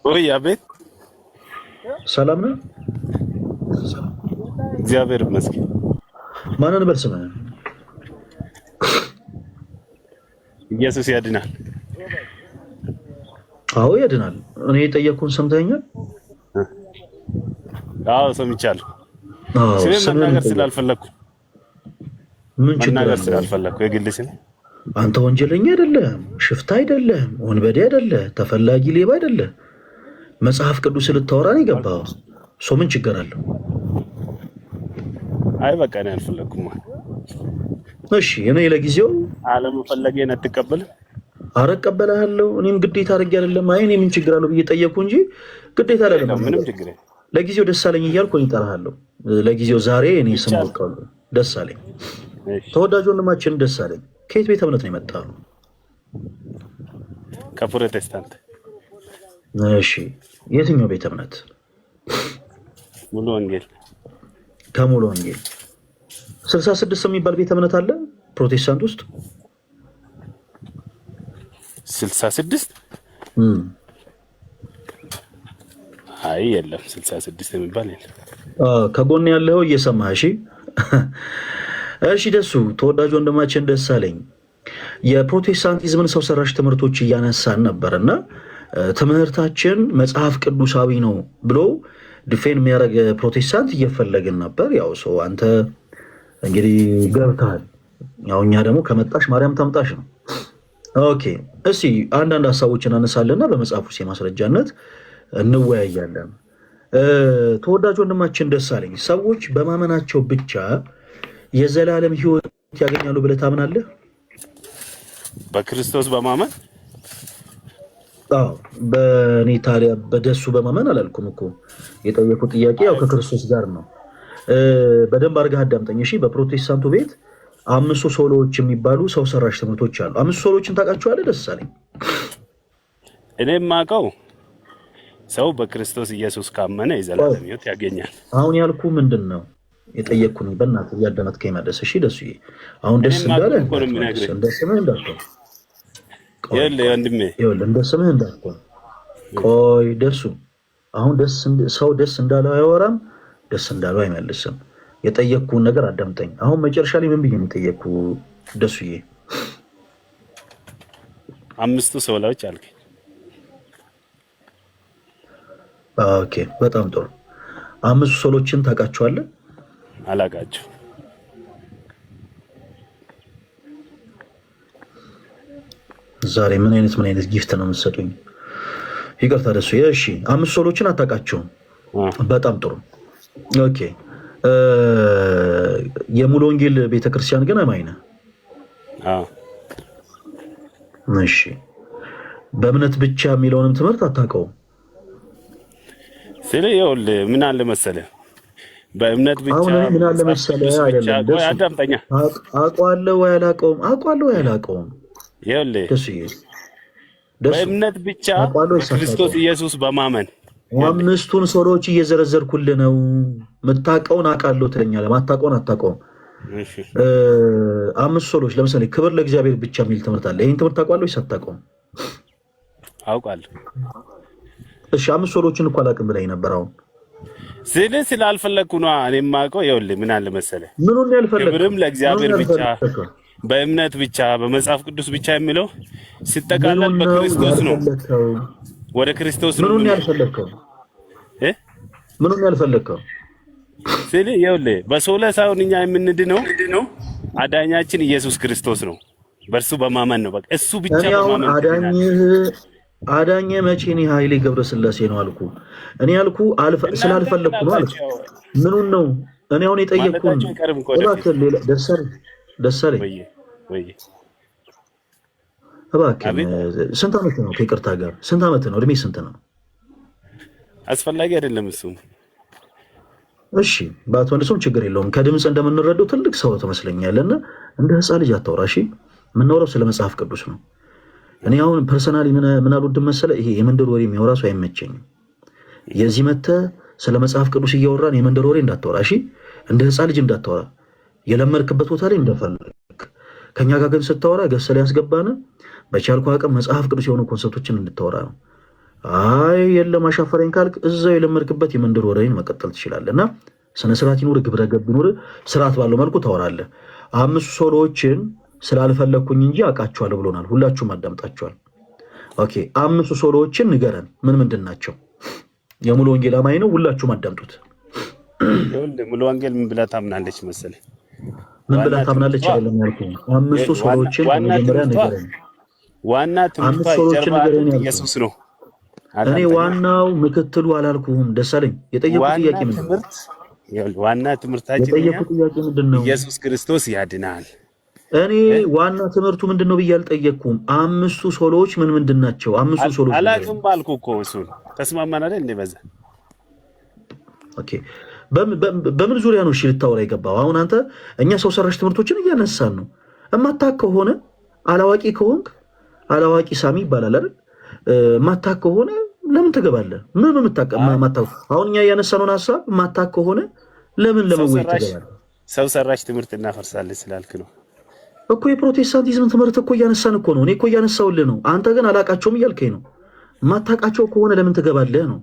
ወይ አቤት ሰላም ነው። እግዚአብሔር ይመስገን። ማንን በልስመህ? ኢየሱስ ያድናል። አዎ ያድናል። እኔ የጠየቅኩህን ሰምተኸኛል? አዎ ሰምቻለሁ። አዎ ስለ ስምህን መናገር ጠየቅኩህ። ስላልፈለኩ ምን ችግር መናገር አለው? ስላልፈለኩ የግል ስም አንተ ወንጀለኛ አይደለህም፣ ሽፍታ አይደለህም፣ ወንበዴ አይደለህ፣ ተፈላጊ ሌባ አይደለህ። መጽሐፍ ቅዱስ ልታወራ ነው የገባኸው። ሰው ምን ችግር አለው? አይ በቃ ነው ያልፈለኩም። እሺ እኔ ለጊዜው አለመፈለጌን አትቀበልም? ኧረ እቀበልሃለሁ። እኔም ግዴታ አድርጌ አይደለም። አይ እኔ ምን ችግር አለው ብዬ ጠየቅኩ እንጂ ግዴታ አይደለም። ምንም ችግር የለም። ለጊዜው ደስ አለኝ እያልኩ እኔ እጠራሃለሁ። ለጊዜው ዛሬ እኔ ስም አውቃለሁ። ደስ አለኝ። ተወዳጅ ወንድማችን ደስ አለኝ። ከየት ቤተ እምነት ነው የመጣው? ከፕሮቴስታንት። እሺ የትኛው ቤተ እምነት? ሙሉ ወንጌል። ከሙሉ ወንጌል 66 የሚባል ቤተ እምነት አለ ፕሮቴስታንት ውስጥ 66? አይ የለም 66 የሚባል የለም። ከጎን ያለው እየሰማህ እሺ። እሺ ደሱ ተወዳጅ ወንድማችን ደስ አለኝ የፕሮቴስታንቲዝምን ሰው ሰራሽ ትምህርቶች እያነሳን ነበርና ትምህርታችን መጽሐፍ ቅዱሳዊ ነው ብሎ ዲፌን የሚያደርግ ፕሮቴስታንት እየፈለግን ነበር። ያው ሰው አንተ እንግዲህ ገብተሃል። ያው እኛ ደግሞ ከመጣሽ ማርያም ታምጣሽ ነው። ኦኬ እስቲ አንዳንድ ሀሳቦችን አነሳለና በመጽሐፍ ውስጥ የማስረጃነት እንወያያለን። ተወዳጅ ወንድማችን ደስ አለኝ ሰዎች በማመናቸው ብቻ የዘላለም ሕይወት ያገኛሉ ብለህ ታምናለህ? በክርስቶስ በማመን? አዎ በእኔ ታዲያ በደሱ በማመን አላልኩም እኮ። የጠየቁት ጥያቄ ያው ከክርስቶስ ጋር ነው። በደንብ አድርገህ አዳምጠኝ እሺ። በፕሮቴስታንቱ ቤት 5 ሶሎዎች የሚባሉ ሰው ሰራሽ ትምህርቶች አሉ። 5 ሶሎዎችን ታውቃቸዋለህ? ደስ አለኝ እኔ የማውቀው ሰው በክርስቶስ ኢየሱስ ካመነ የዘላለም ሕይወት ያገኛል። አሁን ያልኩ ምንድን ነው የጠየቅኩኝ? በእናትህ እያዳመጥከኝ መለስ እሺ። ደሱዬ አሁን ደስ እንዳለ እንደ ስምህ እንዳትሆን እንደ ስምህ እንዳትሆን። ቆይ ደሱ አሁን ሰው ደስ እንዳለው አያወራም፣ ደስ እንዳለው አይመልስም። የጠየቅኩህን ነገር አዳምጠኝ። አሁን መጨረሻ ላይ ምን ብዬ ነው የጠየቅኩህ ደሱዬ? 5 ሶሎዎች አልከኝ። ኦኬ በጣም ጥሩ። 5 ሶሎችን ታውቃቸዋለህ? አላውቃቸው። ዛሬ ምን አይነት ጊፍት ነው የምትሰጡኝ? ይቅርታ ደሱ። እሺ 5 ሶሎችን አታውቃቸውም? በጣም ጥሩ። ኦኬ የሙሉ ወንጌል ቤተክርስቲያን ግን አማኝ ነህ? አዎ። እሺ በእምነት ብቻ የሚለውንም ትምህርት አታውቀውም? ስለ ይኸውልህ ምን አለ መሰለህ በእምነት ብቻ ምን አለ መሰለህ አይደለም ደሱ። አዳምጠኛ። አውቀዋለሁ ወይ አላውቀውም? አውቀዋለሁ ወይ አላውቀውም? ይኸውልህ ደሱዬ በእምነት ብቻ በክርስቶስ ኢየሱስ በማመን 5ቱን ሶሎዎች እየዘረዘርኩልህ ነው። የምታውቀውን አውቃለሁ ትለኛለህ፣ ማታውቀውን አታውቀውም። 5 ሶሎዎች ለምሳሌ ክብር ለእግዚአብሔር ብቻ የሚል ትምህርት አለ። ይህን ትምህርት ታውቃለህ ወይስ አታውቀውም? አውቃለሁ። እሺ 5 ሶሎዎችን እኮ አላውቅም ብለኸኝ ነበር። አሁን ስላልፈለግኩ ነው እኔ የማውቀው። ይኸውልህ ምን አለ መሰለህ ምኑን ያልፈለግከው? ክብርም ለእግዚአብሔር ብቻ በእምነት ብቻ በመጽሐፍ ቅዱስ ብቻ የሚለው ሲጠቃለል በክርስቶስ ነው። ወደ ክርስቶስ ነው። ምኑን ያልፈለግከው? ምኑን ያልፈለግከው? ይኸውልህ በሶላ ሳይሆን እኛ የምንድነው አዳኛችን ኢየሱስ ክርስቶስ ነው። በእርሱ በማመን ነው። በቃ እሱ ብቻ በማመን አዳኘ መቼ ነው? ኃይሌ ገብረስላሴ ነው አልኩ። እኔ ያልኩ ስላልፈለግኩ ነው አልኩ። ምኑን ነው እኔ አሁን የጠየቅኩህን? ደሳለኝ እባክህ ስንት ዓመት ነው? ከይቅርታ ጋር ስንት ዓመት ነው? እድሜ ስንት ነው? አስፈላጊ አይደለም እሱ። እሺ ባትመልሱም ችግር የለውም። ከድምፅ እንደምንረዳው ትልቅ ሰው ትመስለኛለህ እና እንደ ሕፃን ልጅ አታውራ እሺ። የምናወራው ስለ መጽሐፍ ቅዱስ ነው። እኔ አሁን ፐርሰናሊ ምን አልወድም መሰለህ፣ ይሄ የመንደር ወሬ የሚያወራ ሰው አይመቸኝም። የዚህ መተህ ስለ መጽሐፍ ቅዱስ እያወራን የመንደር ወሬ እንዳታወራ እሺ። እንደ ሕፃን ልጅ እንዳታወራ፣ የለመድክበት ቦታ ላይ እንደፈለግ። ከኛ ጋር ግን ስታወራ ገሰ ላይ ያስገባን በቻልኩ አቅም መጽሐፍ ቅዱስ የሆኑ ኮንሰፕቶችን እንድታወራ ነው። አይ የለም አሻፈረኝ ካልክ እዛው የለመድክበት የመንደር ወሬን መቀጠል ትችላለህ። እና ስነ ስርዓት ይኑር፣ ግብረ ገብ ይኑር፣ ስርዓት ባለው መልኩ ታወራለህ። 5 ሶሎዎችን ስላልፈለግኩኝ እንጂ አውቃቸዋለሁ ብሎናል። ሁላችሁም አዳምጣቸዋል። ኦኬ 5 ሶሎዎችን ንገረን፣ ምን ምንድን ናቸው? የሙሉ ወንጌል አማኝ ነው። ሁላችሁም አዳምጡት። ሙሉ ወንጌል ምን ብላ ታምናለች መሰለኝ? ምን ብላ ታምናለች አይደለም ያልኩኝ። 5 ሶሎዎችን መጀመሪያ ንገረን። ዋና ትምህርቷ ጀርባ ኢየሱስ ነው። እኔ ዋናው ምክትሉ አላልኩም። ደሳለኝ የጠየቁት ጥያቄ ምንድን ነው? ዋና ትምህርታችን ኢየሱስ ክርስቶስ ያድናል። እኔ ዋና ትምህርቱ ምንድነው ብዬ አልጠየቅኩም። 5 ሶሎዎች ምን ምንድን ናቸው? 5 ሶሎዎች አላውቅም ባልኩ እኮ እሱን ተስማማን አይደል እንዴ? በዛ ኦኬ። በምን ዙሪያ ነው እሺ ልታወራ የገባው? አሁን አንተ እኛ ሰው ሰራሽ ትምህርቶችን እያነሳን ነው። እማታውቅ ከሆነ አላዋቂ ከሆንክ አላዋቂ ሳሚ ይባላል አይደል? ማታውቅ ከሆነ ለምን ትገባለህ? ምን ማታውቅ አሁን እኛ እያነሳነውን ሐሳብ ማታውቅ ከሆነ ለምን ለመወይ ትገባለህ? ሰው ሰራሽ ትምህርት እናፈርሳለን ስላልክ ነው እኮ። የፕሮቴስታንቲዝም ትምህርት እኮ እያነሳን እኮ ነው። እኔ እኮ እያነሳውልህ ነው። አንተ ግን አላቃቸውም እያልከኝ ነው። ማታውቃቸው ከሆነ ለምን ትገባለህ ነው።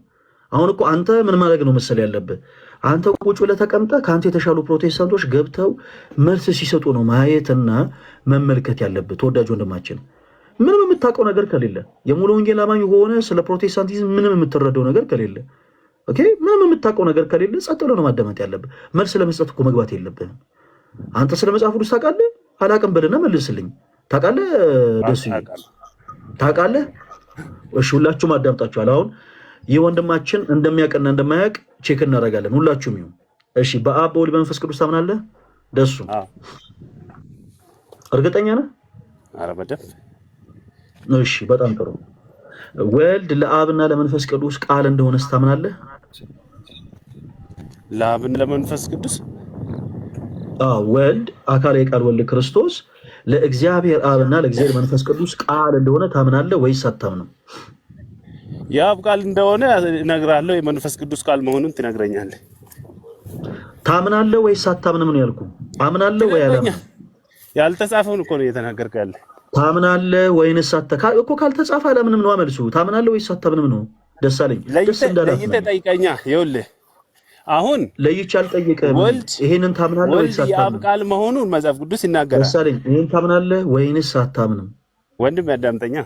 አሁን እኮ አንተ ምን ማድረግ ነው መሰል ያለብህ? አንተ ቁጭ ብለህ ተቀምጠህ ከአንተ የተሻሉ ፕሮቴስታንቶች ገብተው መልስ ሲሰጡ ነው ማየትና መመልከት ያለብህ። ተወዳጅ ወንድማችን ምንም የምታውቀው ነገር ከሌለ የሙሉ ወንጌል አማኝ ሆነ ስለ ፕሮቴስታንቲዝም ምንም የምትረዳው ነገር ከሌለ ኦኬ፣ ምንም የምታውቀው ነገር ከሌለ ጸጥ ብለህ ነው ማዳመጥ ያለብህ። መልስ ለመስጠት እኮ መግባት የለብህም። አንተ ስለ መጽሐፍ ቅዱስ ታውቃለህ? አላውቅም በልና መልስልኝ። ታውቃለህ? ደስ ታውቃለህ? እሺ ሁላችሁም አዳምጣችኋል። አሁን ይህ ወንድማችን እንደሚያውቅና እንደማያውቅ ቼክ እናደርጋለን። ሁላችሁም ይሁን እሺ። በአብ በወልድ በመንፈስ ቅዱስ ታምናለህ? ደሱ እርግጠኛ ነህ? ኧረ በደንብ እሺ በጣም ጥሩ። ወልድ ለአብና ለመንፈስ ቅዱስ ቃል እንደሆነ ታምናለህ? ለአብና ለመንፈስ ቅዱስ ወልድ አካላዊ ቃል ወልድ ክርስቶስ ለእግዚአብሔር አብና ለእግዚአብሔር መንፈስ ቅዱስ ቃል እንደሆነ ታምናለህ ወይስ አታምንም? የአብ ቃል እንደሆነ እነግርሃለሁ፣ የመንፈስ ቅዱስ ቃል መሆኑን ትነግረኛለህ። ታምናለህ ወይስ አታምንም ነው ያልኩህ። አምናለህ ወይ አላምንም? ያልተጻፈውን እኮ ነው እየተናገርኩ ያለ። ታምናለህ ወይንስ እኮ ካልተጻፈ አላምንም ነው መልሱ። ታምናለህ ወይስ አታምንም ነው። ደሳለኝ ደስ እንዳላፍ ለይተህ ጠይቀኛ። ይኸውልህ አሁን ለይቼ አልጠይቅህም። ይሄንን ታምናለህ ወይስ አታምንም? የአብ ቃል መሆኑን መጽሐፍ ቅዱስ ይናገራል። ደሳለኝ ይሄን ታምናለህ ወይንስ አታምንም? ወንድም ያዳምጠኛ።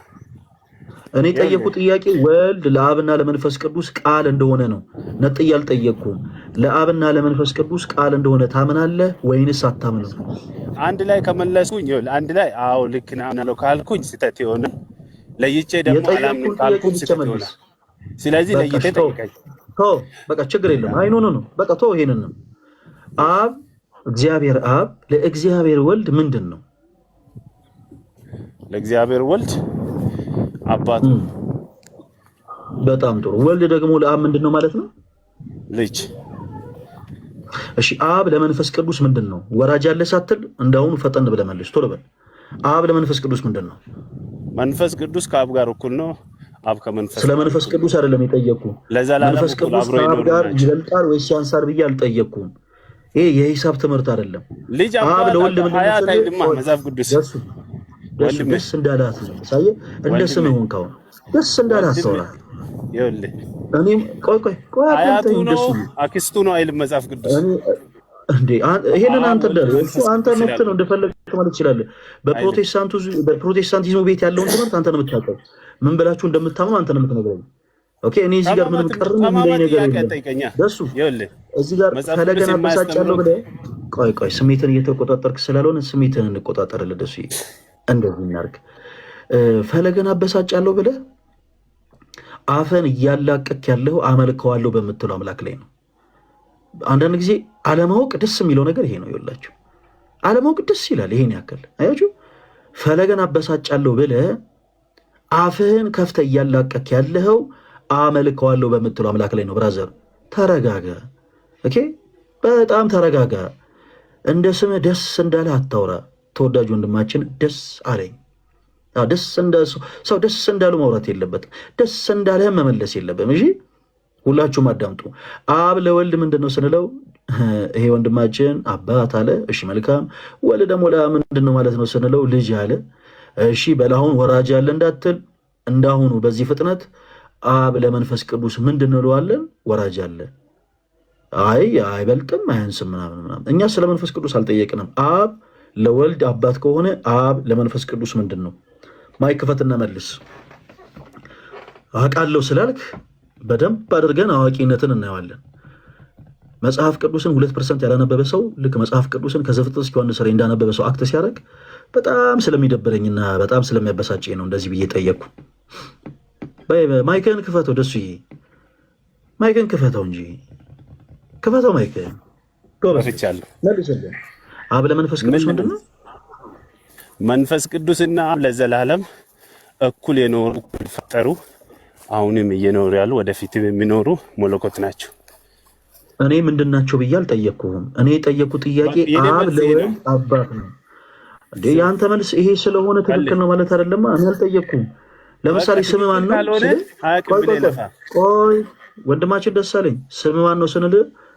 እኔ ጠየቁ ጥያቄ ወልድ ለአብና ለመንፈስ ቅዱስ ቃል እንደሆነ ነው። ነጥዬ አልጠየቅኩም። ለአብና ለመንፈስ ቅዱስ ቃል እንደሆነ ታምናለህ ወይንስ አታምንም? አንድ ላይ ከመለስኩኝ አንድ ላይ አዎ ልክ ነው ካልኩኝ ስህተት ይሆናል። ለይቼ ደግሞ አላምንም ካልኩኝ ስህተት ይሆናል። ስለዚህ ለይቼ ጠይቀኝ። በቃ ችግር የለም። አይ ኖ በቃ ይሄንን ነው። አብ እግዚአብሔር አብ ለእግዚአብሔር ወልድ ምንድን ነው? ለእግዚአብሔር ወልድ አባቱ። በጣም ጥሩ። ወልድ ደግሞ ለአብ ምንድን ነው ማለት ነው? ልጅ። እሺ አብ ለመንፈስ ቅዱስ ምንድን ነው? ወራጅ አለ ሳትል እንዳሁኑ ፈጠን ብለህ መልስ። ቶሎ በል። አብ ለመንፈስ ቅዱስ ምንድን ነው? መንፈስ ቅዱስ ከአብ ጋር እኩል ነው። አብ ከመንፈስ ስለ መንፈስ ቅዱስ አይደለም የጠየቅኩህ። መንፈስ ቅዱስ ከአብ ጋር ይበልጣል ወይስ ያንሳል ብዬ አልጠየቅኩም። ይሄ የሂሳብ ትምህርት አይደለም። ልጅ አብ ለወልድ ምንድን ነው? መጽሐፍ ቅዱስ ደስ እንዳላት ነው ሳየህ፣ እንደ ስምህ ሆንክ። አሁን ደስ እንዳላት ተውራ። ይኸውልህ እኔም ቆይ አያቱ ነው አክስቱ ነው አይልም መጽሐፍ ቅዱስ እንዴ? ይሄንን አንተ አንተ መብት ነው እንደፈለግህ ማለት ትችላለህ። በፕሮቴስታንቲዝሙ ቤት ያለውን ትምህርት አንተ ነው የምታውቀው። ምን ብላችሁ እንደምታምኑ አንተ ነው የምትነግረኝ። ኦኬ እኔ እዚህ ጋር ምንም ቀርም እንደይ ነገር የለም። ደሱ እዚህ ጋር ፈለገን አበሳጫለሁ ብለህ ቆይ ስሜትን እየተቆጣጠርክ ስላልሆነ ስሜትን እንቆጣጠርልህ። ደሱ እንደዚህ እናድርግ። ፈለገን አበሳጫለሁ ብለህ አፈን እያላቀክ ያለው አመልከዋለሁ በምትለው አምላክ ላይ ነው። አንዳንድ ጊዜ አለማወቅ ደስ የሚለው ነገር ይሄ ነው። ይኸውላችሁ አለማወቅ ደስ ይላል። ይሄን ያክል አያችሁ። ፈለገን አበሳጫለሁ ብለህ አፍህን ከፍተህ እያላቀክ ያለው አመልከዋለሁ በምትለው አምላክ ላይ ነው። ብራዘር ተረጋጋ። ኦኬ በጣም ተረጋጋ። እንደ ስምህ ደስ እንዳለ አታውራ። ተወዳጅ ወንድማችን ደስ አለኝ። ሰው ደስ እንዳሉ ማውራት የለበትም። ደስ እንዳለህም መመለስ የለብም። እሺ ሁላችሁም አዳምጡ። አብ ለወልድ ምንድን ነው ስንለው ይሄ ወንድማችን አባት አለ። እሺ መልካም። ወልድ ደግሞ ለአብ ምንድን ነው ማለት ነው ስንለው ልጅ አለ። እሺ በላሁን ወራጅ አለ እንዳትል እንዳሁኑ በዚህ ፍጥነት አብ ለመንፈስ ቅዱስ ምንድን እንለዋለን? ወራጅ አለ። አይ አይበልጥም አያንስም ምናምን። እኛ ስለ መንፈስ ቅዱስ አልጠየቅንም። አብ ለወልድ አባት ከሆነ አብ ለመንፈስ ቅዱስ ምንድን ነው? ማይክ ክፈትና መልስ። አውቃለሁ ስላልክ በደንብ አድርገን አዋቂነትን እናየዋለን። መጽሐፍ ቅዱስን 2% ያላነበበ ሰው ልክ መጽሐፍ ቅዱስን ከዘፍጥረት እስከ ዮሐንስ ራዕይ እንዳነበበ ሰው አክት ሲያደርግ በጣም ስለሚደብረኝና በጣም ስለሚያበሳጨኝ ነው እንደዚህ ብዬ ጠየቅኩ። ማይክን ክፈተው፣ ደሱዬ ማይክን ክፈተው እንጂ ክፈተው ማይክን። ከፍቻለሁ። መልስልኝ። አብ ለመንፈስ ቅዱስ ምንድን ነው? መንፈስ ቅዱስና አብ ለዘላለም እኩል የኖሩ እኩል ፈጠሩ፣ አሁንም እየኖሩ ያሉ ወደፊትም የሚኖሩ መለኮት ናቸው። እኔ ምንድን ናቸው ብዬ አልጠየቅኩህም። እኔ የጠየቅኩት ጥያቄ አብ ለወልድ አባት ነው እንዴ? የአንተ መልስ ይሄ ስለሆነ ትክክል ነው ማለት አይደለም። እኔ አልጠየቅኩም። ለምሳሌ ስም ማን ነው? ቆይ ወንድማችን ደሳለኝ ስም ማን ነው ስንል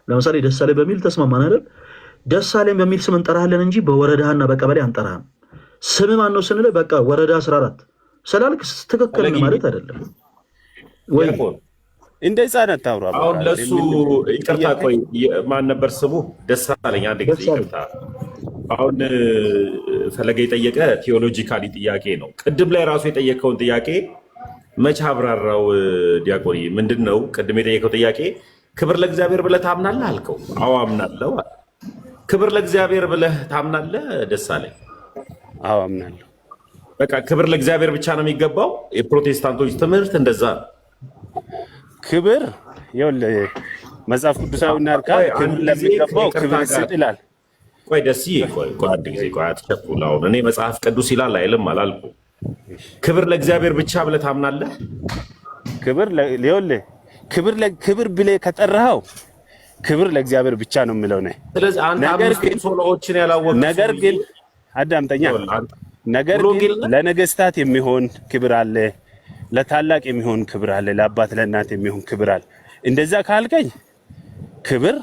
ለምሳሌ ደሳለኝ በሚል ተስማማን አይደል? ደሳለኝ በሚል ስም እንጠራለን እንጂ በወረዳና በቀበሌ አንጠራህም። ስም ማን ነው ስንል በቃ ወረዳ 14 ስላልክ ትክክል ነው ማለት አይደለም ወይ? እንደ ህፃናት ታውራ። አሁን ለሱ ይቅርታ፣ ቆይ ማን ነበር ስሙ? ደሳለኝ። አንድ ጊዜ ይቅርታ። አሁን ፈለገ የጠየቀ ቴዎሎጂካሊ ጥያቄ ነው። ቅድም ላይ ራሱ የጠየቀውን ጥያቄ መቼ አብራራው? ዲያቆኒ ምንድን ነው ቅድም የጠየቀው ጥያቄ? ክብር ለእግዚአብሔር ብለህ ታምናለህ አልከው። አዎ አምናለሁ። ክብር ለእግዚአብሔር ብለህ ታምናለህ ደሳለኝ? አዎ አምናለሁ። በቃ ክብር ለእግዚአብሔር ብቻ ነው የሚገባው። የፕሮቴስታንቶች ትምህርት እንደዛ ነው። ክብር ይኸውልህ መጽሐፍ ቅዱሳዊ እናርካ ክብር ለሚገባው ክብር ይስጥ ይላል። ቆይ ደስዬ፣ ቆይ አንድ ጊዜ ቆይ፣ አትቸኩል። አሁን እኔ መጽሐፍ ቅዱስ ይላል አይልም አላልኩም። ክብር ለእግዚአብሔር ብቻ ብለህ ታምናለህ? ክብር ይኸውልህ ክብር ብለህ ከጠራኸው ክብር ለእግዚአብሔር ብቻ ነው የምለው ነኝ። ስለዚህ አንተ አምስት ሶሎዎችን ያላወቅህ ነገር ግን አዳምጠኛ። ነገር ግን ለነገስታት የሚሆን ክብር አለ፣ ለታላቅ የሚሆን ክብር አለ፣ ለአባት ለእናት የሚሆን ክብር አለ። እንደዛ ካልከኝ ክብር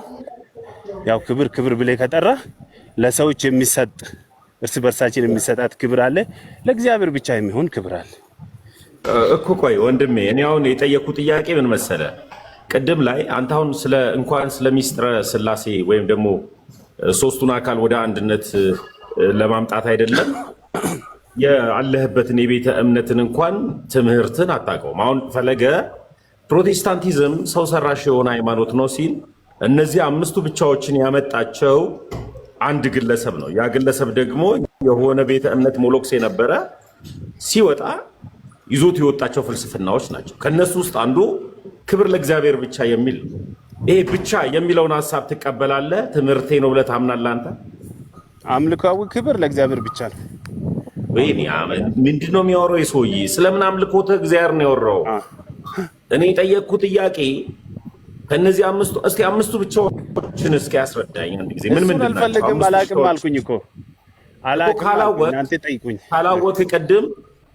ያው ክብር ብለህ ከጠራህ ለሰዎች የሚሰጥ እርስ በርሳችን የሚሰጣት ክብር አለ፣ ለእግዚአብሔር ብቻ የሚሆን ክብር አለ እኮ። ቆይ ወንድሜ፣ እኔ አሁን የጠየኩ ጥያቄ ምን መሰለ? ቅድም ላይ አንተ አሁን እንኳን ስለ ሚስጥረ ስላሴ ወይም ደግሞ ሶስቱን አካል ወደ አንድነት ለማምጣት አይደለም ያለህበትን የቤተ እምነትን እንኳን ትምህርትን አታውቀውም። አሁን ፈለገ ፕሮቴስታንቲዝም ሰው ሰራሽ የሆነ ሃይማኖት ነው ሲል እነዚህ አምስቱ ብቻዎችን ያመጣቸው አንድ ግለሰብ ነው። ያ ግለሰብ ደግሞ የሆነ ቤተ እምነት ሞሎክስ የነበረ ሲወጣ ይዞት የወጣቸው ፍልስፍናዎች ናቸው። ከነሱ ውስጥ አንዱ ክብር ለእግዚአብሔር ብቻ የሚል ነው። ይሄ ብቻ የሚለውን ሀሳብ ትቀበላለህ? ትምህርቴ ነው ብለህ ታምናለህ አንተ? አምልኮዊ ክብር ለእግዚአብሔር ብቻ ነው። ወይኔ ምንድን ነው የሚያወራው የሰውዬ? ስለምን አምልኮተ እግዚአብሔር ነው ያወራው? እኔ የጠየቅኩ ጥያቄ ከነዚህ አምስቱ እስቲ አምስቱ ብቻዎችን እስኪ ያስረዳኝ አንድ ጊዜ። ምን ምንድን ናቸው? አልፈልግም አላቅም አልኩኝ እኮ አላቅም። እናንተ ጠይቁኝ። ካላወቅህ ቅድም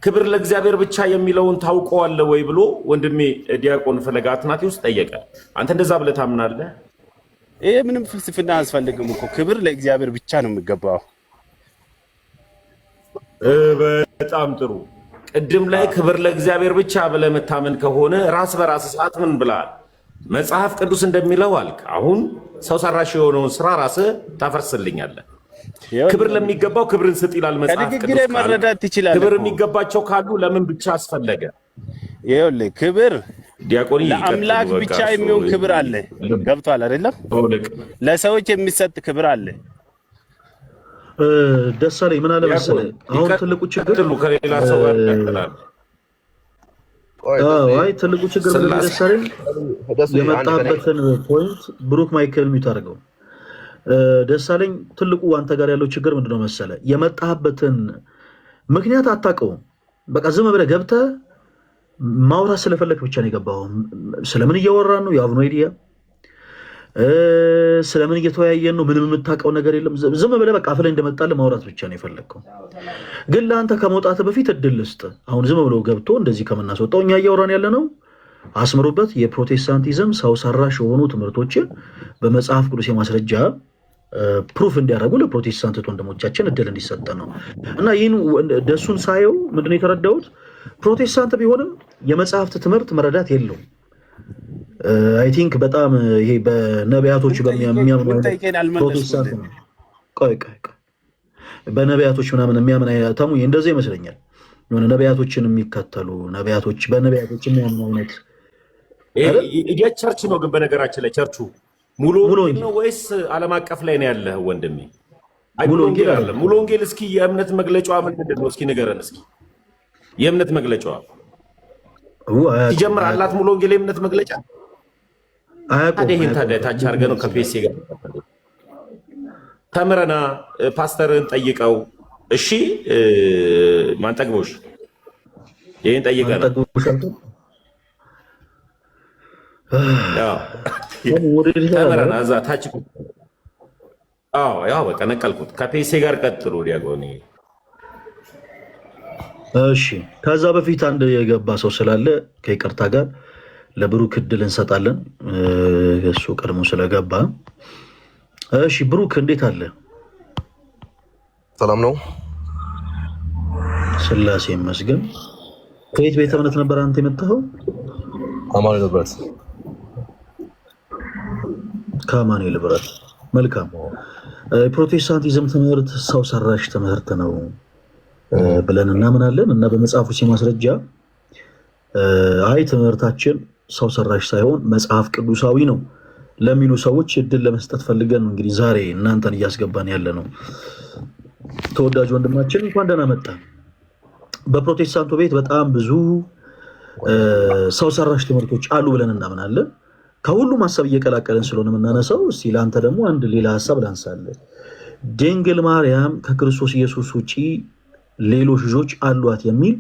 ክብር ለእግዚአብሔር ብቻ የሚለውን ታውቀዋለህ ወይ ብሎ ወንድሜ ዲያቆን ፈለገ አትናቴዎስ ጠየቀ። አንተ እንደዛ ብለህ ታምናለህ? ይሄ ምንም ፍልስፍና አያስፈልግም እኮ ክብር ለእግዚአብሔር ብቻ ነው የሚገባው። በጣም ጥሩ። ቅድም ላይ ክብር ለእግዚአብሔር ብቻ ብለህ የምታምን ከሆነ ራስ በራስ ሰዓት ምን ብለሃል? መጽሐፍ ቅዱስ እንደሚለው አልክ። አሁን ሰው ሰራሽ የሆነውን ስራ ራስህ ታፈርስልኛለህ። ክብር ለሚገባው ክብርን ስጥ ይላል መጽሐፍ ቅዱስ። መረዳት ትችላለህ። ክብር የሚገባቸው ካሉ ለምን ብቻ አስፈለገ? ይኸውልህ ክብር ዲያቆኒ ለአምላክ ብቻ የሚሆን ክብር አለ። ገብቶሃል አይደለም? ለሰዎች የሚሰጥ ክብር አለ። ደሳለኝ ምን አለ መሰለህ፣ አሁን ትልቁ ችግር ከሌላ ሰው ጋር ያቀላል። አይ ትልቁ ችግር ምን ደሳለኝ የመጣበትን ፖይንት ብሩክ ማይክል ሚዩት አድርገው። ደሳለኝ ትልቁ አንተ ጋር ያለው ችግር ምንድነው መሰለህ? የመጣበትን ምክንያት አታውቀውም። በቃ ዝም ብለህ ገብተህ ማውራት ስለፈለክ ብቻ ነው የገባው። ስለምን እያወራን ነው? የአብኖ አይዲያ ስለምን እየተወያየን ነው? ምንም የምታውቀው ነገር የለም። ዝም ብለህ በቃ አፍ ላይ እንደመጣልህ ማውራት ብቻ ነው የፈለግከው። ግን ለአንተ ከመውጣት በፊት እድል ልስጥ። አሁን ዝም ብሎ ገብቶ እንደዚህ ከምናስወጣው እኛ እያወራን ያለ ነው። አስምሩበት። የፕሮቴስታንቲዝም ሰው ሰራሽ የሆኑ ትምህርቶችን በመጽሐፍ ቅዱስ የማስረጃ ፕሩፍ እንዲያደርጉ ለፕሮቴስታንት ወንድሞቻችን እድል እንዲሰጠ ነው። እና ይህን ደሱን ሳየው ምንድነው የተረዳሁት? ፕሮቴስታንት ቢሆንም የመጽሐፍት ትምህርት መረዳት የለውም። አይ ቲንክ በጣም ይሄ በነቢያቶች በሚያምኑ ፕሮቴስታንት ነው። ቆይ በነቢያቶች ምናምን የሚያምን ተሙ እንደዚህ ይመስለኛል። የሆነ ነቢያቶችን የሚከተሉ ነቢያቶች በነቢያቶች የሚያምኑ አይነት ቸርች ነው። ግን በነገራችን ላይ ቸርቹ ሙሉ ወንጌል ነው ወይስ ዓለም አቀፍ ላይ ነው ያለህ ወንድሜ? ሙሉ ወንጌል አለ። ሙሉ ወንጌል እስኪ የእምነት መግለጫዋ ምንድን ነው? እስኪ ንገረን እስኪ የእምነት መግለጫዋ ሲጀምር አላት ሙሉ ወንጌል የእምነት መግለጫ ታዲያ ታች አድርገህ ነው ከፔሴ ጋር ተምረና ፓስተርን ጠይቀው። እሺ ማን ጠግቦሽ? ይሄን ጠይቀና ተምረና እዛ ታች ያው በቃ ነቀልኩት። ከፔሴ ጋር ቀጥሉ ዲያቆኒ። እሺ ከዛ በፊት አንድ የገባ ሰው ስላለ ከይቅርታ ጋር ለብሩክ እድል እንሰጣለን። እሱ ቀድሞ ስለገባ። እሺ ብሩክ እንዴት አለ? ሰላም ነው፣ ስላሴ ይመስገን። ከየት ቤተ እምነት ነበር አንተ የመጣኸው? አማኑኤል ህብረት። ከአማኑኤል ህብረት። መልካም። የፕሮቴስታንቲዝም ትምህርት ሰው ሰራሽ ትምህርት ነው ብለን እናምናለን እና በመጽሐፉ ማስረጃ አይ ትምህርታችን ሰው ሰራሽ ሳይሆን መጽሐፍ ቅዱሳዊ ነው ለሚሉ ሰዎች እድል ለመስጠት ፈልገን ነው እንግዲህ ዛሬ እናንተን እያስገባን ያለ ነው። ተወዳጅ ወንድማችን እንኳን ደህና መጣ። በፕሮቴስታንቱ ቤት በጣም ብዙ ሰው ሰራሽ ትምህርቶች አሉ ብለን እናምናለን። ከሁሉም ሀሳብ እየቀላቀለን ስለሆነ የምናነሳው እስቲ ለአንተ ደግሞ አንድ ሌላ ሀሳብ ላንሳለን። ድንግል ማርያም ከክርስቶስ ኢየሱስ ውጪ ሌሎች ልጆች አሏት የሚል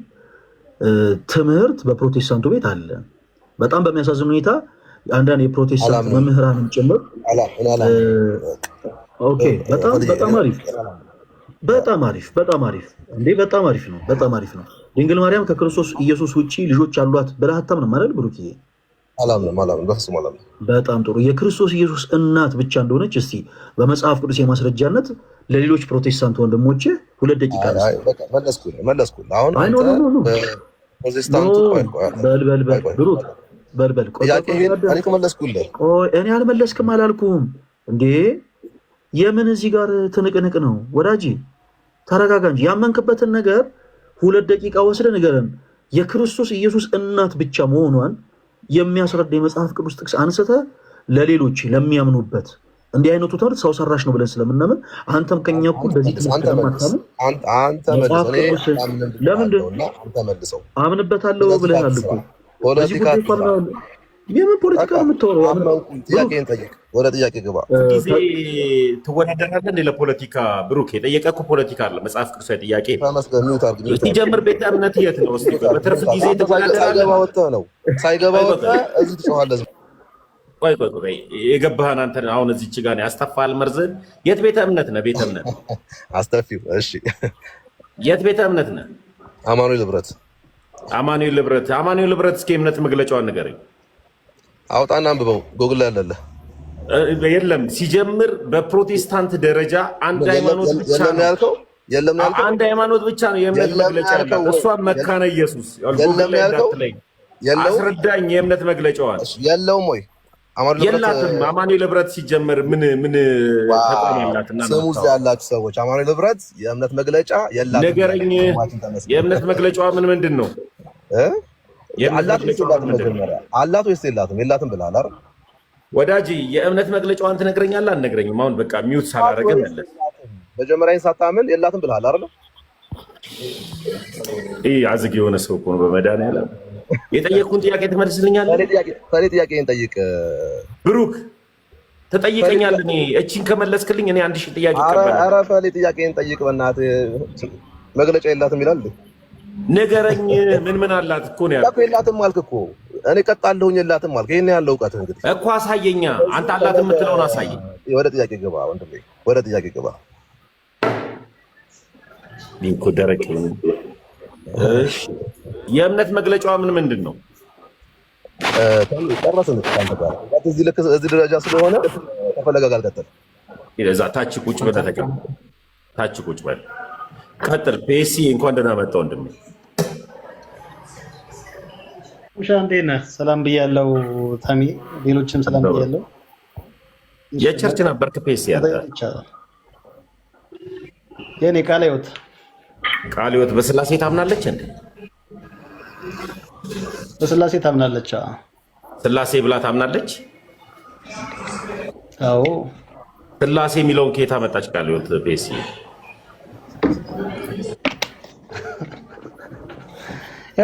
ትምህርት በፕሮቴስታንቱ ቤት አለ። በጣም በሚያሳዝን ሁኔታ አንዳንድ የፕሮቴስታንት መምህራንም ጭምር በጣም አሪፍ ነው። ድንግል ማርያም ከክርስቶስ ኢየሱስ ውጪ ልጆች አሏት ብለህ አታምንም አይደል ብሩክ? አላምንም፣ በፍጹም አላምንም። በጣም ጥሩ። የክርስቶስ ኢየሱስ እናት ብቻ እንደሆነች እስቲ በመጽሐፍ ቅዱስ የማስረጃነት ለሌሎች ፕሮቴስታንት ወንድሞች 2 ደቂቃ መለስኩልህ። አሁን ፕሮቴስታንቱ እኔ አልመለስክም አላልኩም እንዴ? የምን እዚህ ጋር ትንቅንቅ ነው ወዳጅ? ተረጋጋ እንጂ። ያመንክበትን ነገር 2 ደቂቃ ወስደህ ንገረን። የክርስቶስ ኢየሱስ እናት ብቻ መሆኗን የሚያስረዳ የመጽሐፍ ቅዱስ ጥቅስ አንስተህ ለሌሎች ለሚያምኑበት እንዲህ አይነቱ ትምህርት ሰው ሰራሽ ነው ብለን ስለምናምን አንተም ከኛ እኩል በዚህ ትምህርት ለማታምን አምንበታለሁ ብለሃል እኮ። የምን ፖለቲካ የምታወራው? ወደ ጥያቄ ግባ። ጊዜ ትወዳደራለህ እንደ ለፖለቲካ ብሩክ? የጠየቀህ እኮ ፖለቲካ አለ፣ መጽሐፍ ቅዱሳዊ ጥያቄ ሲጀምር ቤተ እምነት የት ነው? በትርፍ ጊዜ ትወዳደራለህ? ሳይገባ ወጥተህ እዚህ ትጮኻለህ። ቆይ የገባህን አንተ አሁን እዚች ጋር ያስተፋል መርዝን። የት ቤተ እምነት ነህ? ቤተ እምነት አስተፊው። እሺ የት ቤተ እምነት ነህ? አማኑኤል ህብረት። አማኑኤል ህብረት እስኪ የእምነት መግለጫዋን ንገረኝ። አውጣና አንብበው፣ ጎግል ላይ አለልህ። የለም ሲጀምር በፕሮቴስታንት ደረጃ አንድ ሃይማኖት ብቻ ነው። አንድ ሃይማኖት ብቻ ነው የእምነት መግለጫ ያለው፣ እሷም መካነ ኢየሱስ። አስረዳኝ የእምነት መግለጫዋን። የለውም ወይ? የላትም። አማኑኤል ህብረት ሲጀመር ምን ተቋም አላትና ስሙ እዚያ ያላችሁ ሰዎች አማኑኤል ህብረት የእምነት መግለጫ የላትም። ንገረኝ፣ የእምነት መግለጫዋ ምንድን ነው? አላት ወይስ የላትም? የላትም ብለሃል አይደል ወዳጅ? የእምነት መግለጫዋን ትነግረኛለህ? አልነግረኝም? አሁን በቃ ሚውት ሳላደርግ መለስ። መጀመሪያ ሳታምን የላትም ብለሃል አይደል? ይህ አዝግ የሆነ ሰው እኮ ነው። በመድኃኒዓለም የጠየቅኩን ጥያቄ ትመልስልኛለህ? ከእኔ ጥያቄን ጠይቅ ብሩክ። ትጠይቀኛለህ? እኔ እቺን ከመለስክልኝ እኔ 1000 ጥያቄ ይቀበላል። ኧረ ፈሌ ጥያቄን ጠይቅ በእናትህ። መግለጫ የላትም ይላል። ንገረኝ፣ ምን አላት እኮ ነው ያልኩህ። የላትም አልክ እኮ። እኔ ቀጣለሁኝ የላትም አልክ። ይሄን ያለው እውቀት እንግዲህ እኮ አሳየኛ። አንተ አላት የምትለውን አሳየኝ። ወደ ጥያቄ ግባ ወንድሜ፣ ወደ ጥያቄ ግባ። እኮ ደረቅ። እሺ የእምነት መግለጫዋ ምንድን ነው? ጨረስን ካንተ ጋር እዚህ ደረጃ ስለሆነ ከፈለገ ጋር ቀጥል። እዛ ታች ቁጭ በል፣ ተቀመጥ። ታች ቁጭ በል፣ ቀጥል። ፔሲ እንኳን ደህና መጣ ወንድሜ። እንዴት ነህ? ሰላም ብያለሁ ታሚ፣ ሌሎችም ሰላም ብያለሁ። የቸርች ነበርክ ፔሲ ያለ የኔ ቃለ ሕይወት በስላሴ ታምናለች እንዴ? በስላሴ ታምናለች። ስላሴ ብላ ታምናለች? አዎ። ስላሴ የሚለውን ከየት አመጣች ቃለ ሕይወት ፔሲ?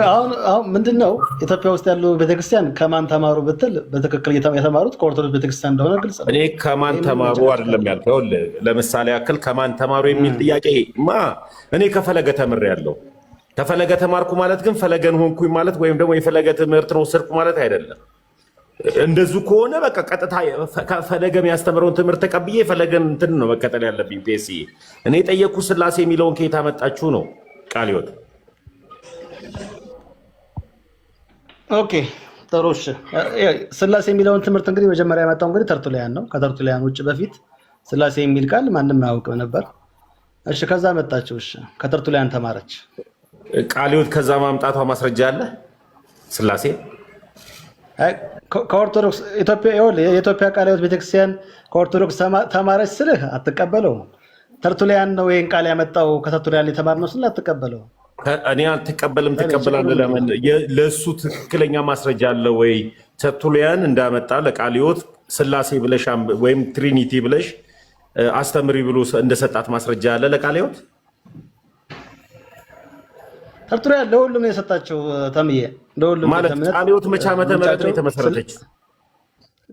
አሁን ምንድነው ኢትዮጵያ ውስጥ ያሉ ቤተክርስቲያን ከማን ተማሩ ብትል በትክክል የተማሩት ከኦርቶዶክስ ቤተክርስቲያን እንደሆነ ግልጽ ነው። እኔ ከማን ተማሩ አይደለም ያልከው። ለምሳሌ ያክል ከማን ተማሩ የሚል ጥያቄ እኔ ከፈለገ ተምሬያለሁ። ከፈለገ ተማርኩ ማለት ግን ፈለገን ሆንኩኝ ማለት ወይም ደግሞ የፈለገ ትምህርት ነው ስርኩ ማለት አይደለም። እንደዙ ከሆነ በቃ ቀጥታ ፈለገ የሚያስተምረውን ትምህርት ተቀብዬ ፈለገን እንትን ነው መከተል ያለብኝ። ፔሲ እኔ ጠየቅኩ ስላሴ የሚለውን ከየት አመጣችሁ ነው ቃለ ሕይወት። ኦኬ ጥሩ እሺ። ስላሴ የሚለውን ትምህርት እንግዲህ መጀመሪያ ያመጣው እንግዲህ ተርቱሊያን ነው። ከተርቱሊያን ውጭ በፊት ስላሴ የሚል ቃል ማንም አያውቅም ነበር። እሺ ከዛ መጣችው። እሺ ከተርቱሊያን ተማረች ቃለ ሕይወት። ከዛ ማምጣቷ ማስረጃ አለ? ስላሴ ከኦርቶዶክስ የኢትዮጵያ ቃለ ሕይወት ቤተክርስቲያን ከኦርቶዶክስ ተማረች ስልህ አትቀበለው። ተርቱሊያን ነው ይሄን ቃል ያመጣው ከተርቱሊያን የተማርነው ስልህ አትቀበለው። እኔ አልተቀበልም። ትቀበላለህ? ለምን? ለእሱ ትክክለኛ ማስረጃ አለ ወይ? ተርቱሊያን እንዳመጣ ለቃለ ሕይወት ስላሴ ብለሽ ወይም ትሪኒቲ ብለሽ አስተምሪ ብሎ እንደሰጣት ማስረጃ አለ ለቃለ ሕይወት? ተርቱሊያን ለሁሉም ነው የሰጣቸው። ተምዬ ለሁሉም ማለት ቃለ ሕይወት መቼ ዓመተ ምህረት ነው የተመሰረተች?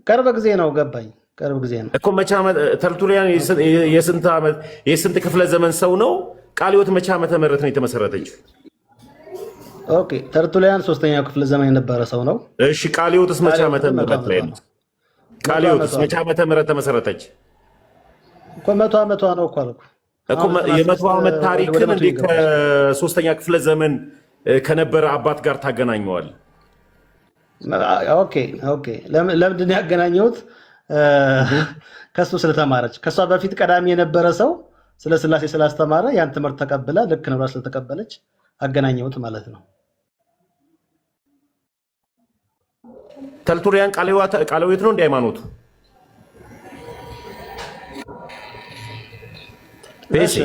ቅርብ ጊዜ ነው። ገባኝ። ቅርብ ጊዜ ነው እኮ መቼ ተርቱሊያን የስንት ክፍለ ዘመን ሰው ነው? ቃለ ሕይወት መቼ ዓመተ ምህረት ነው የተመሰረተችው? ኦኬ ተርቱሊያን 3ኛው ክፍለ ዘመን የነበረ ሰው ነው። እሺ ቃለ ሕይወትስ መቼ ዓመተ ምህረት ላይ ነው? ቃለ ሕይወትስ መቼ ዓመተ ምህረት ተመሰረተች? እኮ 100 ዓመቷ ነው እኮ አልኩ እኮ የ100 ዓመት ታሪክን እንዴ ከ3ኛ ክፍለ ዘመን ከነበረ አባት ጋር ታገናኘዋል? ኦኬ ለምንድን ያገናኘሁት? ከሱ ስለተማረች ከሷ በፊት ቀዳሚ የነበረ ሰው ስለ ስላሴ ስላስተማረ ያን ትምህርት ተቀብላ ልክ ነው ስለተቀበለች አገናኘሁት ማለት ነው። ተርቱሊያን ቃለ ሕይወት ነው እንደ ሃይማኖቱ? ፔሲ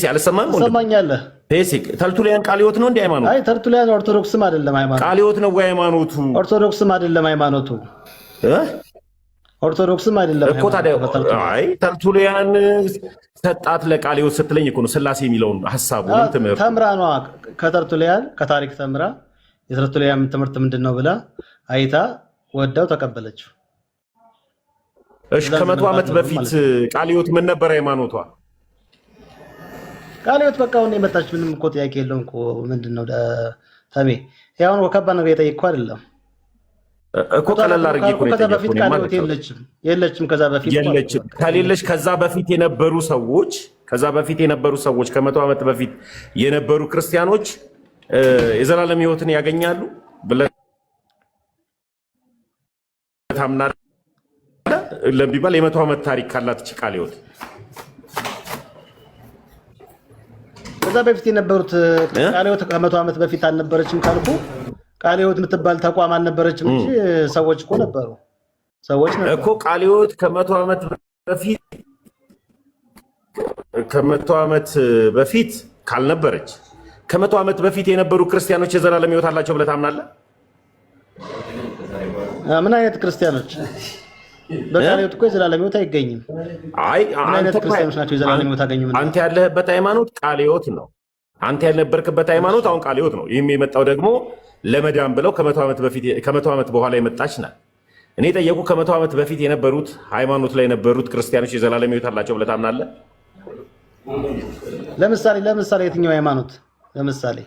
አልሰማም? ትሰማኛለህ? ፔሲ ተርቱሊያን ቃለ ሕይወት ነው እንደ ሃይማኖቱ? አይ ተርቱሊያን ኦርቶዶክስም አይደለም ሃይማኖቱ። ቃለ ሕይወት ነው ወይ ሃይማኖቱ? ኦርቶዶክስም አይደለም ሃይማኖቱ። ኦርቶዶክስም አይደለም እኮ ታዲያ። አይ ተርቱሊያን ሰጣት ለቃለ ሕይወት ስትለኝ እኮ ነው ስላሴ የሚለውን ሐሳቡን ትምህርት ተምራ ነው ከተርቱሊያን ከታሪክ ተምራ የተርቱሊያን ትምህርት ምንድነው ብላ አይታ ወዳው ተቀበለችው። እሺ ከ100 ዓመት በፊት ቃለ ሕይወት ምን ነበር ሃይማኖቷ? ቃለ ሕይወት በቃ አሁን የመጣች ምንም እኮ ጥያቄ የለውም እኮ። ምንድነው ተሜ ያውን ወከባ ነገር የጠየቅኩ አይደለም እኮ ቀለል አድርጌ እኮ ነው ከዛ በፊት ቃለ ሕይወት የለችም። ከዛ በፊት የለችም። ከሌለች ከዛ በፊት የነበሩ ሰዎች ከ100 ዓመት በፊት የነበሩ ክርስቲያኖች የዘላለም ሕይወትን ያገኛሉ ብለህ ታምናለህ? ለቢባል የ100 ዓመት ታሪክ ካላት ቃለ ሕይወት ከዛ በፊት የነበሩት ቃለ ሕይወት ከ100 ዓመት በፊት አልነበረችም ካልኩ ቃለ ሕይወት የምትባል ተቋም አልነበረችም እንጂ ሰዎች እኮ ነበሩ። ሰዎች ነበሩ እኮ ቃለ ሕይወት ከ100 ዓመት በፊት ካልነበረች ከ100 ዓመት በፊት የነበሩ ክርስቲያኖች የዘላለም ሕይወት አላቸው ብለህ ታምናለህ? ምን አይነት ክርስቲያኖች? በቃለ ሕይወት እኮ የዘላለም ሕይወት አይገኝም። አይ ምን አይነት ክርስቲያኖች ናቸው የዘላለም ሕይወት አገኙ? አንተ ያለህበት ሃይማኖት ቃለ ሕይወት ነው። አንተ ያልነበርክበት ሃይማኖት አሁን ቃለ ሕይወት ነው። ይህም የመጣው ደግሞ ለመዳን ብለው ከ100 ዓመት በኋላ የመጣች ናት። እኔ ጠየቁ ከ100 ዓመት በፊት የነበሩት ሃይማኖት ላይ የነበሩት ክርስቲያኖች የዘላለም ሕይወት አላቸው ብለህ ታምናለህ? ለምሳሌ የትኛው ሃይማኖት? ለምሳሌ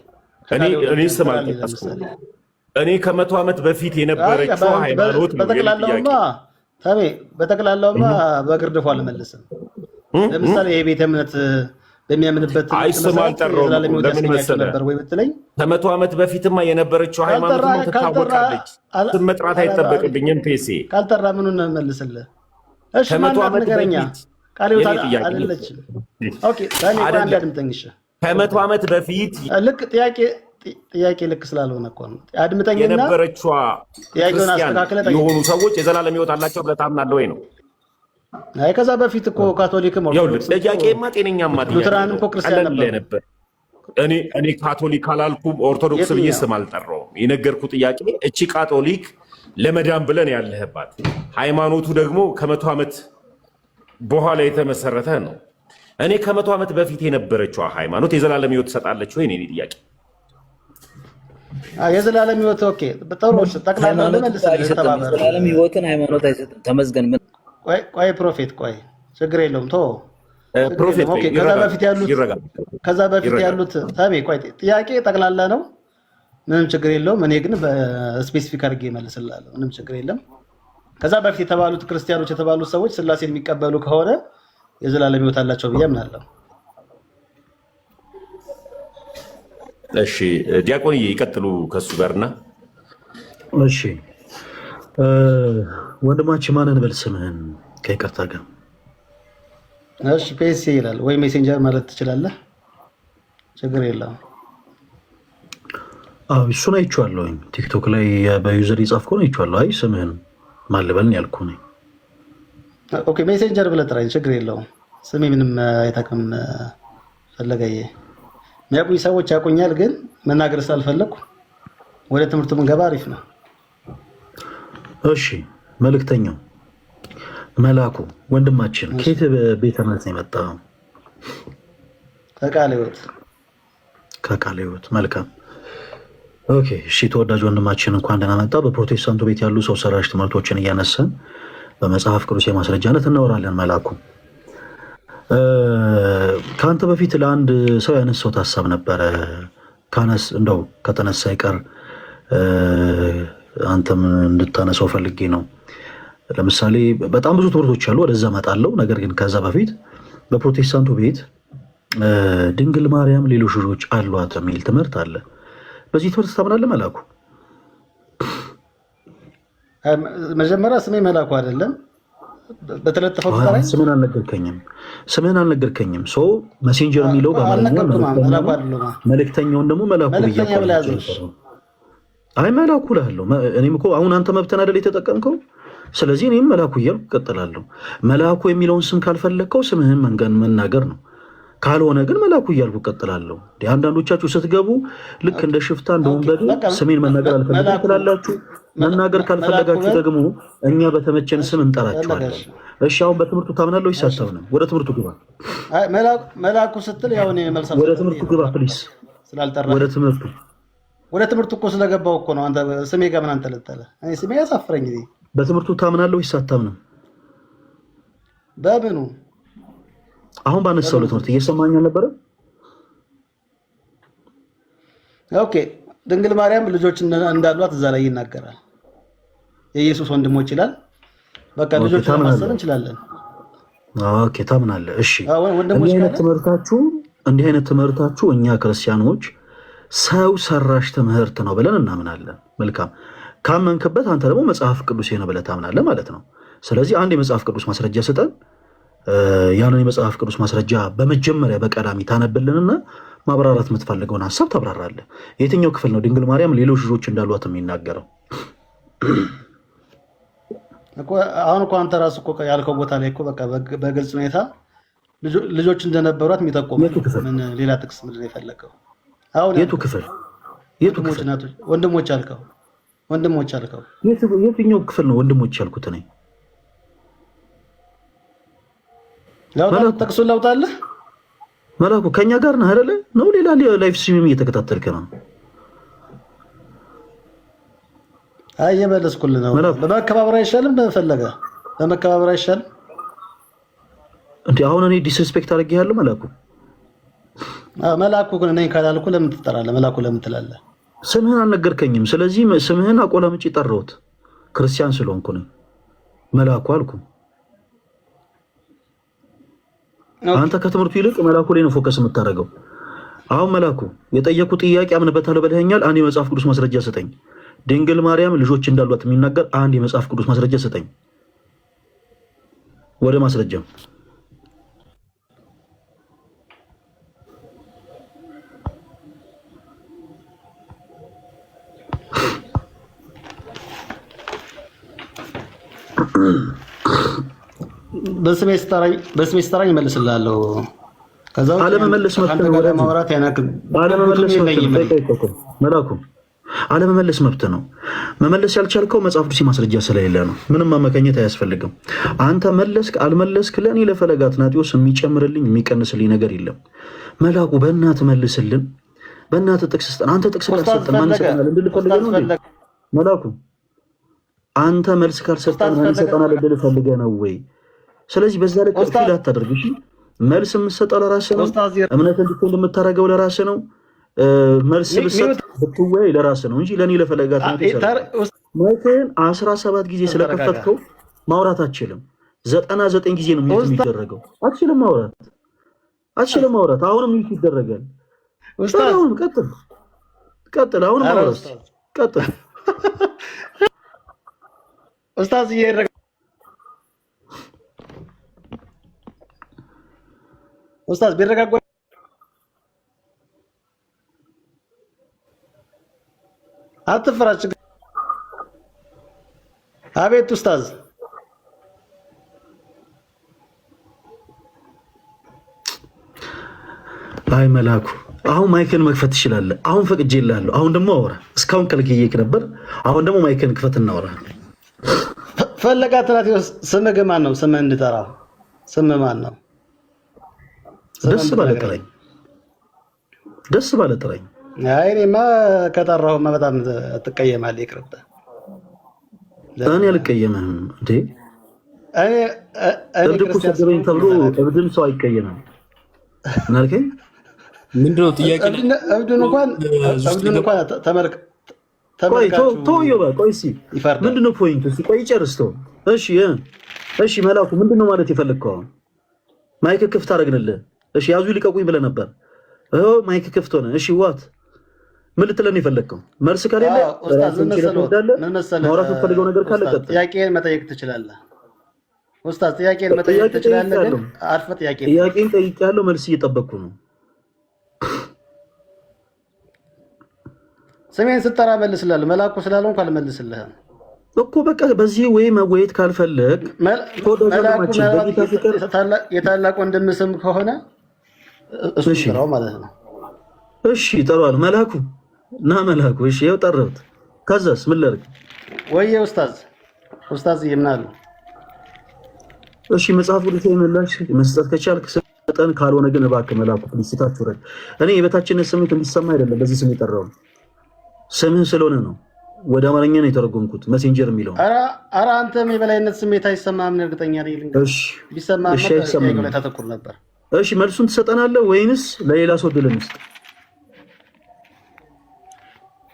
እኔ ከ100 ዓመት በፊት የነበረችው ሃይማኖት በጠቅላላውማ በግርድፉ አልመልስም። ለምሳሌ የቤተ እምነት በሚያምንበት ስም አልጠራሁም። ለምን መሰለህ? ከ100 ዓመት በፊትማ የነበረችው ሃይማኖት ትታወቃለች። ስም መጥራት አይጠበቅብኝም። ፔሴ ካልጠራ ምኑን መልስልህ? እሺ ከ100 ዓመት በፊት ቃለ ሕይወት አለችም። ኦኬ ታኔ አንድ አድምጠኝ። እሺ ከመቶ ዓመት በፊት ልክ ጥያቄ ልክ ስላልሆነ እኮ ነው። አድምጠኝና የነበረችዋ ጥያቄውን ክርስቲያን አስተካክለ የሆኑ ሰዎች የዘላለም ሕይወት አላቸው ብለህ ታምናለህ ወይ ነው? አይ ከዛ በፊት እኮ ካቶሊክም ጥያቄማ ጤነኛማ ሉተራንም እኮ ክርስቲያን ነበር። እኔ ካቶሊክ አላልኩም፣ ኦርቶዶክስ ብዬ ስም አልጠራውም። የነገርኩ ጥያቄ እቺ ካቶሊክ ለመዳን ብለን ያለህባት ሃይማኖቱ ደግሞ ከመቶ ዓመት በኋላ የተመሰረተ ነው። እኔ ከመቶ ዓመት በፊት የነበረችው ሃይማኖት የዘላለም ሕይወት ትሰጣለች ወይ? እኔ ጥያቄ የዘላለም ሕይወት ኦኬ፣ በጠሮች ጠቅላላ ለመልሰልህ ተባበረ። የዘላለም ሕይወትን ሃይማኖት አይሰጥም። ተመስገን። ምን ቆይ ፕሮፌት ቆይ፣ ችግር የለውም ቶ ፕሮፌት ኦኬ። ከዛ በፊት ያሉት ታቤ ቆይ፣ ጥያቄ ጠቅላላ ነው፣ ምንም ችግር የለውም። እኔ ግን በስፔሲፊክ አድርጌ እመልስልሃለሁ፣ ምንም ችግር የለም። ከዛ በፊት የተባሉት ክርስቲያኖች የተባሉት ሰዎች ስላሴን የሚቀበሉ ከሆነ የዘላለም ሕይወት አላቸው ብዬ አምናለሁ። እሺ ዲያቆን ይቀጥሉ ከሱ ጋርና። እሺ ወንድማችን ማንን በል ስምህን ከይቅርታ ጋር። እሺ ፔሲ ይላል ወይ ሜሴንጀር ማለት ትችላለህ፣ ችግር የለውም። እሱን አይቼዋለሁኝ ቲክቶክ ላይ በዩዘር የጻፍከው ነው አይቼዋለሁ። አይ ስምህን ማን ልበልን ያልኩህ ነኝ። ኦኬ ሜሴንጀር ብለህ ጥራኝ፣ ችግር የለውም። ስሜ ምንም አይጠቅም። ፈለገዬ የሚያውቁኝ ሰዎች ያውቁኛል፣ ግን መናገር ስላልፈለግኩ ወደ ትምህርቱ ብንገባ አሪፍ ነው። እሺ መልእክተኛው መላኩ ወንድማችን ከየት ቤተ እምነት ነው የመጣው? ከቃለ ሕይወት። ከቃለ ሕይወት መልካም። ኦኬ እሺ ተወዳጅ ወንድማችን እንኳን ደህና መጣ። በፕሮቴስታንቱ ቤት ያሉ ሰው ሰራሽ ትምህርቶችን እያነሳን በመጽሐፍ ቅዱስ የማስረጃነት እናወራለን። መላኩ ከአንተ በፊት ለአንድ ሰው ያነሳሁት ሀሳብ ነበረ። እንደው ከተነሳ ይቀር አንተም እንድታነሳው ፈልጌ ነው። ለምሳሌ በጣም ብዙ ትምህርቶች አሉ፣ ወደዛ እመጣለሁ። ነገር ግን ከዛ በፊት በፕሮቴስታንቱ ቤት ድንግል ማርያም ሌሎች ልጆች አሏት የሚል ትምህርት አለ። በዚህ ትምህርት ታምናለህ መላኩ? መጀመሪያ ስሜ መላኩ አይደለም፣ በተለጠፈው ስምህን አልነገርከኝም። ሶ መሴንጀር የሚለው መልእክተኛውን ደግሞ መላኩ ብያለሁ። አይ መላኩ እልሃለሁ። እኔም እኮ አሁን አንተ መብተን አይደል የተጠቀምከው? ስለዚህ እኔም መላኩ እያልኩ እቀጥላለሁ። መላኩ የሚለውን ስም ካልፈለግከው ስምህን መናገር ነው። ካልሆነ ግን መላኩ እያልኩ እቀጥላለሁ። አንዳንዶቻችሁ ስትገቡ ልክ እንደ ሽፍታ እንደ ወንበዴ ስሜን መናገር አልፈልግም ትላላችሁ። መናገር ካልፈለጋችሁ ደግሞ እኛ በተመቸን ስም እንጠራችኋለን። እሺ አሁን በትምህርቱ ታምናለህ ወይስ አታምንም? ወደ ትምህርቱ ግባ። መላኩ ስትል ያው እኔ መልስ ወደ ትምህርቱ ግባ ፕሊስ። ወደ ትምህርቱ እኮ ስለገባው እኮ ነው። አንተ ስሜ ጋር ምን አንጠለጠለ? እኔ ስሜ ያሳፍረኝ። በትምህርቱ ታምናለህ ወይስ አታምንም? በምኑ? አሁን ባነሳው ለትምህርት እየሰማኝ አልነበረ? ኦኬ ድንግል ማርያም ልጆች እንዳሏት እዛ ላይ ይናገራል። የኢየሱስ ወንድሞች ይላል። በቃ ልጆች ማሰብ እንችላለን። ኦኬ ታምናለህ? እሺ እንዲህ አይነት ትምህርታችሁ እኛ ክርስቲያኖች ሰው ሰራሽ ትምህርት ነው ብለን እናምናለን። መልካም ካመንክበት አንተ ደግሞ መጽሐፍ ቅዱስ ነው ብለህ ታምናለህ ማለት ነው። ስለዚህ አንድ የመጽሐፍ ቅዱስ ማስረጃ ስጠን። ያንን የመጽሐፍ ቅዱስ ማስረጃ በመጀመሪያ በቀዳሚ ታነብልንና ማብራራት የምትፈልገውን ሀሳብ ታብራራለህ። የትኛው ክፍል ነው ድንግል ማርያም ሌሎች ልጆች እንዳሏት የሚናገረው? አሁን እኮ አንተ ራስህ እኮ ያልከው ቦታ ላይ እኮ በቃ በግልጽ ሁኔታ ልጆች እንደነበሯት የሚጠቁም ምን ሌላ ጥቅስ ምንድን ነው የፈለገው? አሁን የቱ ክፍል? ወንድሞች አልከው። የትኛው ክፍል ነው ወንድሞች ያልኩት? እኔ ጥቅሱን ላውጣለህ? መላኩ ከኛ ጋር ነህ አይደለ? ነው ሌላ ላይፍ ስትሪም እየተከታተልክ ነው? አይ የመለስኩልህ ነው። በመከባበር አይሻልም? በፈለገ በመከባበር አይሻልም እንዴ? አሁን እኔ ዲስሪስፔክት አድርጌሃለሁ መላኩ? መላኩ ግን እኔ ካላልኩ ለምን ትጠራለህ? መላኩ ለምን ትላለህ? ስምህን አልነገርከኝም። ስለዚህ ስምህን አቆላምጬ ጠራሁት። ክርስቲያን ስለሆንኩ ነው መላኩ አልኩ። አንተ ከትምህርቱ ይልቅ መላኩ ላይ ነው ፎከስ የምታደርገው። አሁን መላኩ የጠየቁ ጥያቄ አምንበታለሁ ብለኸኛል። አንድ የመጽሐፍ ቅዱስ ማስረጃ ስጠኝ። ድንግል ማርያም ልጆች እንዳሏት የሚናገር አንድ የመጽሐፍ ቅዱስ ማስረጃ ስጠኝ። ወደ ማስረጃው በስሜ ስጠራኝ እመልስልሃለሁ። ከዛ አለመመለስ መብት ነው። ማውራት ያናክል አለመመለስ መላኩ አለመመለስ መብት ነው። መመለስ ያልቻልከው መጽሐፍ ቅዱስ ማስረጃ ስለሌለ ነው። ምንም ማመካኘት አያስፈልግም። አንተ መለስክ አልመለስክ ለእኔ ለፈለገ አትናቴዎስ የሚጨምርልኝ የሚቀንስልኝ ነገር የለም። መላኩ በእናትህ መልስልን፣ በእናትህ ጥቅስ ስጠን። አንተ ጥቅስ ካልሰጠን ማን ይሰጠናል? እንድልፈልገህ ነው እንዴ መላኩ? አንተ መልስ ካልሰጠን ማን ይሰጠናል? እንድልፈልገህ ነው ወይ? ስለዚህ በዛ ላይ ፊል አታደርግ። እሺ መልስ የምትሰጠው ለራስህ ነው። እምነት እንድትሆን የምታደርገው ለራስህ ነው። መልስ ብትሰጥ ብትወያይ ለራስህ ነው እንጂ ለእኔ ለፈለጋት ነው። ማይክህን 17 ጊዜ ስለከፈትከው ማውራት አትችልም። 99 ጊዜ ነው ሚውት የሚደረገው። አትችልም ማውራት። አሁንም ሚውት ይደረጋል። አሁንም ቀጥል። አሁንም ማውራት ቀጥል። ኡስታዝ ኡስታዝ ቢረጋጋ አትፍራች። አቤት ኡስታዝ። አይ መላኩ አሁን ማይክን መክፈት ትችላለህ። አሁን ፈቅጄልሃለሁ። አሁን ደግሞ አውራ። እስካሁን ከልክዬክ ነበር። አሁን ደግሞ ማይክን ክፈት እናውራ። ፈለጋት አትናቴዎስ ስምህ ግን ማን ነው? ስምህ እንድጠራ ስምህ ማን ነው? ደስ ባለ ጥራኝ። አይ እኔማ ከጠራሁማ በጣም ትቀየማለህ። ይቅርብህ። እኔ አልቀየምህም እንዴ? እኔ እብድ እኮ ሰደበኝ ተብሎ እብድም ሰው አይቀየምም። እናልከኝ ምንድነው ጥያቄ? እብዱን እንኳን ምንድነው ፖይንቱ? ቆይ ጨርስ ተው። እሺ መላኩ ምንድነው ማለት የፈለግከው? ማይክ ክፍት አደረግንልህ። እሺ ያዙ ልቀቁኝ ብለህ ነበር። ማይክ ክፍት ሆነ። እሺ ዋት ምን ልትለን የፈለግከው? መልስ ከሌለ ማውራት የምትፈልገው ነገር ካለ ጥያቄን መጠየቅ ትችላለህ። ኡስታዝ ጥያቄን መጠየቅ ትችላለህ፣ ግን አርፈህ ጥያቄን ጠይቄያለሁ። መልስ እየጠበቅኩ ነው። ስሜን ስጠራ መልስልሃለሁ። መላኩ ስላልሆንኩ አልመልስልህም እኮ በቃ በዚህ ወይ መወየት ካልፈለግ የታላቅ ወንድም ስም ከሆነ እሱ ጥራው ማለት ነው። እሺ ጠራዋል። መላኩ ና መላኩ። እሺ ያው ጠራሁት። ከዛስ ምን ላድርግ? ወይዬ ኡስታዝ ይምናሉ። እሺ መጽሐፍ ቅዱስ ምላሽ መስጠት ከቻልክ ስጠን፣ ካልሆነ ግን እባክህ መላኩ ፕሊስታችሁ ረድ። እኔ የበታችነት ስሜት እንዲሰማ አይደለም በዚህ ስም የጠራው ስምህ ስለሆነ ነው። ወደ አማርኛ ነው የተረጎምኩት ሜሴንጀር የሚለው። ኧረ አንተም የበላይነት ስሜት አይሰማም። እርግጠኛ ነኝ ቢሰማም ላይ ታተኩር ነበር። እሺ መልሱን ትሰጠናለህ ወይንስ ለሌላ ሰው ድል እንስጥ?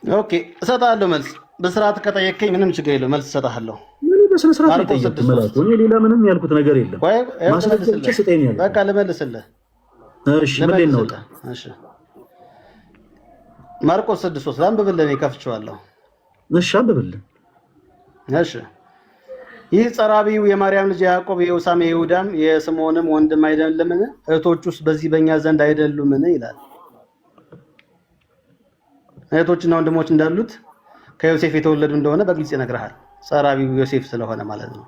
ኦኬ እሰጥሃለሁ መልስ። በስርዓት ከጠየቀኝ ምንም ችግር የለውም፣ መልስ እሰጥሃለሁ። በስነ ስርዓት ጠየቅኩት መላኩ። እኔ ሌላ ምንም ያልኩት ነገር የለም። ማስረጃ ስጠኝ ያለ በቃ ልመልስልህ። እሺ ምን ነው? እሺ ማርቆስ 6:3 ላንብብልህ። እኔ ከፍቼዋለሁ። እሺ አንብብልህ። እሺ ይህ ጸራቢው የማርያም ልጅ ያዕቆብ የዮሳም የይሁዳም የስምዖንም ወንድም አይደለምን? እህቶቹስ በዚህ በእኛ ዘንድ አይደሉምን? ይላል። እህቶችና ወንድሞች እንዳሉት ከዮሴፍ የተወለዱ እንደሆነ በግልጽ ይነግርሃል። ጸራቢው ዮሴፍ ስለሆነ ማለት ነው።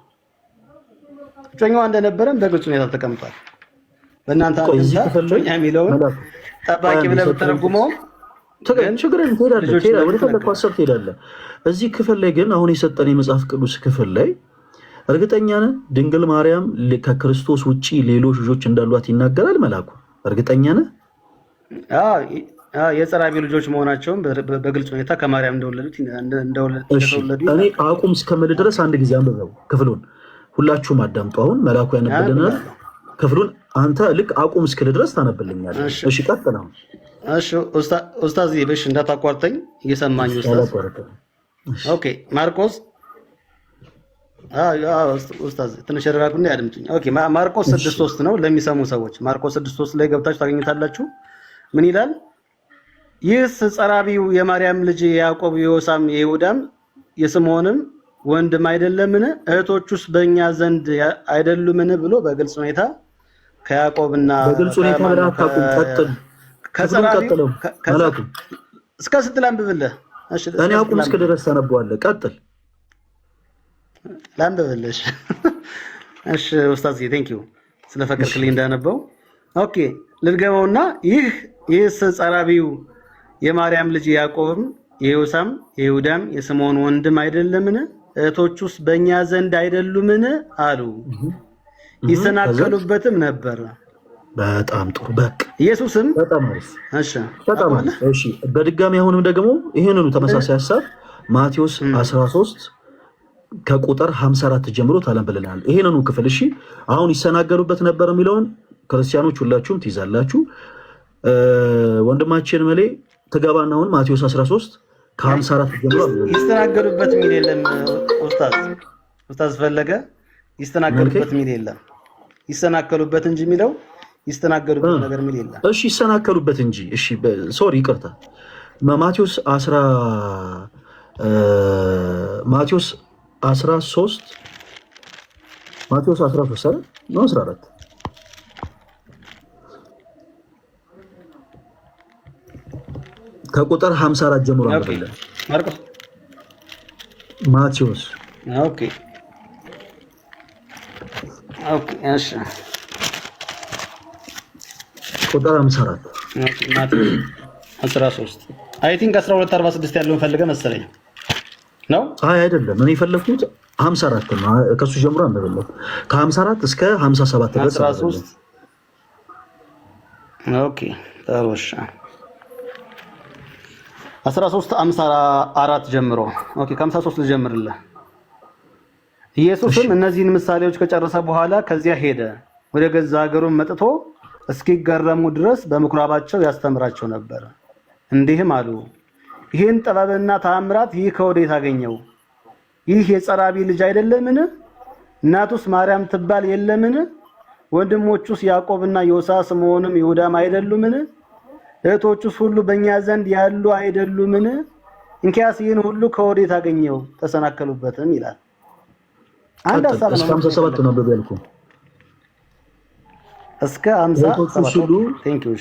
እጮኛዋ እንደነበረም በግልጽ ሁኔታ ተቀምጧል። በእናንተ እጮኛ የሚለውን ጠባቂ ብለህ ብትተረጉመውም ችግርን ትሄዳለህ። እዚህ ክፍል ላይ ግን አሁን የሰጠን የመጽሐፍ ቅዱስ ክፍል ላይ እርግጠኛ ነህ ድንግል ማርያም ከክርስቶስ ውጪ ሌሎች ልጆች እንዳሏት ይናገራል መላኩ? እርግጠኛ ነህ? የጸራቢ ልጆች መሆናቸውን በግልጽ ሁኔታ ከማርያም እንደወለዱ እኔ አቁም እስከምል ድረስ አንድ ጊዜ አንብበው ክፍሉን። ሁላችሁም አዳምጡ። አሁን መላኩ ያነብልናል ክፍሉን። አንተ ልክ አቁም እስክል ድረስ ታነብልኛለህ። እሺ ቀጥል። እሺ ኡስታዝ ይበሽ እንዳታቋርጠኝ እየሰማኝ ኡስታዝ። ኦኬ ማርቆስ ኡስታዝ ትንሽ ረጋጉና ያድምጡኝ። ኦኬ ማርቆስ 6:3 ነው ለሚሰሙ ሰዎች። ማርቆስ 6:3 ላይ ገብታችሁ ታገኙታላችሁ። ምን ይላል? ይህስ ጸራቢው የማርያም ልጅ የያዕቆብ የዮሳም የይሁዳም የስምዖንም ወንድም አይደለምን? እህቶቹስ በእኛ ዘንድ አይደሉምን? ብሎ በግልጽ ሁኔታ ከያዕቆብና በግልጽ ሁኔታ እስከ ስትል አንብብልህ። እኔ አቁም እስከ ድረስ ታነበዋለህ። ቀጥል። ላንብብልሽ። እሺ ኡስታዝ ቴንክ ዩ ስለፈቀድክልኝ እንዳነበው። ኦኬ ልድገመውና ይህስ ጸራቢው የማርያም ልጅ ያዕቆብም የዮሳም የይሁዳም የስምዖን ወንድም አይደለምን? እህቶቹስ በእኛ ዘንድ አይደሉምን? አሉ። ይሰናከሉበትም ነበር። በጣም ጥሩ። በቃ ኢየሱስም በጣም አሪፍ። እሺ በጣም አሪፍ። እሺ በድጋሚ አሁንም ደግሞ ይሄንኑ ተመሳሳይ ሐሳብ ማቴዎስ 13 ከቁጥር 54 ጀምሮ ታለምብልናል። ይሄንኑ ክፍል እሺ። አሁን ይሰናገሉበት ነበር የሚለውን ክርስቲያኖች ሁላችሁም ትይዛላችሁ። ወንድማችን መሌ ትገባና አሁን ማቴዎስ 13 ከ54 ጀምሮ ይስተናገሉበት የሚል የለም። ኡስታዝ ፈለገ ይስተናገሉበት የሚል የለም። ይሰናከሉበት እንጂ የሚለው ይስተናገሉበት ነገር የሚል የለም። እሺ ይሰናከሉበት እንጂ እሺ። ሶሪ ይቅርታ። ማቴዎስ 13 አይደል ነው 14 ከቁጥር 54 ጀምሮ አንብበልን ማርቆስ ማቴዎስ። ኦኬ እሺ ቁጥር 54 ማቴዎስ 13 አይ ቲንክ 1246 ያለውን ፈልገ መሰለኝ ነው። አይ አይደለም፣ እኔ የፈለኩት 54 ነው። ከሱ ጀምሮ አንብበልን ከ54 እስከ 57 ድረስ 13 ኦኬ ተሮሽ 13:54 ጀምሮ ኦኬ ከ53 ልጀምርልህ። ኢየሱስም እነዚህን ምሳሌዎች ከጨረሰ በኋላ ከዚያ ሄደ። ወደ ገዛ ሀገሩም መጥቶ እስኪገረሙ ድረስ በምኩራባቸው ያስተምራቸው ነበር። እንዲህም አሉ፣ ይህን ጥበብና ተአምራት ይህ ከወዴት አገኘው? ይህ የጸራቢ ልጅ አይደለምን? እናቱስ ማርያም ትባል የለምን? ወንድሞቹስ ያዕቆብና ዮሳ ስምዖንም ይሁዳም አይደሉምን? እህቶቹስ ሁሉ በእኛ ዘንድ ያሉ አይደሉምን? እንኪያስ ይህን ሁሉ ከወዴት አገኘው? ተሰናከሉበትም ይላል። አንድ ሐሳብ ነው። እስከ 57 ነው በበልኩ እስከ 57 ሁሉ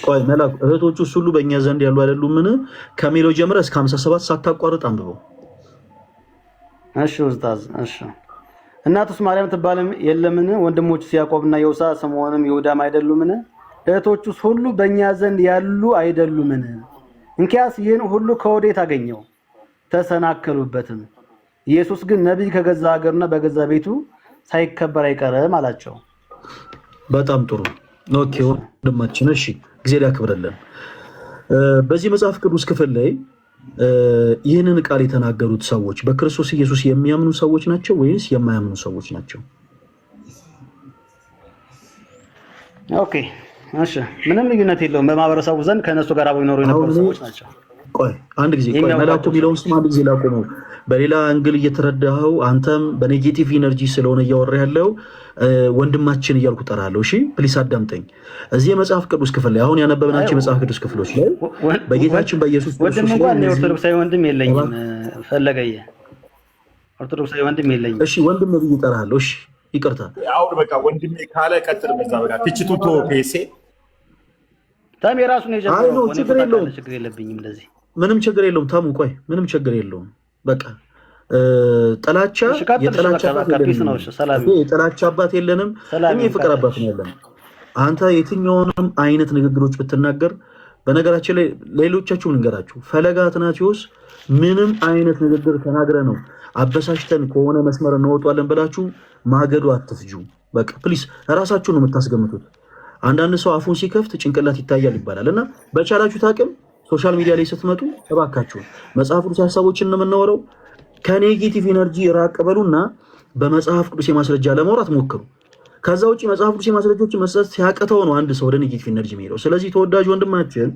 ቆይ መላኩ እህቶቹስ ሁሉ በእኛ ዘንድ ያሉ አይደሉምን ከሚለው ጀምረ እስከ 57 ሳታቋርጥ አንብበው። እሺ ኡስታዝ እሺ። እናቱስ ማርያም ትባልም የለምን? ወንድሞቹስ ያዕቆብና ዮሳ ስምዖንም ይሁዳም አይደሉምን? እህቶቹስ ሁሉ በእኛ ዘንድ ያሉ አይደሉምን? እንኪያስ ይህን ሁሉ ከወዴት አገኘው? ተሰናከሉበትም። ኢየሱስ ግን ነቢይ ከገዛ ሀገሩና በገዛ ቤቱ ሳይከበር አይቀርም አላቸው። በጣም ጥሩ ኦኬ ወንድማችን እሺ፣ ጊዜ ሊያክብረልን። በዚህ መጽሐፍ ቅዱስ ክፍል ላይ ይህንን ቃል የተናገሩት ሰዎች በክርስቶስ ኢየሱስ የሚያምኑ ሰዎች ናቸው ወይስ የማያምኑ ሰዎች ናቸው? ኦኬ እሺ፣ ምንም ልዩነት የለውም። በማህበረሰቡ ዘንድ ከነሱ ጋር አብረው ይኖሩ የነበሩ ሰዎች ናቸው። ቆይ አንድ ጊዜ ቆይ መላኩ የሚለውን ስም አንድ ጊዜ ላቆመው። በሌላ አንግል እየተረዳኸው አንተም በኔጌቲቭ ኢነርጂ ስለሆነ እያወራ ያለው ወንድማችን እያልኩ ጠራለሁ። እሺ ፕሊስ አዳምጠኝ። እዚህ የመጽሐፍ ቅዱስ ክፍል ላይ አሁን ያነበብናቸው የመጽሐፍ ቅዱስ ክፍሎች ላይ በጌታችን በኢየሱስ ክርስቶስ ወንድም እንኳን ኦርቶዶክሳዊ ወንድም የለኝም ፈለገየ ኦርቶዶክሳዊ ወንድም የለኝም። እሺ ወንድም ብዬ እጠራለሁ። እሺ ይቅርታ። አሁን በቃ ወንድሜ ካለ ቀጥል። በዛ በቃ ትችቱ ቶ ፔሴ ታም የራሱን የጀመረው ችግር የለብኝም። እንደዚህ ምንም ችግር የለውም። ታሙ ቆይ ምንም ችግር የለውም። በቃ ጥላቻ የጥላቻ አባት የለንም። እኛ የፍቅር አባት ነው ያለን። አንተ የትኛውንም አይነት ንግግሮች ብትናገር፣ በነገራችን ላይ ሌሎቻችሁ ንገራችሁ፣ ፈለገ አትናቴዎስ ምንም አይነት ንግግር ተናግረ ነው አበሳሽተን ከሆነ መስመር እንወጣለን ብላችሁ ማገዱ አትፍጁ። በቃ ፕሊስ ራሳችሁ ነው የምታስገምቱት። አንዳንድ ሰው አፉን ሲከፍት ጭንቅላት ይታያል ይባላል እና በቻላችሁት አቅም ሶሻል ሚዲያ ላይ ስትመጡ እባካችሁ መጽሐፍ ቅዱስ ሀሳቦችን ነው የምናወራው። ከኔጌቲቭ ኢነርጂ ራቅ በሉና በመጽሐፍ ቅዱስ የማስረጃ ለማውራት ሞክሩ። ከዛ ውጭ መጽሐፍ ቅዱስ የማስረጃዎችን መስጠት ሲያቅተው ነው አንድ ሰው ወደ ኔጌቲቭ ኢነርጂ የሚሄደው። ስለዚህ ተወዳጅ ወንድማችን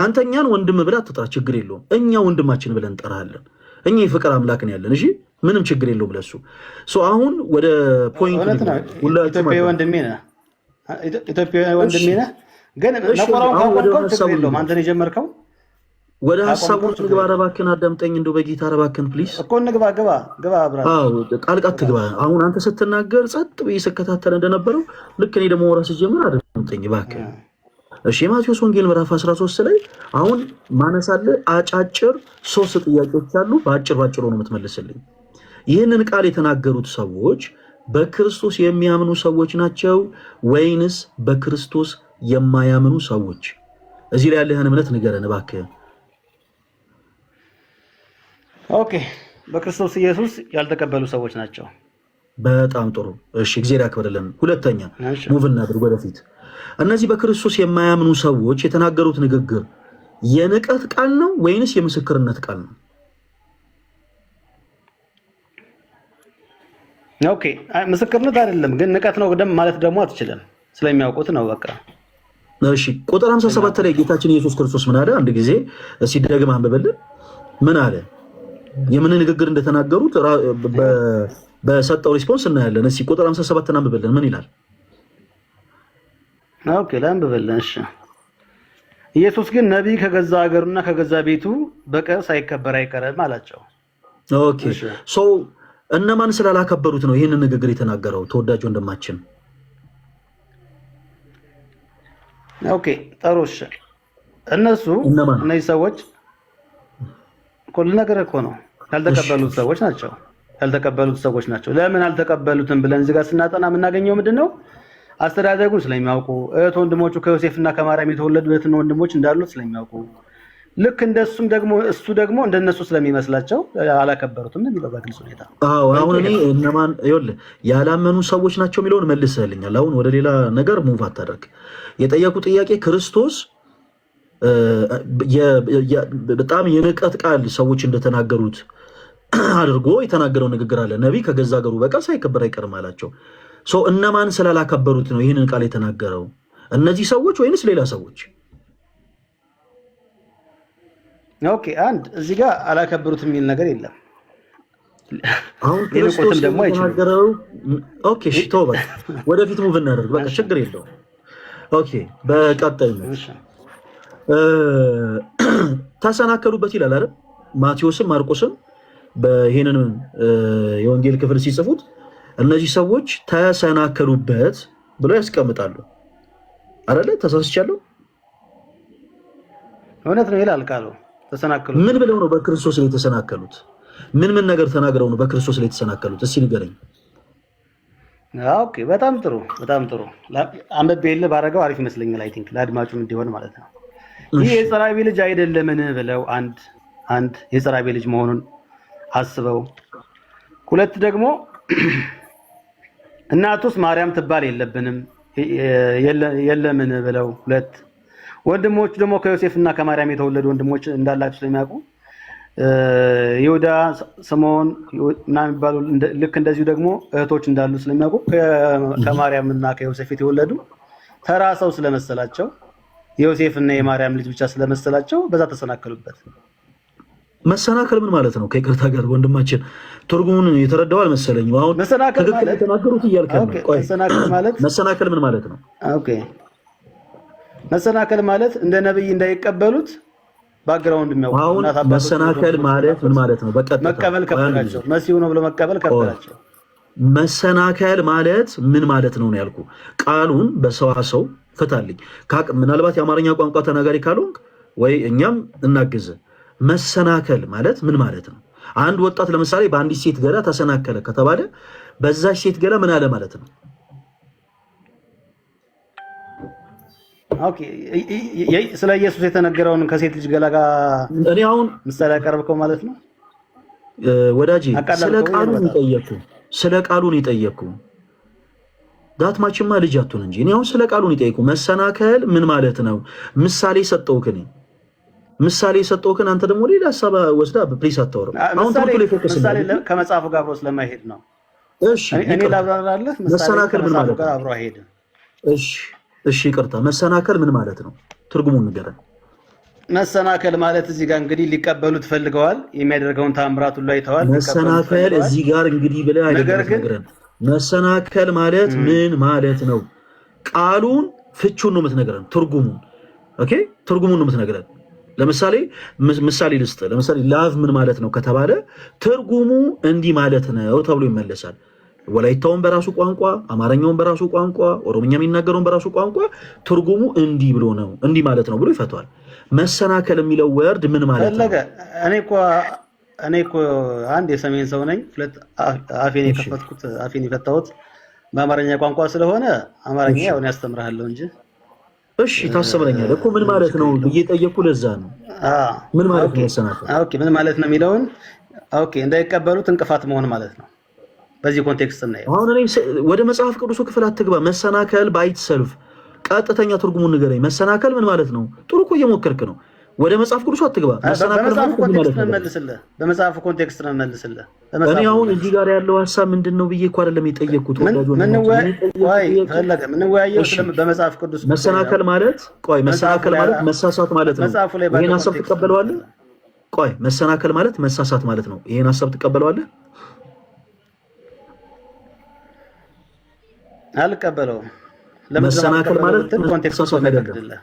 አንተኛን ወንድም ብለህ አትጥራ፣ ችግር የለውም። እኛ ወንድማችን ብለን እንጠራለን። እኛ የፍቅር አምላክ ነው ያለን። እሺ ምንም ችግር የለውም ብለሱ። አሁን ወደ ፖይንት ኢትዮጵያዊ ወንድሜ ነህ፣ ኢትዮጵያዊ ወንድሜ ነህ። ግን ነቆራውን ካቆርጠው ችግር የለውም። አንተን የጀመርከው ወደ ሐሳቡ ንግባ። እባክህን አዳምጠኝ፣ እንደው በጌታ እባክህን ፕሊዝ እኮ ንግባ፣ ግባ አብራ። አዎ ቃልቃት ትግባ። አሁን አንተ ስትናገር ጸጥ ብዬ ስከታተል እንደነበረው ልክ እኔ ደግሞ ወራ ስጀምር አዳምጠኝ እባክህ። እሺ የማቴዎስ ወንጌል ምዕራፍ 13 ላይ አሁን ማነሳለ አጫጭር 3 ጥያቄዎች አሉ። በአጭር ነው የምትመልስልኝ። ይህንን ቃል የተናገሩት ሰዎች በክርስቶስ የሚያምኑ ሰዎች ናቸው ወይንስ በክርስቶስ የማያምኑ ሰዎች? እዚህ ላይ ያለህን እምነት ንገረን እባክህ። ኦኬ፣ በክርስቶስ ኢየሱስ ያልተቀበሉ ሰዎች ናቸው። በጣም ጥሩ። እሺ፣ እግዚአብሔር ያክብርልን። ሁለተኛ ሙቭ እናድርግ ወደፊት። እነዚህ በክርስቶስ የማያምኑ ሰዎች የተናገሩት ንግግር የንቀት ቃል ነው ወይንስ የምስክርነት ቃል ነው? ኦኬ፣ ምስክርነት አይደለም ግን ንቀት ነው ማለት ደግሞ አትችልም። ስለሚያውቁት ነው በቃ። እሺ፣ ቁጥር 57 ላይ ጌታችን ኢየሱስ ክርስቶስ ምን አለ? አንድ ጊዜ እስኪ ደግመህ አንብበልን። ምን አለ? የምን ንግግር እንደተናገሩት በሰጠው ሪስፖንስ እናያለን። እስኪ ቁጥር 57 አንብበልን። ምን ይላል? ኦኬ፣ ላንብበልን። እሺ፣ ኢየሱስ ግን ነቢይ ከገዛ ሀገሩና ከገዛ ቤቱ በቀር ሳይከበር አይቀርም አላቸው። ኦኬ፣ ሶ እነማን ስላላከበሩት ነው ይህንን ንግግር የተናገረው? ተወዳጅ ወንድማችን። ኦኬ፣ ጠሩሽ እነሱ እነዚህ ሰዎች ሁሉ ነገር እኮ ነው ያልተቀበሉት ሰዎች ናቸው። ያልተቀበሉት ሰዎች ናቸው። ለምን አልተቀበሉትም ብለን እዚህ ጋር ስናጠና የምናገኘው ምንድነው? አስተዳደጉን ስለሚያውቁ፣ እህት ወንድሞቹ ከዮሴፍና ከማርያም የተወለዱ እህትና ወንድሞች እንዳሉት ስለሚያውቁ፣ ልክ እንደሱም ደግሞ እሱ ደግሞ እንደነሱ ስለሚመስላቸው አላከበሩትም ነው የሚለው በግልጽ ሁኔታ። አዎ፣ አሁን እኔ እነማን ይኸውልህ ያላመኑ ሰዎች ናቸው የሚለውን መልሰህልኛል። አሁን ወደ ሌላ ነገር ሙቭ አታደርግ። የጠየቁ ጥያቄ ክርስቶስ በጣም የንቀት ቃል ሰዎች እንደተናገሩት አድርጎ የተናገረው ንግግር አለ። ነቢይ ከገዛ ሀገሩ በቀር ሳይከበር አይቀርም አላቸው። እነማን ስላላከበሩት ነው ይህንን ቃል የተናገረው? እነዚህ ሰዎች ወይንስ ሌላ ሰዎች? ኦኬ፣ አንድ እዚህ ጋር አላከበሩት የሚል ነገር የለም። አሁን ክርስቶስ ደግሞ የተናገረው ኦኬ፣ እሺ፣ ተው በቃ ወደፊት ሙቭ እናደርግ። በቃ ችግር የለውም። ኦኬ፣ በቀጣይነት ተሰናከሉበት ይላል አይደል? ማቴዎስም ማርቆስም በይሄንን የወንጌል ክፍል ሲጽፉት እነዚህ ሰዎች ተሰናከሉበት ብለው ያስቀምጣሉ አይደለ? ተሳስቻለሁ? እውነት ነው ይላል ቃሉ። ተሰናከሉ ምን ብለው ነው በክርስቶስ ላይ የተሰናከሉት? ምን ነገር ተናግረው ነው በክርስቶስ ላይ የተሰናከሉት? እስኪ ንገረኝ። ኦኬ፣ በጣም ጥሩ በጣም ጥሩ። አንብቤልህ ባረገው አሪፍ ይመስለኛል። አይ ቲንክ ለአድማጩም እንዲሆን ማለት ነው። ይህ የጸራቢ ልጅ አይደለምን ብለው አንድ የጸራቢ ልጅ መሆኑን አስበው፣ ሁለት ደግሞ እናቱስ ማርያም ትባል የለምን ብለው፣ ሁለት ወንድሞቹ ደግሞ ከዮሴፍና ከማርያም የተወለዱ ወንድሞች እንዳላቸው ስለሚያውቁ ይሁዳ፣ ስምዖን እና የሚባሉ ልክ እንደዚሁ ደግሞ እህቶች እንዳሉ ስለሚያውቁ ከማርያምና ከዮሴፍ የተወለዱ ተራ ሰው ስለመሰላቸው የዮሴፍና የማርያም ልጅ ብቻ ስለመሰላቸው በዛ ተሰናከሉበት። መሰናከል ምን ማለት ነው? ከይቅርታ ጋር ወንድማችን ትርጉሙን የተረዳው አልመሰለኝም። አሁን ትክክል የተናገሩት እያልከኝ ነው። ቆይ መሰናከል ምን ማለት ነው? ኦኬ፣ መሰናከል ማለት እንደ ነብይ እንዳይቀበሉት ባግራውንድ የሚያውቁ። አሁን መሰናከል ማለት ምን ማለት ነው? በቀጥታ መቀበል ከፈላቸው መሲሁ ነው ብሎ መቀበል ከፈላቸው። መሰናከል ማለት ምን ማለት ነው ያልኩ። ቃሉን በሰዋሰው ፍታልኝ። ምናልባት የአማርኛ ቋንቋ ተናጋሪ ካልሆንክ ወይ እኛም እናግዝ። መሰናከል ማለት ምን ማለት ነው? አንድ ወጣት ለምሳሌ በአንዲት ሴት ገላ ተሰናከለ ከተባለ በዛች ሴት ገላ ምን አለ ማለት ነው? ኦኬ፣ ስለ ኢየሱስ የተነገረውን ከሴት ልጅ ገላ ጋር እኔ አሁን ምሳሌ ያቀርብከው ማለት ነው ወዳጄ። ስለ ቃሉን የጠየኩ ዳትማችማ ልጅ አትሁን እንጂ እኔ አሁን ስለ ቃሉን የጠየኩ። መሰናከል ምን ማለት ነው? ምሳሌ ሰጠውከኝ። ምሳሌ ሰጠውከን አንተ ደግሞ ሌላ ሐሳብ ወስዳ በፕሊስ አታወራም። አሁን ትርጉም ላይ ፎከስ ምሳሌ ከመጽሐፉ ጋር አብሮ ስለማይሄድ ነው። እሺ፣ እኔ ላብራራለህ። መሰናከል ምን ማለት ነው? አብሮ አይሄድም። እሺ፣ ይቅርታ። መሰናከል ምን ማለት ነው? ትርጉሙን ንገረን። መሰናከል ማለት እዚህ ጋር እንግዲህ ሊቀበሉት ፈልገዋል። የሚያደርገውን ታምራት ሁሉ አይተዋል። መሰናከል እዚህ ጋር እንግዲህ ብለህ አይደለም። መሰናከል ማለት ምን ማለት ነው? ቃሉን ፍቹን ነው የምትነግረን፣ ትርጉሙን። ኦኬ፣ ትርጉሙን ነው የምትነግረን። ለምሳሌ ምሳሌ ልስጥ። ለምሳሌ ላቭ ምን ማለት ነው ከተባለ ትርጉሙ እንዲህ ማለት ነው ተብሎ ይመለሳል። ወላይታውን በራሱ ቋንቋ፣ አማርኛውን በራሱ ቋንቋ፣ ኦሮምኛ የሚናገረውን በራሱ ቋንቋ ትርጉሙ እንዲህ ብሎ ነው እንዲህ ማለት ነው ብሎ ይፈቷል። መሰናከል የሚለው ወርድ ምን ማለት ነው? እኔ እኮ አንድ የሰሜን ሰው ነኝ። ሁለት አፌን የከፈትኩት አፌን የፈታሁት በአማርኛ ቋንቋ ስለሆነ አማርኛ ያውን ያስተምርሃለሁ እንጂ። እሺ ታስተምረኛለህ እኮ ምን ማለት ነው ብዬ ጠየቅኩ። ለዛ ነው ምን ማለት ነው መሰናከል? ኦኬ ምን ማለት ነው የሚለውን ኦኬ እንዳይቀበሉት እንቅፋት መሆን ማለት ነው። በዚህ ኮንቴክስት ነው። አሁን እኔ ወደ መጽሐፍ ቅዱሱ ክፍል አትግባ። መሰናከል ባይት ሰልፍ ቀጥተኛ ትርጉሙን ንገረኝ። መሰናከል ምን ማለት ነው? ጥሩ እኮ እየሞከርክ ነው። ወደ መጽሐፍ ቅዱሱ አትግባ። መሰናከል ማለት ምን ማለት ነው? በመጽሐፍ ኮንቴክስት ነው መልስልህ። እኔ አሁን እዚህ ጋር ያለው ሐሳብ ምንድነው ብዬ እኮ አይደለም የጠየቅኩት። በመጽሐፍ ቅዱስ መሰናከል ማለት ቆይ መሰናከል ማለት መሳሳት ማለት ነው። ይሄን ሐሳብ ትቀበለዋለህ? ቆይ መሰናከል ማለት መሳሳት ማለት ነው። ይሄን ሐሳብ ትቀበለዋለህ? አልቀበለውም። መሰናከል ማለት መሳሳት አይደለም።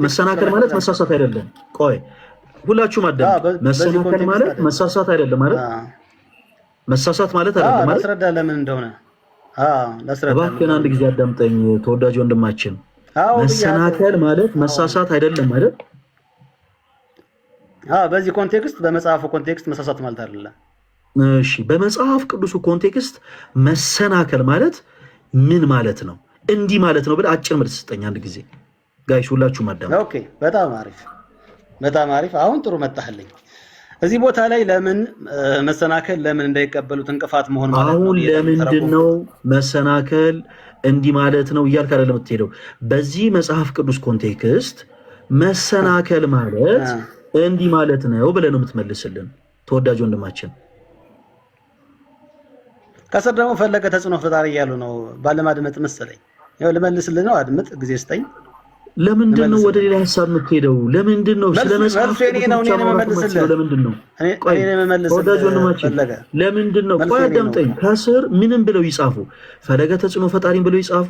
መሰናከል ማለት መሳሳት አይደለም። ቆይ ሁላችሁም አዳምጡ። መሰናከል ማለት መሳሳት አይደለም ማለት መሳሳት ማለት አይደለም ማለት ላስረዳ ለምን እንደሆነ ላስረዳ። እባክህን አንድ ጊዜ አዳምጠኝ ተወዳጅ ወንድማችን። መሰናከል ማለት መሳሳት አይደለም ማለት በዚህ ኮንቴክስት በመጽሐፉ ኮንቴክስት መሳሳት ማለት አይደለም። እሺ በመጽሐፍ ቅዱሱ ኮንቴክስት መሰናከል ማለት ምን ማለት ነው? እንዲህ ማለት ነው ብለህ አጭር መልስ ስጠኝ አንድ ጊዜ ጋይስ፣ ሁላችሁም አዳምጡ። ኦኬ በጣም አሪፍ በጣም አሪፍ። አሁን ጥሩ መጣህልኝ። እዚህ ቦታ ላይ ለምን መሰናከል ለምን እንዳይቀበሉት እንቅፋት መሆን ማለት ነው። አሁን ለምንድን ነው መሰናከል እንዲህ ማለት ነው እያልክ አይደለም የምትሄደው። በዚህ መጽሐፍ ቅዱስ ኮንቴክስት መሰናከል ማለት እንዲህ ማለት ነው ብለህ ነው የምትመልስልን ተወዳጅ ወንድማችን። ከስር ደግሞ ፈለገ ተጽዕኖ ፈጣሪ እያሉ ነው ባለማድመጥ መሰለኝ። ያው ልመልስልህ ነው፣ አድምጥ፣ ጊዜ ስጠኝ። ለምንድን ነው ወደ ሌላ ሐሳብ የምትሄደው? ለምንድን ነው ስለ መጽሐፍ ለምንድን ነው ተወዳጅ ወንድማችን ለምንድን ነው? ቆይ አዳምጠኝ። ከስር ምንም ብለው ይጻፉ፣ ፈለገ ተጽዕኖ ፈጣሪን ብለው ይጻፉ፣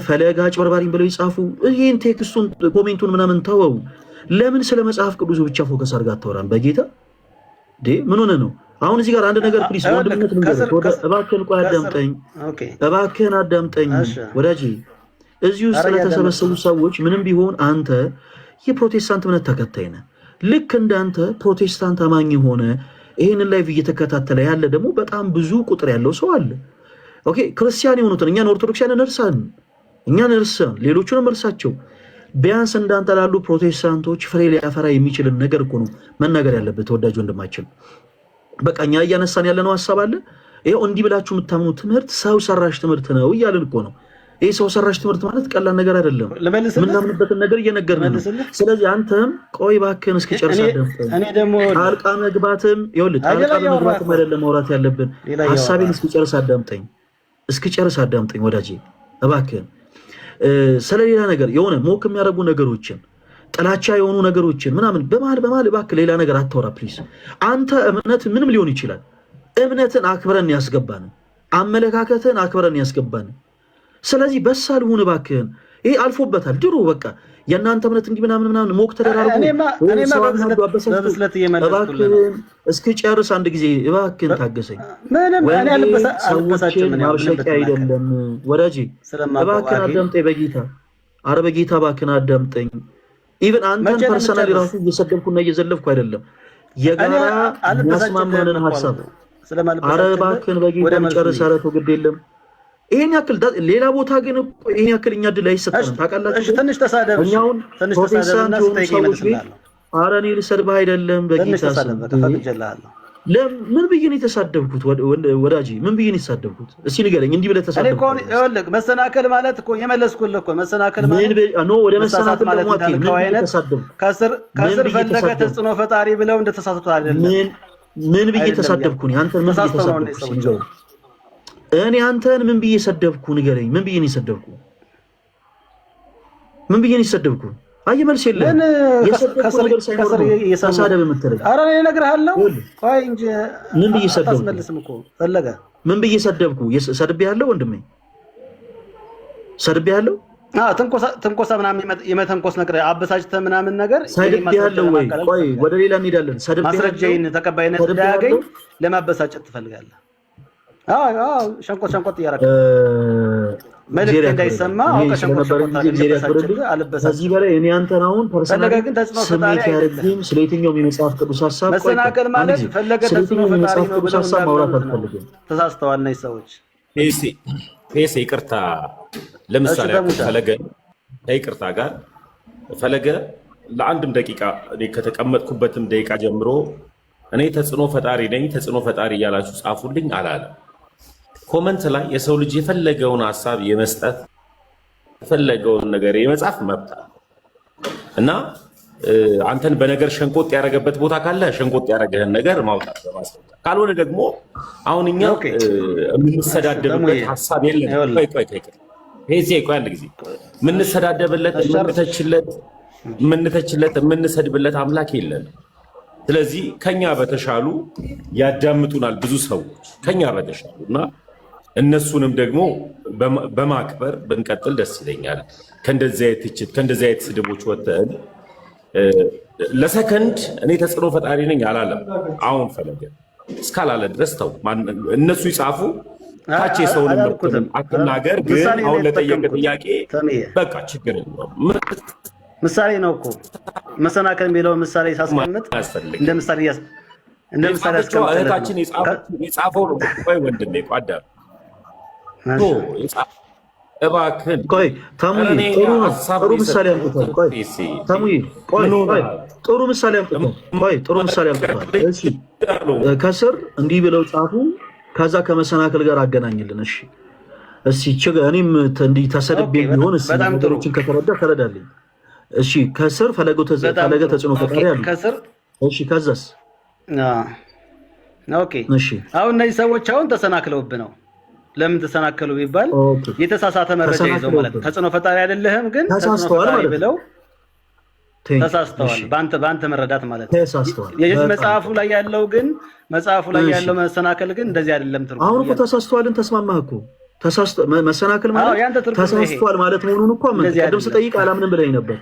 ፈለገ አጭበርባሪን ብለው ይጻፉ። ይህን ቴክስቱን ኮሜንቱን ምናምን ተወው። ለምን ስለ መጽሐፍ ቅዱስ ብቻ ፎከስ አድርጋ አታወራም? በጌታ ምን ሆነ ነው? አሁን እዚህ ጋር አንድ ነገር ፕሊስ ወንድምነት እባክህን ቆይ አዳምጠኝ፣ እባክህን አዳምጠኝ ወዳጅ። እዚህ ውስጥ ለተሰበሰቡ ሰዎች ምንም ቢሆን አንተ የፕሮቴስታንት እምነት ተከታይ ነህ። ልክ እንዳንተ ፕሮቴስታንት አማኝ ሆነ ይህንን ላይቭ እየተከታተለ ያለ ደግሞ በጣም ብዙ ቁጥር ያለው ሰው አለ። ኦኬ ክርስቲያን የሆኑትን እኛን ኦርቶዶክሳውያን እርሳን ሌሎቹንም እርሳቸው። ቢያንስ እንዳንተ ላሉ ፕሮቴስታንቶች ፍሬ ሊያፈራ የሚችልን ነገር እኮ ነው መናገር ያለበት ተወዳጅ ወንድማችን። በቃ እኛ እያነሳን ያለነው ሐሳብ አለ። ይሄው እንዲህ ብላችሁ የምታምኑ ትምህርት ሰው ሰራሽ ትምህርት ነው እያልን እኮ ነው። ይሄ ሰው ሰራሽ ትምህርት ማለት ቀላል ነገር አይደለም። ምናምንበትን ነገር እየነገርን ነው። ስለዚህ አንተም ቆይ እባክህን እስኪጨርስ አዳምጠኝ። እኔ ደግሞ ጣልቃ መግባትም ይኸውልህ ጣልቃ መግባትም አይደለም ማውራት ያለብን። ሐሳቤን እስኪጨርስ አዳምጠኝ ወዳጄ እባክህን። ስለሌላ ነገር የሆነ ሞክ የሚያደርጉ ነገሮችን ጥላቻ የሆኑ ነገሮችን ምናምን በመሀል እባክህ ሌላ ነገር አታወራ ፕሊዝ። አንተ እምነት ምንም ሊሆን ይችላል። እምነትን አክብረን ያስገባን፣ አመለካከትን አክብረን ያስገባን። ስለዚህ በሳል ሁን እባክህን። ይሄ አልፎበታል ድሮ በቃ የእናንተ እምነት እንዲህ ምናምን ሞክ ተደራርጉ። እባክህን እስክጨርስ አንድ ጊዜ እባክህን ታገሰኝ። ሰዎችን ማብሸቂያ አይደለም ወዳጄ። እባክህን አዳምጠኝ በጌታ ኧረ በጌታ እባክህን አዳምጠኝ። ኢቨን አንተን ፐርሰናሊ ራሱ እየሰደብኩና እየዘለፍኩ አይደለም። የጋራ የሚያስማማንን ሐሳብ ኧረ እባክህን በጌታ መጨረስ። ኧረ ተው ግድ የለም ይሄን ያክል ሌላ ቦታ ግን ይሄን ያክል እኛ ድል አይሰጠንም ታውቃላችሁ። ትንሽ ተሳደብ እኛውን ፕሮቴስታንት የሆኑ ሰዎች ቤት ኧረ እኔ ልሰድብህ አይደለም በጌታ ምን ብዬ ነው የተሳደብኩት? ወዳጄ ምን ብዬ ነው የተሳደብኩት? እስኪ ንገረኝ። እንዲህ ብለህ ተሳደብኩት? መሰናከል ማለት እኮ የመለስኩልህ እኮ መሰናከል ማለት ወደ መሰናከል ማለት ከስር ፈለገ ተጽዕኖ ፈጣሪ ብለው እንደተሳሳቱ አይደለም። ምን ብዬ ተሳደብኩ? አንተን ምን ብዬ ተሳደብኩ? እኔ አንተን ምን ብዬ ሰደብኩ? ንገረኝ። ምን ብዬ ነው የሰደብኩ? ምን ብዬ ነው የሰደብኩ? አይ መልስ የለም። የሰደብኩ ነገር ሳይኖር ተሳደብ የምትለኝ? ኧረ እኔ እነግርሃለሁ። ቆይ እንጂ ምን ብዬ ሰደብኩ? አታስመልስም እኮ ፈለገ። ምን ብዬ ሰደብኩ? ሰድቤያለሁ ወንድሜ፣ ሰድቤያለሁ። ትንኮሳ ምናምን የመተንኮስ ነገር አበሳጭተህ ምናምን ነገር ሰድቤያለሁ ወይ? ቆይ ወደ ሌላ እንሄዳለን። ማስረጃዬን ተቀባይነት እንዳያገኝ ለማበሳጨት ትፈልጋለህ? ሸንቆጥ እያደረግህ መልእክት እንዳይሰማ አውቀሽ ከዚህ በላይ እኔ አንተን አሁን ፐርሰናል ስሜት ያደርግም ስለ የትኛውም የመጽሐፍ ቅዱስ ሀሳብ መሰናከል ማለት ፈለገ ተጽዕኖ ፈጣሪ ነው ብለው ማውራት አልፈልግም። ተሳስተዋል እነዚህ ሰዎች። ፌስ ይቅርታ፣ ለምሳሌ ፈለገ ከይቅርታ ጋር ፈለገ ለአንድም ደቂቃ እኔ ከተቀመጥኩበትም ደቂቃ ጀምሮ እኔ ተጽዕኖ ፈጣሪ ነኝ ተጽዕኖ ፈጣሪ እያላችሁ ጻፉልኝ አላለም። ኮመንት ላይ የሰው ልጅ የፈለገውን ሀሳብ የመስጠት የፈለገውን ነገር የመጻፍ መብት አለ እና አንተን በነገር ሸንቆጥ ያደረገበት ቦታ ካለ ሸንቆጥ ያደረገህን ነገር ማውጣት በማስረጃ ካልሆነ ደግሞ አሁን እኛ የምንሰዳደብበት ሀሳብ የለም። ቆይ አንድ ጊዜ የምንሰዳደብለት የምንተችለት የምንሰድብለት አምላክ የለን። ስለዚህ ከኛ በተሻሉ ያዳምጡናል ብዙ ሰዎች ከኛ በተሻሉ እና እነሱንም ደግሞ በማክበር ብንቀጥል ደስ ይለኛል። ከእንደዚህ አይነት ትችት ከእንደዚህ አይነት ስድቦች ወጥተን ለሰከንድ እኔ ተጽዕኖ ፈጣሪ ነኝ አላለም። አሁን ፈለገ እስካላለ ድረስ ተው፣ እነሱ ይጻፉ ታች የሰውንም አትናገር። ግን አሁን ለጠየቀ ጥያቄ በቃ ችግር የለውም። ምሳሌ ነው እኮ መሰናከል የሚለው ምሳሌ ሳስቀምጥ እንደ ምሳሌ እህታችን የጻፈው ነው። ቆይ ወንድሜ ቋዳ እባክህን ቆይ ታሙዬ ጥሩ ምሳሌ አምጥቷል። ቆይ ታሙዬ ቆይ ጥሩ ምሳሌ አምጥቷል። ቆይ ጥሩ ምሳሌ አምጥቷል። እሺ ከስር እንዲህ ብለው ጻፉ፣ ከዛ ከመሰናከል ጋር አገናኝልን። እሺ እኔም እንዲህ ተሰድቤ ቢሆን ነገሮችን ከተረዳ ተረዳልኝ። እሺ ከስር ፈለገ ተጽዕኖ ፈጣሪ አለ። እሺ ከዛስ? ኦኬ እሺ አሁን እነዚህ ሰዎች አሁን ተሰናክለውብህ ነው። ለምን ተሰናከሉ ቢባል የተሳሳተ መረጃ ይዘው ማለት ነው። ተጽዕኖ ፈጣሪ አይደለህም ግን ተጽዕኖ ፈጣሪ ብለው ተሳስተዋል። በአንተ መረዳት ማለት ነው። የዚህ መጽሐፉ ላይ ያለው መሰናከል ግን እንደዚህ አይደለም። ትርጉም አሁን እኮ ተሳስተዋልን ተስማማህ እኮ መሰናከል ማለት ተሳስተዋል ማለት መሆኑን እኮ ቅድም ስጠይቅ አላምንም ብለኝ ነበር።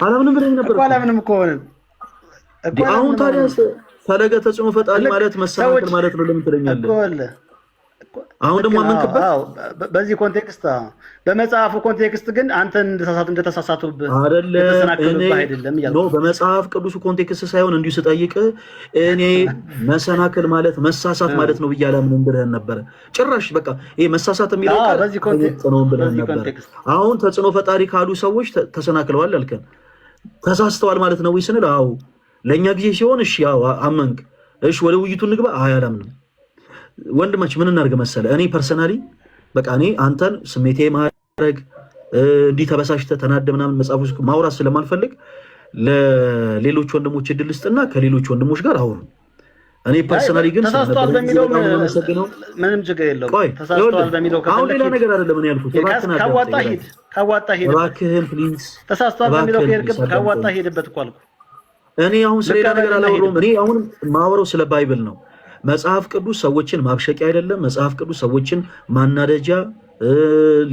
አላምንም እኮ አሁን ታዲያ ፈለገ ተጽዕኖ ፈጣሪ ማለት መሰናከል ማለት ነው ለምን ትለኛለህ? አሁን ደግሞ አመንክበት። በዚህ ኮንቴክስት በመጽሐፉ ኮንቴክስት ግን አንተ እንደተሳሳቱብህ አይደለም ነው። በመጽሐፍ ቅዱስ ኮንቴክስት ሳይሆን እንዲሁ ስጠይቅ እኔ መሰናከል ማለት መሳሳት ማለት ነው ብዬ አላምንም ብለህን ነበረ። ጭራሽ በቃ ይሄ መሳሳት የሚለው ቃል በዚህ ኮንቴክስት ነው ብለህን ነበር። አሁን ተጽዕኖ ፈጣሪ ካሉ ሰዎች ተሰናክለዋል አልከን። ተሳስተዋል ማለት ነው ወይ ስንል አዎ ለኛ ጊዜ ሲሆን እሺ ያው አመንክ። እሺ ወደ ውይይቱ እንግባ። አያላምንም ወንድማች ምን እናድርግ መሰለ፣ እኔ ፐርሰናሊ በቃ እኔ አንተን ስሜቴ ማድረግ እንዲህ ተበሳሽተህ ተናደህ ምናምን መጽሐፍ ውስጥ ማውራት ስለማልፈልግ ለሌሎች ወንድሞች እድል ስጥና ከሌሎች ወንድሞች ጋር አውሩ። እኔ ፐርሰናሊ ግን ተሳስተዋል በሚለው ምንም ችግር የለውም። ተሳስተዋል በሚለው አሁን ሌላ ነገር አይደለም እኔ ያልኩት። ካዋጣ ሂድ እባክህን ፕሊዝ። ተሳስተዋል በሚለው ካዋጣ ሂድበት እኮ አልኩ። እኔ አሁን ስለሌላ ነገር አላወራሁም። እኔ አሁን ማወራው ስለ ባይብል ነው። መጽሐፍ ቅዱስ ሰዎችን ማብሸቂያ አይደለም። መጽሐፍ ቅዱስ ሰዎችን ማናደጃ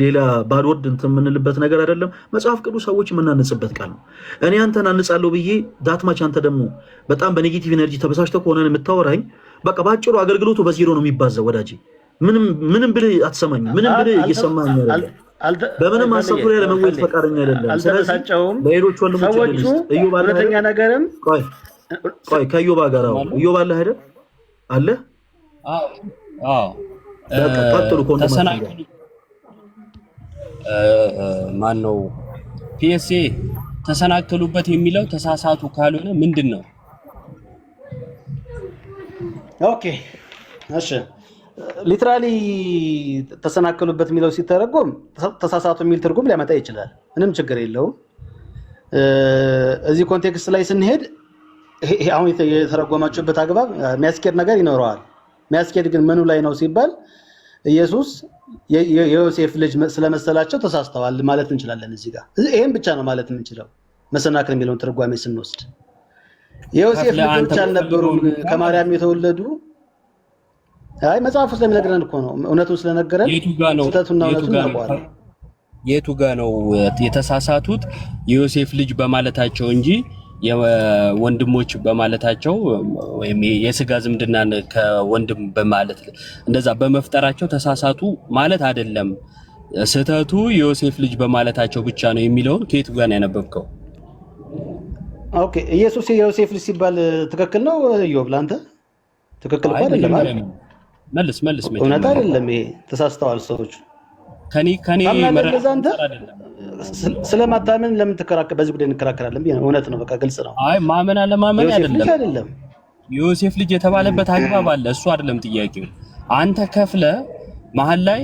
ሌላ ባድወርድ እንትን የምንልበት ነገር አይደለም። መጽሐፍ ቅዱስ ሰዎች የምናንጽበት ቃል ነው። እኔ አንተን አንጻለሁ ብዬ ዳትማች አንተ ደግሞ በጣም በኔጌቲቭ ኤነርጂ ተበሳጭተህ ከሆነ የምታወራኝ በቃ ባጭሩ አገልግሎቱ በዜሮ ነው የሚባዛው ወዳጄ። ምንም ብልህ አትሰማኝም። ምንም ብልህ እየሰማኝ አይደለም። በምንም ሀሳብ ዙሪያ ለመወያየት ፈቃደኛ አይደለም። ስለዚህ ለሌሎች ወንድሞች ሁለተኛ ነገርም ቆይ ከዮባ ጋር ዮባ አለ አይደል? አለ ቀጥሉ። ማን ነው ፒኤስኤ ተሰናከሉበት የሚለው ተሳሳቱ ካልሆነ ምንድን ነው? ኦኬ እሺ ሊትራሊ ተሰናከሉበት የሚለው ሲተረጎም ተሳሳቱ የሚል ትርጉም ሊያመጣ ይችላል። ምንም ችግር የለውም። እዚህ ኮንቴክስት ላይ ስንሄድ አሁን የተረጎማችሁበት አግባብ የሚያስኬድ ነገር ይኖረዋል። የሚያስኬድ ግን ምኑ ላይ ነው ሲባል ኢየሱስ የዮሴፍ ልጅ ስለመሰላቸው ተሳስተዋል ማለት እንችላለን። እዚህ ጋር ይሄን ብቻ ነው ማለት የምንችለው። መሰናክል የሚለውን ትርጓሜ ስንወስድ የዮሴፍ ልጆች አልነበሩም ከማርያም የተወለዱ። አይ መጽሐፉ ስለሚነግረን እኮ ነው። እውነቱን ስለነገረን ስህተቱና እውነቱን እናውቀዋለን። የቱ ጋ ነው የተሳሳቱት? የዮሴፍ ልጅ በማለታቸው እንጂ የወንድሞች በማለታቸው ወይም የስጋ ዝምድናን ከወንድም በማለት እንደዛ በመፍጠራቸው ተሳሳቱ ማለት አይደለም። ስህተቱ የዮሴፍ ልጅ በማለታቸው ብቻ ነው የሚለውን ከየት ጋር ነው ያነበብከው? ኦኬ ኢየሱስ የዮሴፍ ልጅ ሲባል ትክክል ነው ኢዮብ? ለአንተ ትክክል እኮ አይደለም አይደል? መልስ እውነት አይደለም። ይሄ ተሳስተዋል ሰዎች። ከኔ መረዳት አንተ ስለማታመን ለምን ተከራከረ? በዚህ ጉዳይ እንከራከራለን። እውነት ነው፣ በቃ ግልጽ ነው። አይ ማመን አለማመን አይደለም። ዮሴፍ ልጅ የተባለበት አግባብ አለ። እሱ አይደለም ጥያቄው። አንተ ከፍለ መሀል ላይ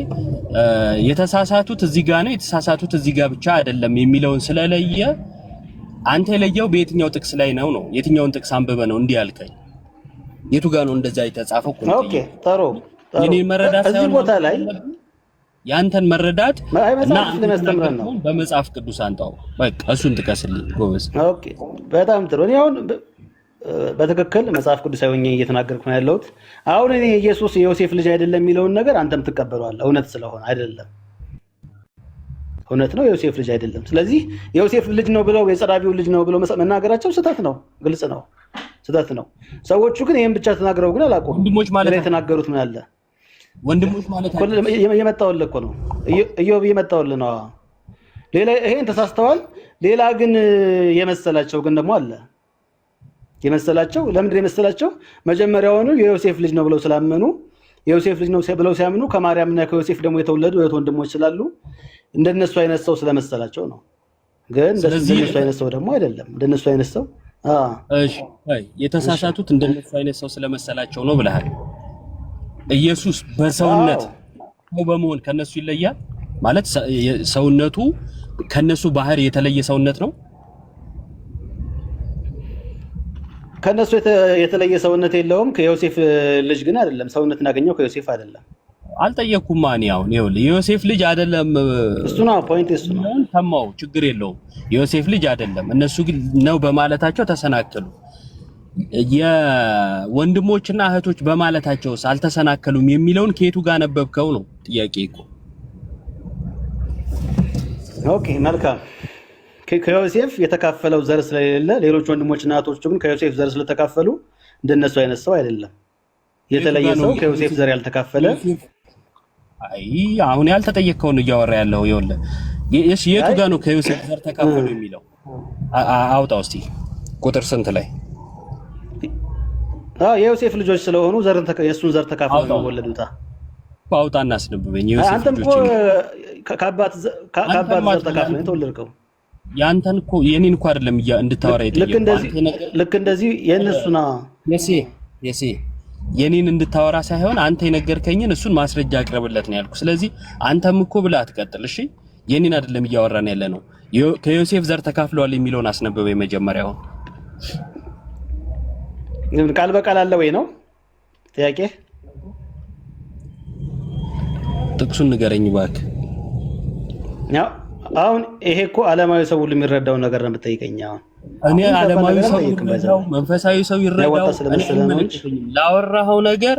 የተሳሳቱት እዚህ ጋር ነው የተሳሳቱት እዚህ ጋር ብቻ አይደለም የሚለውን ስለለየ አንተ የለየው በየትኛው ጥቅስ ላይ ነው? የትኛውን ጥቅስ አንብበ ነው እንዲህ ያልከኝ? የቱ ጋር ነው እንደዛ የተጻፈው? ኦኬ ጥሩ የኔ መረዳት እዚህ ቦታ ላይ ያንተን መረዳት እና ለማስተምረን ነው። በመጽሐፍ ቅዱስ አንጣው በቃ እሱን ጥቀስልኝ ጎበዝ። ኦኬ በጣም ጥሩ። እኔ አሁን በትክክል መጽሐፍ ቅዱሳዊ ሆኜ እየተናገርኩ ነው ያለሁት። አሁን እኔ ኢየሱስ የዮሴፍ ልጅ አይደለም የሚለውን ነገር አንተም ትቀበለዋለህ፣ እውነት ስለሆነ አይደለም። እውነት ነው፣ የዮሴፍ ልጅ አይደለም። ስለዚህ የዮሴፍ ልጅ ነው ብለው የጸራቢው ልጅ ነው ብለው መናገራቸው ስህተት ነው፣ ግልጽ ነው፣ ስህተት ነው። ሰዎቹ ግን ይሄን ብቻ ተናግረው ግን አላቆም። ወንድሞች ማለት የተናገሩት ምን አለ? ወንድሞች ማለት የመጣውልህ እኮ ነው ኢዮብ፣ የመጣውልህ ነው። ሌላ ይሄን ተሳስተዋል። ሌላ ግን የመሰላቸው ግን ደግሞ አለ። የመሰላቸው ለምንድን የመሰላቸው? መጀመሪያውኑ የዮሴፍ ልጅ ነው ብለው ስላመኑ፣ የዮሴፍ ልጅ ነው ብለው ሲያምኑ ከማርያምና ከዮሴፍ ደግሞ የተወለዱ እህት ወንድሞች ስላሉ እንደነሱ አይነት ሰው ስለመሰላቸው ነው። ግን እንደነሱ አይነት ሰው ደግሞ አይደለም። እንደነሱ አይነት ሰው እሺ፣ የተሳሳቱት እንደነሱ አይነት ሰው ስለመሰላቸው ነው ብለሃል። ኢየሱስ በሰውነት ነው በመሆን ከነሱ ይለያል ማለት ሰውነቱ ከነሱ ባህር የተለየ ሰውነት ነው። ከነሱ የተለየ ሰውነት የለውም። ከዮሴፍ ልጅ ግን አይደለም። ሰውነትን ያገኘው ከዮሴፍ አይደለም። አልጠየቅኩም። ማን ያው የዮሴፍ ልጅ አይደለም። እሱ ነው ፖይንት፣ እሱ ነው ተማው፣ ችግር የለውም። የዮሴፍ ልጅ አይደለም። እነሱ ግን ነው በማለታቸው ተሰናከሉ። የወንድሞችና እህቶች በማለታቸውስ አልተሰናከሉም የሚለውን ከየቱ ጋር ነበብከው ነው ጥያቄ እኮ። ኦኬ መልካም። ከዮሴፍ የተካፈለው ዘር ስለሌለ ሌሎች ወንድሞችና እህቶች ግን ከዮሴፍ ዘር ስለተካፈሉ እንደነሱ አይነት ሰው አይደለም። የተለየ ሰው ከዮሴፍ ዘር ያልተካፈለ። አይ አሁን ያልተጠየቀውን እያወራ ያለው ይኸውልህ፣ የቱ ጋር ነው ከዮሴፍ ዘር ተካፈሉ የሚለው? አውጣው እስቲ ቁጥር ስንት ላይ? የዮሴፍ ልጆች ስለሆኑ የእሱን ዘር ተካፍለው ነው ወለዱታ። አውጣና አስነብበኝ። የዮሴፍ ልጆች ከአባት ዘር ተካፍለው የተወለድከው ያንተን እኮ የኔን እኮ አይደለም እንድታወራ የጠየቀው። ልክ እንደዚህ የእነሱና የሴ የኔን እንድታወራ ሳይሆን አንተ የነገርከኝን እሱን ማስረጃ አቅርብለት ነው ያልኩ። ስለዚህ አንተም እኮ ብለህ አትቀጥል እሺ። የኔን አይደለም እያወራን ያለ ነው። ከዮሴፍ ዘር ተካፍለዋል የሚለውን አስነብበኝ መጀመሪያው። ቃል በቃል አለ ወይ ነው ጥያቄ? ጥቅሱን ንገረኝ እባክህ። አሁን ይሄ እኮ ዓለማዊ ሰው ሁሉ የሚረዳው ነገር ነው የምትጠይቀኝ። አሁን እኔ ዓለማዊ ሰው ይረዳው መንፈሳዊ ሰው ይረዳው ላወራኸው ነገር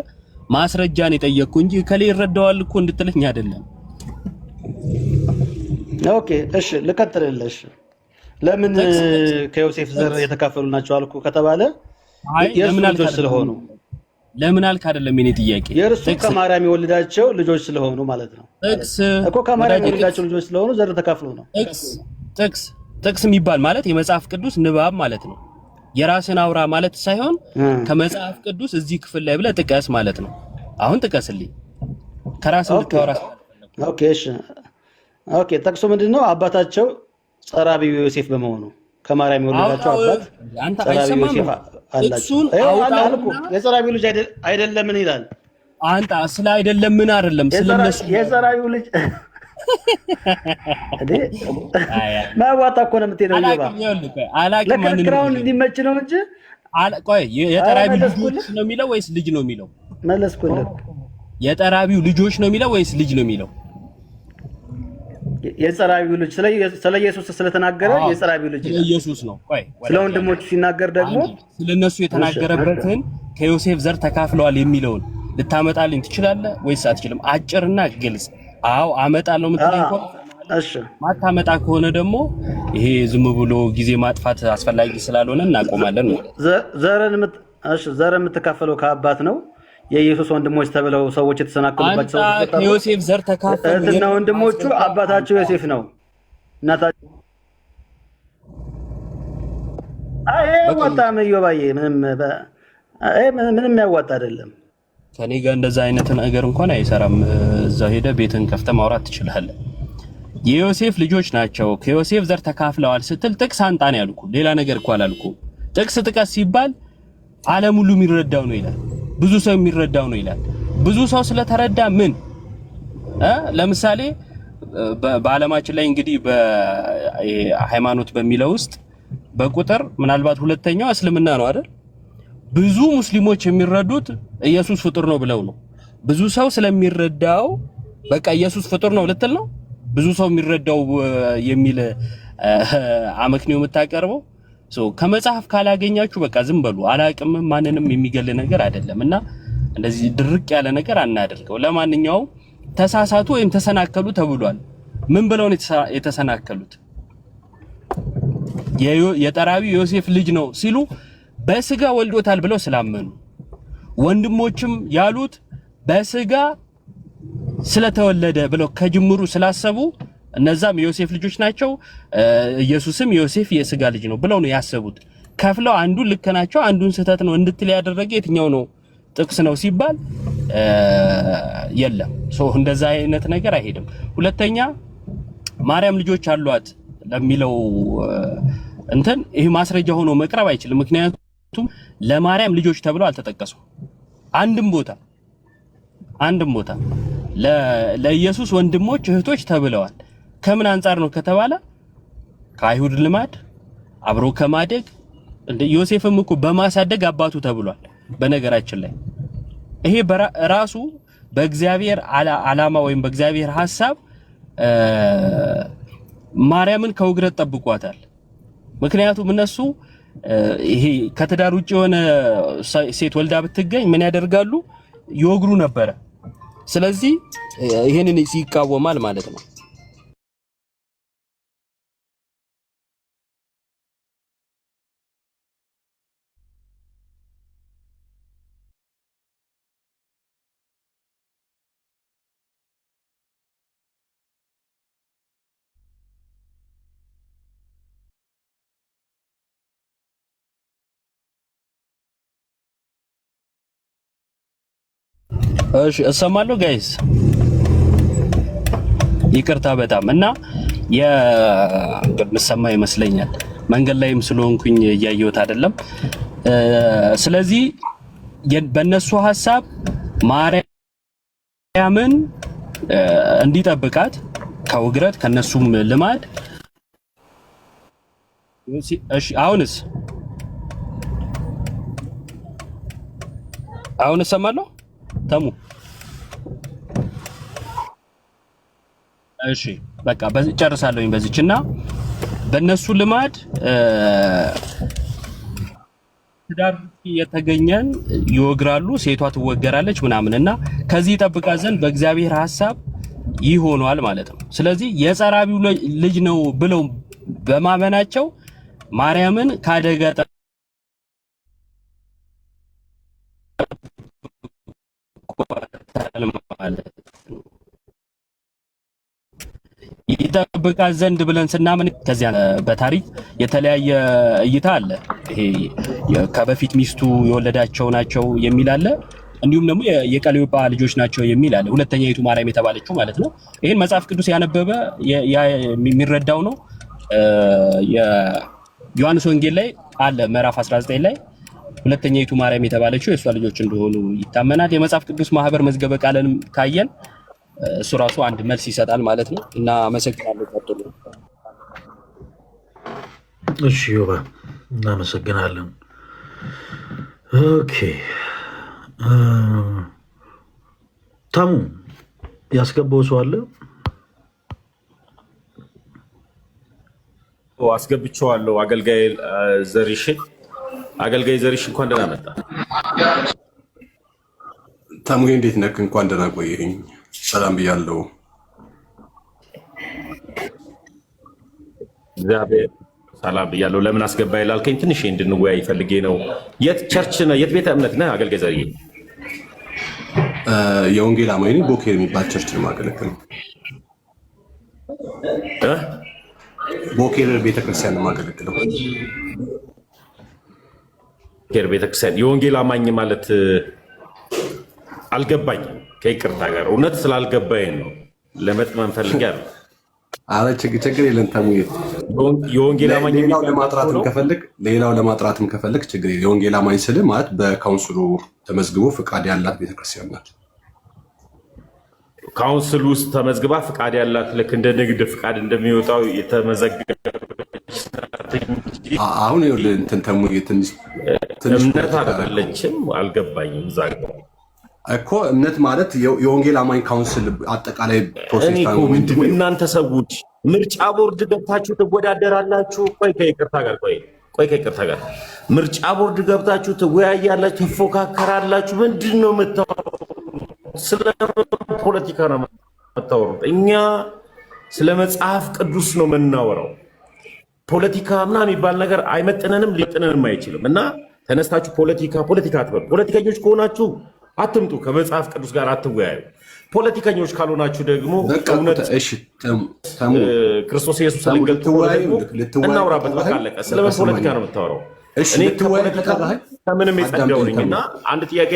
ማስረጃን የጠየቅኩ እንጂ ከሌ ይረዳዋል እኮ እንድትለኝ አይደለም። ኦኬ እሺ ልቀጥልልሽ። ለምን ከዮሴፍ ዘር የተካፈሉ ናቸው አልኩ ከተባለ የምን ልጆች ስለሆኑ ለምን አልክ አይደለም የኔ ጥያቄ። የእርሱ ከማርያም የወለዳቸው ልጆች ስለሆኑ ማለት ነው እኮ። ከማርያም የወለዳቸው ልጆች ስለሆኑ ዘር ተካፍሎ ነው። ጥቅስ የሚባል ማለት የመጽሐፍ ቅዱስ ንባብ ማለት ነው። የራስን አውራ ማለት ሳይሆን ከመጽሐፍ ቅዱስ እዚህ ክፍል ላይ ብለህ ጥቀስ ማለት ነው። አሁን ጥቀስልኝ ከራስ እንድታወራ። ኦኬ እሺ ኦኬ። ጥቅሱ ምንድነው? አባታቸው ጸራቢው ዮሴፍ በመሆኑ ከማርያም የወለዳቸው አባት ጸራቢው ዮሴፍ አላቸው። የጸራቢው ልጅ አይደለም ምን ይላል? አንተ ስለ አይደለም ምን አይደለም ስለነሱ የጸራቢው ልጅ ማዋጣ እኮ ነው የምትሄደው። ለክርክራውን እንዲመች ነው እንጂ ቆይ የጠራቢው ልጆች ነው የሚለው ወይስ ልጅ ነው የሚለው? መለስኩልህ። የጠራቢው ልጆች ነው የሚለው ወይስ ልጅ ነው የሚለው? የጸራቢው ልጅ ስለ ኢየሱስ ስለተናገረ የጸራቢው ልጅ ኢየሱስ ነው። ቆይ ስለ ወንድሞቹ ሲናገር ደግሞ ስለነሱ የተናገረበትን ከዮሴፍ ዘር ተካፍለዋል የሚለውን ልታመጣልኝ ትችላለህ ወይስ አትችልም? አጭርና ግልጽ። አዎ አመጣለሁ የምትለኝ ከሆነ እሺ፣ ማታመጣ ከሆነ ደግሞ ይሄ ዝም ብሎ ጊዜ ማጥፋት አስፈላጊ ስላልሆነ እናቆማለን ነው። ዘር የምትካፈለው ከአባት ነው። የኢየሱስ ወንድሞች ተብለው ሰዎች የተሰናከሉባቸው ሰዎች ከዮሴፍ ዘር ተካፈሉ እና ወንድሞቹ አባታቸው ዮሴፍ ነው። እናታቸው ወጣም ይወባዬ ምንም ያዋጣ አይደለም። ከኔ ጋር እንደዛ አይነት ነገር እንኳን አይሰራም። እዛ ሄደ ቤትን ከፍተ ማውራት ትችላለህ። የዮሴፍ ልጆች ናቸው ከዮሴፍ ዘር ተካፍለዋል ስትል ጥቅስ አንጣን ያልኩ ሌላ ነገር እኮ አላልኩ። ጥቅስ ጥቀስ ሲባል ዓለም ሁሉ የሚረዳው ነው ይላል። ብዙ ሰው የሚረዳው ነው ይላል። ብዙ ሰው ስለተረዳ ምን ለምሳሌ በዓለማችን ላይ እንግዲህ በሃይማኖት በሚለው ውስጥ በቁጥር ምናልባት ሁለተኛው እስልምና ነው አይደል? ብዙ ሙስሊሞች የሚረዱት ኢየሱስ ፍጡር ነው ብለው ነው። ብዙ ሰው ስለሚረዳው በቃ ኢየሱስ ፍጡር ነው ልትል ነው። ብዙ ሰው የሚረዳው የሚል አመክንዮ የምታቀርበው ከመጽሐፍ ካላገኛችሁ በቃ ዝም በሉ። አላቅም ማንንም የሚገል ነገር አይደለም እና እንደዚህ ድርቅ ያለ ነገር አናደርገው። ለማንኛውም ተሳሳቱ ወይም ተሰናከሉ ተብሏል። ምን ብለው ነው የተሰናከሉት? የጠራቢው ዮሴፍ ልጅ ነው ሲሉ በስጋ ወልዶታል ብለው ስላመኑ፣ ወንድሞችም ያሉት በስጋ ስለተወለደ ብለው ከጅምሩ ስላሰቡ እነዛም የዮሴፍ ልጆች ናቸው፣ ኢየሱስም ዮሴፍ የስጋ ልጅ ነው ብለው ነው ያሰቡት። ከፍለው አንዱን ልክ ናቸው አንዱን ስህተት ነው እንድትል ያደረገ የትኛው ነው ጥቅስ ነው ሲባል የለም። እንደዛ አይነት ነገር አይሄድም። ሁለተኛ ማርያም ልጆች አሏት ለሚለው እንትን ይሄ ማስረጃ ሆኖ መቅረብ አይችልም። ምክንያቱም ለማርያም ልጆች ተብለው አልተጠቀሱም አንድም ቦታ ለኢየሱስ ወንድሞች እህቶች ተብለዋል። ከምን አንፃር ነው ከተባለ ከአይሁድ ልማድ አብሮ ከማደግ እንደ ዮሴፍም እኮ በማሳደግ አባቱ ተብሏል። በነገራችን ላይ ይሄ ራሱ በእግዚአብሔር ዓላማ ወይም በእግዚአብሔር ሐሳብ ማርያምን ከውግረት ጠብቋታል። ምክንያቱም እነሱ ይሄ ከትዳር ውጭ የሆነ ሴት ወልዳ ብትገኝ ምን ያደርጋሉ? ይወግሩ ነበረ። ስለዚህ ይሄንን ይቃወማል ማለት ነው። እሺ እሰማለሁ ጋይስ፣ ይቅርታ በጣም እና የምሰማ ይመስለኛል መንገድ ላይም ስለሆንኩኝ እያየሁት አይደለም። ስለዚህ በእነሱ ሐሳብ ማርያምን እንዲጠብቃት ከውግረት ከነሱም ልማድ እሺ አሁን እሰማለሁ ተሙ። እሺ በቃ ጨርሳለሁኝ በዚህና በእነሱ ልማድ ትዳር የተገኘን ይወግራሉ፣ ሴቷ ትወገራለች ምናምንና ከዚህ ጠብቃ ዘንድ በእግዚአብሔር ሐሳብ ይሆናል ማለት ነው። ስለዚህ የጸራቢው ልጅ ነው ብለው በማመናቸው ማርያምን ካደጋ ይጠብቃት ዘንድ ብለን ስናምን ከዚያ በታሪክ የተለያየ እይታ አለ። ይሄ ከበፊት ሚስቱ የወለዳቸው ናቸው የሚል አለ። እንዲሁም ደግሞ የቀለዮጳ ልጆች ናቸው የሚል አለ። ሁለተኛይቱ ማርያም የተባለችው ማለት ነው። ይሄን መጽሐፍ ቅዱስ ያነበበ የሚረዳው ነው። የዮሐንስ ወንጌል ላይ አለ ምዕራፍ 19 ላይ ሁለተኛይቱ ማርያም የተባለችው የእሷ ልጆች እንደሆኑ ይታመናል። የመጽሐፍ ቅዱስ ማህበር መዝገበ ቃልንም ካየን እሱ ራሱ አንድ መልስ ይሰጣል ማለት ነው። እና አመሰግናለሁ። ቀጥሉ። እሺ ዮባ እናመሰግናለን። ኦኬ ታሙ ያስገባው ሰው አለ? አስገብቼዋለሁ። አገልጋይ ዘሪሽ እንኳን ደህና መጣ። ታሙዬ እንዴት ነህ? እንኳን ደህና ቆየኝ። ሰላም ብያለሁ። እግዚአብሔር ሰላም ብያለሁ። ለምን አስገባ ይላልከኝ ትንሽ እንድንወያይ ፈልጌ ነው። የት ቸርች ነህ? የት ቤተ እምነት ነህ? አገልጋይ ዘርዬ የወንጌል አማኝ ነኝ። ቦኬር የሚባል ቸርች ነው የማገለግለው። ቦኬር ቤተክርስቲያን ነው የማገለግለው። ቦኬር ቤተክርስቲያን የወንጌል አማኝ ማለት አልገባኝም። ከይቅርታ ጋር እውነት ስላልገባኝ ነው ለመጥመን ፈልጋለሁ። አረ ችግር የለም ተሙዬ። የወንጌል አማኝ ሌላው ለማጥራትም ከፈለግ ችግር የለም። የወንጌል አማኝ ስል ማለት በካውንስሉ ተመዝግቦ ፍቃድ ያላት ቤተክርስቲያን ናት። ካውንስል ውስጥ ተመዝግባ ፍቃድ ያላት ልክ እንደ ንግድ ፍቃድ እንደሚወጣው የተመዘገበች አሁን እንትን ተሙዬ ትንሽ እምነት አይደለችም። አልገባኝም እዛ እኮ እምነት ማለት የወንጌል አማኝ ካውንስል አጠቃላይ ፕሮቴስታንት። እናንተ ሰዎች ምርጫ ቦርድ ገብታችሁ ትወዳደራላችሁ። ቆይ ከይቅርታ ጋር ምርጫ ቦርድ ገብታችሁ ትወያያላችሁ፣ ትፎካከራላችሁ። ምንድን ነው የምታወሩት? ስለ ፖለቲካ ነው የምታወሩት። እኛ ስለ መጽሐፍ ቅዱስ ነው የምናወራው። ፖለቲካ ምናምን የሚባል ነገር አይመጥነንም፣ ሊጥነንም አይችልም። እና ተነስታችሁ ፖለቲካ አትበሉ። ፖለቲከኞች ከሆናችሁ አትምጡ፣ ከመጽሐፍ ቅዱስ ጋር አትወያዩ። ፖለቲከኞች ካልሆናችሁ ደግሞ ክርስቶስ ኢየሱስ ልንገልጥ እናውራበት። በቃ አለቀ። ስለምን ፖለቲካ ነው የምታወራው? እኔ ከምንም የጸዳውኝ እና አንድ ጥያቄ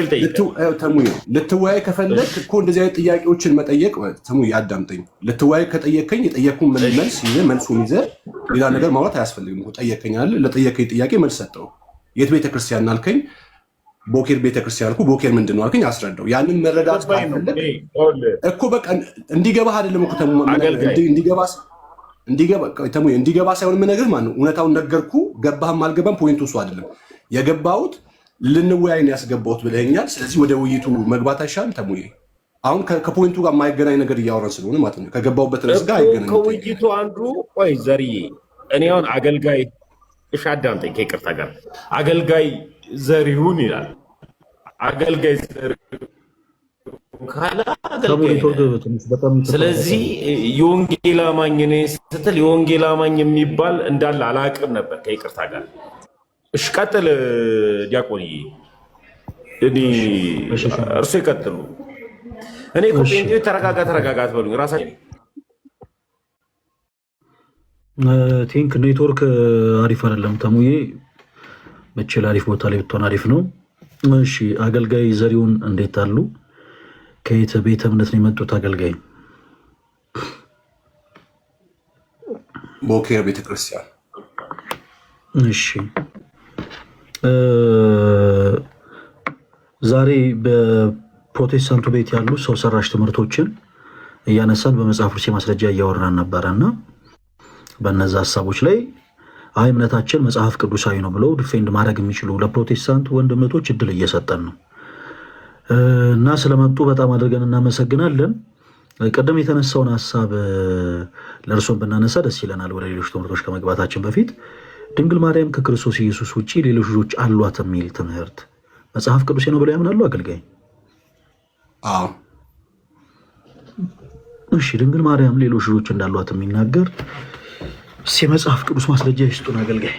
ልትወያይ ከፈለግ እኮ እንደዚህ አይነት ጥያቄዎችን መጠየቅ ተሙዬ አዳምጠኝ። ልትወያይ ከጠየቀኝ የጠየኩን መልስ ይዘህ መልሱን ይዘህ ሌላ ነገር ማውራት አያስፈልግም። ጠየቀኝ አለ ለጠየቀኝ ጥያቄ መልስ ሰጠው። የት ቤተክርስቲያን አልከኝ? ቦኬር ቤተክርስቲያን አልኩ። ቦኬር ምንድን ነው አልከኝ? አስረዳው። ያንን መረዳት ካልፈለግ እኮ በቃ እንዲገባህ አይደለም እኮ እንዲገባ ሳይሆን የምነግርህ ማነው እውነታውን ነገርኩ። ገባህም አልገባም ፖይንቱ እሱ አይደለም። የገባሁት ልንወያይ ነው ያስገባሁት ብለኸኛል። ስለዚህ ወደ ውይይቱ መግባት አይሻልም ተሙዬ? አሁን ከፖይንቱ ጋር የማይገናኝ ነገር እያወራን ስለሆነ ማለት ነው። ከገባሁበት ርዕስ ጋር አይገናኝም። ከውይይቱ አንዱ ቆይ ዘርዬ፣ እኔ አሁን አገልጋይ አዳምጠኝ ከይቅርታ ጋር አገልጋይ ዘሪሁን ይላል። አገልጋይ ዘሪሁን ካለ ስለዚህ የወንጌል አማኝ ነኝ ስትል የወንጌል አማኝ የሚባል እንዳለ አላውቅም ነበር ከይቅርታ ጋር። እሺ ቀጥል ዲያቆንዬ፣ እርሱ ይቀጥሉ። እኔ ኮጴንጤዎች ተረጋጋ አትበሉኝ ራሳቸው። ቲንክ ኔትወርክ አሪፍ አይደለም ተሙዬ፣ መቼል አሪፍ ቦታ ላይ ብትሆን አሪፍ ነው። እሺ አገልጋይ ዘሪሁን እንዴት አሉ? ከየት ቤተ እምነት ነው የመጡት? አገልጋይ ቦኬር ቤተክርስቲያን። እሺ ዛሬ በፕሮቴስታንቱ ቤት ያሉ ሰው ሰራሽ ትምህርቶችን እያነሳን በመጽሐፍ ቅዱስ ማስረጃ እያወራን ነበረ እና በእነዛ ሀሳቦች ላይ አይ እምነታችን መጽሐፍ ቅዱሳዊ ነው ብለው ዲፌንድ ማድረግ የሚችሉ ለፕሮቴስታንት ወንድምቶች እድል እየሰጠን ነው እና ስለመጡ በጣም አድርገን እናመሰግናለን። ቀደም የተነሳውን ሀሳብ ለእርሶን ብናነሳ ደስ ይለናል። ወደ ሌሎች ትምህርቶች ከመግባታችን በፊት ድንግል ማርያም ከክርስቶስ ኢየሱስ ውጭ ሌሎች ልጆች አሏት የሚል ትምህርት መጽሐፍ ቅዱሴ ነው ብለው ያምናሉ አገልጋይ? አዎ። እሺ ድንግል ማርያም ሌሎች ልጆች እንዳሏት የሚናገር የመጽሐፍ ቅዱስ ማስረጃ ይስጡን አገልጋይ።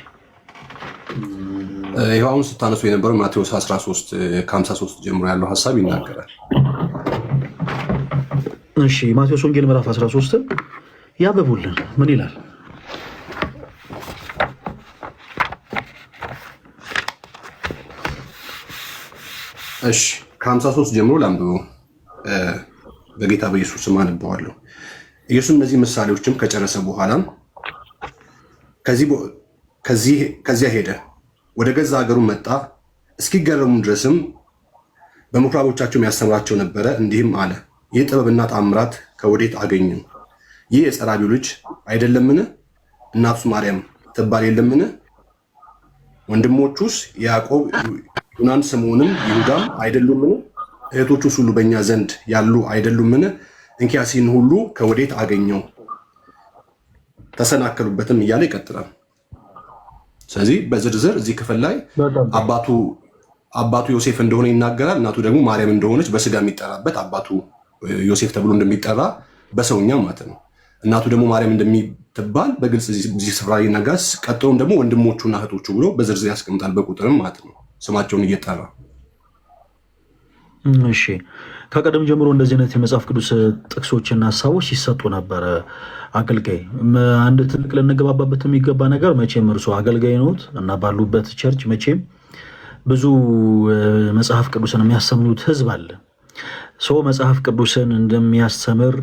ይኸው አሁን ስታነሱ የነበረው ማቴዎስ 13 ከ53 ጀምሮ ያለው ሀሳብ ይናገራል። እሺ ማቴዎስ ወንጌል ምዕራፍ 13 ያበቡልን ምን ይላል? እሺ ከ53 ጀምሮ ላንብበው። በጌታ በኢየሱስ ስም አነበዋለሁ። ኢየሱስ እነዚህ ምሳሌዎችም ከጨረሰ በኋላ ከዚያ ሄደ፣ ወደ ገዛ ሀገሩ መጣ። እስኪገረሙ ድረስም በምኩራቦቻቸው ያስተምራቸው ነበረ። እንዲህም አለ፣ ይህ ጥበብና ተአምራት ከወዴት አገኙ? ይህ የጸራቢው ልጅ አይደለምን? እናቱስ ማርያም ትባል የለምን? ወንድሞቹስ ያዕቆብ፣ ዮናን፣ ስምዖንም ይሁዳም አይደሉምን? እህቶቹስ ሁሉ በእኛ ዘንድ ያሉ አይደሉምን? እንኪያስ ይህን ሁሉ ከወዴት አገኘው? ተሰናከሉበትም እያለ ይቀጥላል። ስለዚህ በዝርዝር እዚህ ክፍል ላይ አባቱ ዮሴፍ እንደሆነ ይናገራል። እናቱ ደግሞ ማርያም እንደሆነች በስጋ የሚጠራበት አባቱ ዮሴፍ ተብሎ እንደሚጠራ በሰውኛ ማለት ነው። እናቱ ደግሞ ማርያም ትባል በግልጽ እዚህ ስፍራ ይነጋስ። ቀጥሎም ደግሞ ወንድሞቹና እህቶቹ ብሎ በዝርዝር ያስቀምጣል፣ በቁጥርም ማለት ነው ስማቸውን እየጠራ። እሺ ከቀደም ጀምሮ እንደዚህ አይነት የመጽሐፍ ቅዱስ ጥቅሶችና ሀሳቦች ሲሰጡ ነበረ። አገልጋይ አንድ ትልቅ ልንገባባበት የሚገባ ነገር መቼም እርሶ አገልጋይ ኖት እና ባሉበት ቸርች መቼም ብዙ መጽሐፍ ቅዱስን የሚያስተምሩት ህዝብ አለ። ሰው መጽሐፍ ቅዱስን እንደሚያስተምር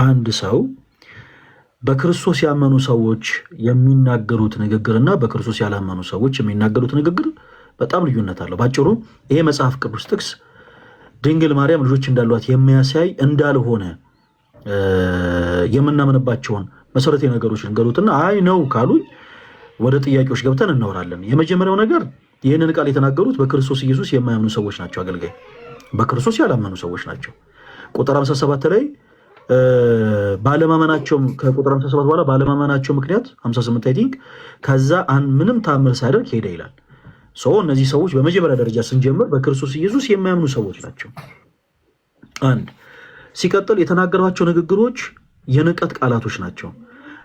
አንድ ሰው በክርስቶስ ያመኑ ሰዎች የሚናገሩት ንግግርና በክርስቶስ ያላመኑ ሰዎች የሚናገሩት ንግግር በጣም ልዩነት አለው። ባጭሩ ይሄ መጽሐፍ ቅዱስ ጥቅስ ድንግል ማርያም ልጆች እንዳሏት የሚያሳይ እንዳልሆነ የምናምንባቸውን መሰረታዊ ነገሮች ንገሩትና አይ ነው ካሉኝ ወደ ጥያቄዎች ገብተን እናወራለን። የመጀመሪያው ነገር ይህንን ቃል የተናገሩት በክርስቶስ ኢየሱስ የማያምኑ ሰዎች ናቸው። አገልጋይ በክርስቶስ ያላመኑ ሰዎች ናቸው። ቁጥር 57 ላይ ባለማመናቸው ከቁጥር 57 በኋላ ባለማመናቸው ምክንያት 58 አይ ቲንክ ከዛ ምንም ታምር ሳያደርግ ሄደ ይላል። እነዚህ ሰዎች በመጀመሪያ ደረጃ ስንጀምር በክርስቶስ ኢየሱስ የማያምኑ ሰዎች ናቸው። አንድ ሲቀጥል የተናገሯቸው ንግግሮች የንቀት ቃላቶች ናቸው።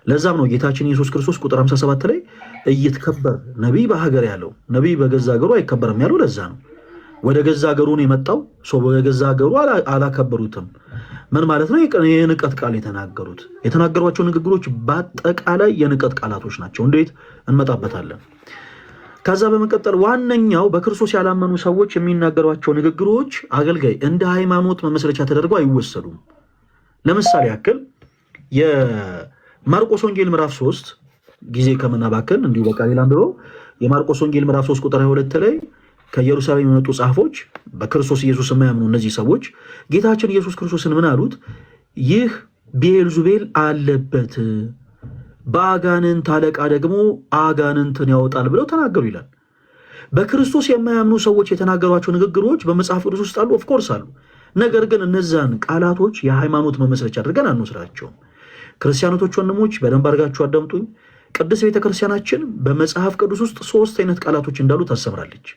ለዛም ነው ጌታችን ኢየሱስ ክርስቶስ ቁጥር 57 ላይ እይትከበር ነቢይ በሀገር ያለው ነቢይ በገዛ ሀገሩ አይከበርም ያለው ለዛ ነው። ወደ ገዛ ሀገሩ ነው የመጣው። በገዛ ሀገሩ አላከበሩትም። ምን ማለት ነው? የንቀት ቃል የተናገሯቸው ንግግሮች በአጠቃላይ የንቀት ቃላቶች ናቸው። እንዴት እንመጣበታለን። ከዛ በመቀጠል ዋነኛው በክርስቶስ ያላመኑ ሰዎች የሚናገሯቸው ንግግሮች አገልጋይ እንደ ሃይማኖት መመስረቻ ተደርገው አይወሰዱም። ለምሳሌ ያክል የማርቆስ ወንጌል ምዕራፍ 3 ጊዜ ከምናባክን እንዲሁ በቃ ሌላ አንብበው የማርቆስ ወንጌል ምዕራፍ 3 ቁጥር 22 ላይ ከኢየሩሳሌም የመጡ ጻፎች በክርስቶስ ኢየሱስ የማያምኑ እነዚህ ሰዎች ጌታችን ኢየሱስ ክርስቶስን ምን አሉት? ይህ ቤልዙቤል አለበት፣ በአጋንንት አለቃ ደግሞ አጋንንትን ያወጣል ብለው ተናገሩ ይላል። በክርስቶስ የማያምኑ ሰዎች የተናገሯቸው ንግግሮች በመጽሐፍ ቅዱስ ውስጥ አሉ፣ ኦፍኮርስ አሉ። ነገር ግን እነዛን ቃላቶች የሃይማኖት መመስረቻ አድርገን አንወስዳቸውም። ክርስቲያኖቶች ወንድሞች በደንብ አድርጋችሁ አዳምጡኝ። ቅድስት ቤተክርስቲያናችን በመጽሐፍ ቅዱስ ውስጥ 3 አይነት ቃላቶች እንዳሉ ታስተምራለች።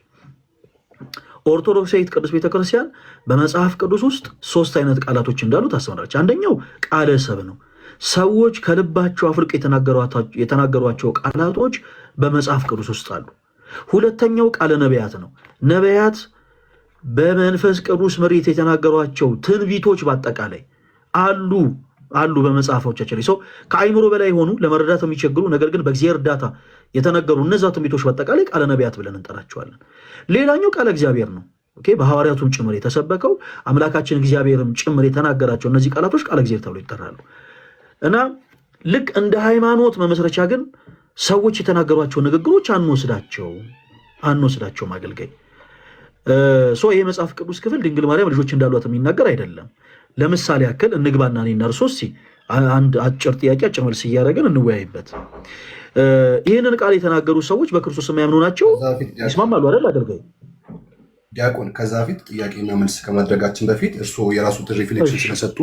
ኦርቶዶክሳዊት ቅዱስ ቤተክርስቲያን በመጽሐፍ ቅዱስ ውስጥ 3 አይነት ቃላቶች እንዳሉ ታስተምራለች። አንደኛው ቃለ ሰብ ነው። ሰዎች ከልባቸው አፍልቅ የተናገሯቸው ቃላቶች በመጽሐፍ ቅዱስ ውስጥ አሉ። ሁለተኛው ቃለ ነቢያት ነው። ነቢያት በመንፈስ ቅዱስ ምሪት የተናገሯቸው ትንቢቶች በአጠቃላይ አሉ በመጽሐፎቻችን ላይ ከአይምሮ በላይ የሆኑ ለመረዳት የሚቸግሩ ነገር ግን በእግዚአብሔር እርዳታ የተነገሩ እነዛ ትንቢቶች በአጠቃላይ ቃለ ነቢያት ብለን እንጠራቸዋለን። ሌላኛው ቃለ እግዚአብሔር ነው። በሐዋርያቱም ጭምር የተሰበከው አምላካችን እግዚአብሔርም ጭምር የተናገራቸው እነዚህ ቃላቶች ቃለ እግዚአብሔር ተብሎ ይጠራሉ። እና ልክ እንደ ሃይማኖት መመስረቻ ግን ሰዎች የተናገሯቸው ንግግሮች አንወስዳቸውም። አገልጋይ ይህ መጽሐፍ ቅዱስ ክፍል ድንግል ማርያም ልጆች እንዳሏት የሚናገር አይደለም። ለምሳሌ ያክል እንግባና እኔና እርሶ አንድ አጭር ጥያቄ አጭር መልስ እያደረግን እንወያይበት። ይህንን ቃል የተናገሩ ሰዎች በክርስቶስ የሚያምኑ ናቸው፣ ይስማማሉ አይደል? አገልጋይ ዲያቆን፣ ከዛ በፊት ጥያቄና መልስ ከማድረጋችን በፊት እርሶ የራሱትን ሪፍሌክሽን ስለሰጡ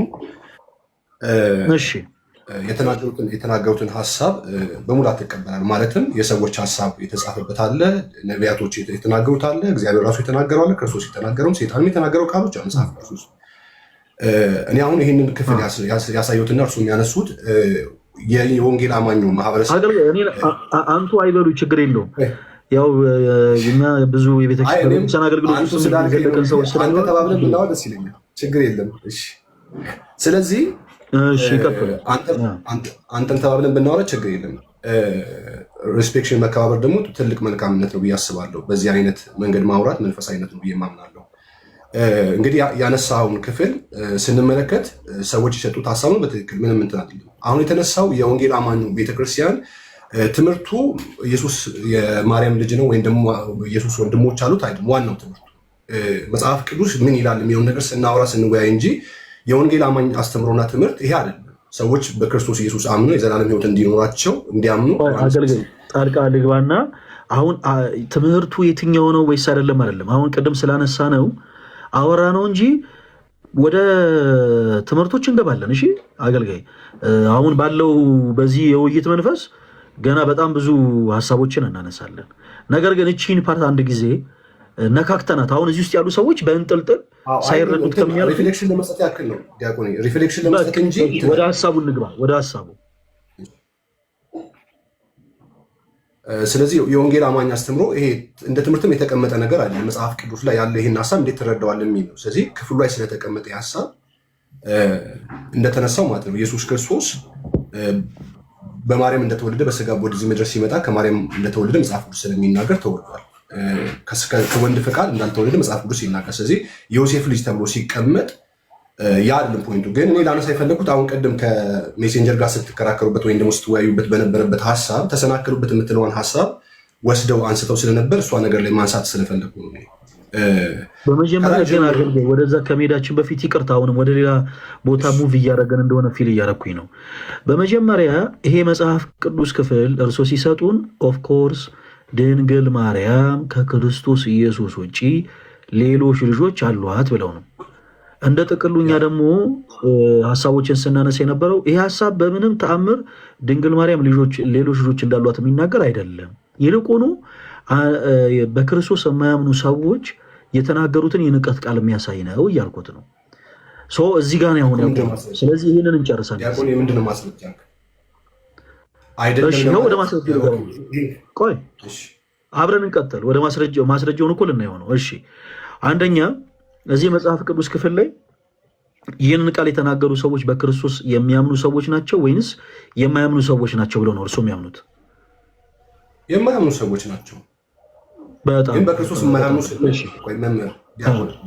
የተናገሩትን ሀሳብ በሙላት ይቀበላል። ማለትም የሰዎች ሀሳብ የተጻፈበት አለ፣ ነቢያቶች የተናገሩት አለ፣ እግዚአብሔር ራሱ የተናገረው አለ፣ ክርስቶስ የተናገረው፣ ሴጣንም የተናገረው ቃሎች መጽሐፍ ቅዱስ። እኔ አሁን ይህንን ክፍል ያሳየሁትና እርሱ የሚያነሱት የወንጌል አማኙ ማህበረሰብ አንቱ አይበሉ፣ ችግር የለውም። ያው ብዙ የቤተክርስቲያን አገልግሎት ዘለቀን ሰዎች ተባብለን ብናወራ ደስ ይለኛል። ችግር የለም። ስለዚህ አንተን ተባብለን ብናወራ ችግር የለም። ሪስፔክሽን፣ መከባበር ደግሞ ትልቅ መልካምነት ነው ብዬ አስባለሁ። በዚህ አይነት መንገድ ማውራት መንፈሳዊነት ነው ብዬ ማምናለሁ። እንግዲህ ያነሳውን ክፍል ስንመለከት ሰዎች የሰጡት ሀሳቡን በትክክል ምንም እንትን አይደለም። አሁን የተነሳው የወንጌል አማኙ ቤተክርስቲያን ትምህርቱ ኢየሱስ የማርያም ልጅ ነው ወይም ደግሞ ኢየሱስ ወንድሞች አሉት አይደለም። ዋናው ትምህርቱ መጽሐፍ ቅዱስ ምን ይላል የሚሆን ነገር ስናወራ ስንወያይ እንጂ የወንጌል አማኝ አስተምሮና ትምህርት ይሄ አይደለም። ሰዎች በክርስቶስ ኢየሱስ አምነው የዘላለም ሕይወት እንዲኖራቸው እንዲያምኑ ጣልቃ ልግባና አሁን ትምህርቱ የትኛው ነው ወይስ አይደለም? አሁን ቅድም ስላነሳ ነው አወራ ነው እንጂ ወደ ትምህርቶች እንገባለን። እሺ አገልጋይ፣ አሁን ባለው በዚህ የውይይት መንፈስ ገና በጣም ብዙ ሀሳቦችን እናነሳለን። ነገር ግን እቺን ፓርት አንድ ጊዜ ነካክተናት አሁን እዚህ ውስጥ ያሉ ሰዎች በእንጥልጥል ሳይረዱት ከሚያልፉ ሪፍሌክሽን ለመስጠት ያክል ነው ዲያቆን፣ ሪፍሌክሽን ለመስጠት እንጂ ወደ ሀሳቡ እንግባ። ወደ ሀሳቡ ስለዚህ የወንጌል አማኝ አስተምሮ ይሄ እንደ ትምህርትም የተቀመጠ ነገር አለ። መጽሐፍ ቅዱስ ላይ ያለ ይሄን ሀሳብ እንዴት ትረዳዋለህ የሚል ነው። ስለዚህ ክፍሉ ላይ ስለተቀመጠ ሀሳብ እንደተነሳው ማለት ነው ኢየሱስ ክርስቶስ በማርያም እንደተወለደ በስጋ ወደዚህ ምድር ሲመጣ ከማርያም እንደተወለደ መጽሐፍ ቅዱስ ስለሚናገር ተወልዷል። ከወንድ ፈቃድ እንዳልተወለደ መጽሐፍ ቅዱስ ይናገር። ስለዚህ የዮሴፍ ልጅ ተብሎ ሲቀመጥ ያ አይደለም ፖይንቱ። ግን እኔ ላነሳ የፈለኩት አሁን ቀደም ከሜሴንጀር ጋር ስትከራከሩበት ወይም ደግሞ ስትወያዩበት በነበረበት ሀሳብ ተሰናከሉበት የምትለውን ሀሳብ ወስደው አንስተው ስለነበር እሷ ነገር ላይ ማንሳት ስለፈለኩ ነው። በመጀመሪያ ግን አገልጋይ ወደዛ ከመሄዳችን በፊት ይቅርታ፣ አሁንም ወደ ሌላ ቦታ ሙቭ እያደረገን እንደሆነ ፊል እያደረኩኝ ነው። በመጀመሪያ ይሄ መጽሐፍ ቅዱስ ክፍል እርሶ ሲሰጡን ኦፍኮርስ ድንግል ማርያም ከክርስቶስ ኢየሱስ ውጭ ሌሎች ልጆች አሏት ብለው ነው። እንደ ጥቅሉኛ ደግሞ ሀሳቦችን ስናነሳ የነበረው ይሄ ሀሳብ በምንም ተአምር ድንግል ማርያም ሌሎች ልጆች እንዳሏት የሚናገር አይደለም። ይልቁኑ በክርስቶስ የማያምኑ ሰዎች የተናገሩትን የንቀት ቃል የሚያሳይ ነው እያልኩት ነው። እዚህ ጋር ያሁን ስለዚህ ይህንን እንጨርሳለን። ምንድነው ማስረጃ? ወደ ማስረጃ ቆይ አብረን እንቀጥል። ወደ ማስረጃውን እኮ ልናየው ነው። እሺ አንደኛ እዚህ መጽሐፍ ቅዱስ ክፍል ላይ ይህንን ቃል የተናገሩ ሰዎች በክርስቶስ የሚያምኑ ሰዎች ናቸው ወይንስ የማያምኑ ሰዎች ናቸው ብለው ነው እርሶ የሚያምኑት? የማያምኑ ሰዎች ናቸው። በጣም በክርስቶስ የማያምኑ ስንል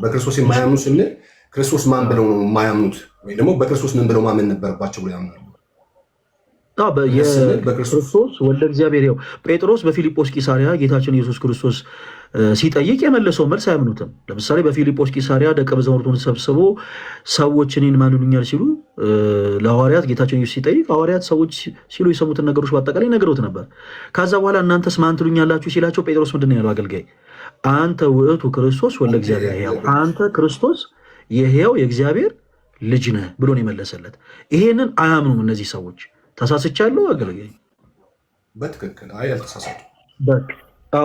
በክርስቶስ የማያምኑ ስንል ክርስቶስ ማን ብለው ነው የማያምኑት? ወይም ደግሞ በክርስቶስ ምን ብለው ማመን ነበረባቸው ብለው ያምናሉ? ክርስቶስ ወልደ እግዚአብሔር ይኸው ጴጥሮስ በፊልጶስ ቂሳሪያ ጌታችን ኢየሱስ ክርስቶስ ሲጠይቅ የመለሰው መልስ አያምኑትም። ለምሳሌ በፊልጶስ ቂሳሪያ ደቀ መዛሙርቱን ሰብስቦ ሰዎች እኔን ማን ይሉኛል ሲሉ ለሐዋርያት ጌታችን ኢየሱስ ሲጠይቅ ሐዋርያት ሰዎች ሲሉ የሰሙትን ነገሮች በአጠቃላይ ነግረውት ነበር። ከዛ በኋላ እናንተስ ማን ትሉኛላችሁ ሲላቸው ጴጥሮስ ምንድን ነው ያለው? አገልጋይ አንተ ውእቱ ክርስቶስ ወልደ እግዚአብሔር ሕያው፣ አንተ ክርስቶስ የሕያው የእግዚአብሔር ልጅ ነህ ብሎ ነው የመለሰለት። ይሄንን አያምኑም እነዚህ ሰዎች። ተሳስቻለሁ አገልጋይ? በትክክል አይ አልተሳሳቱ።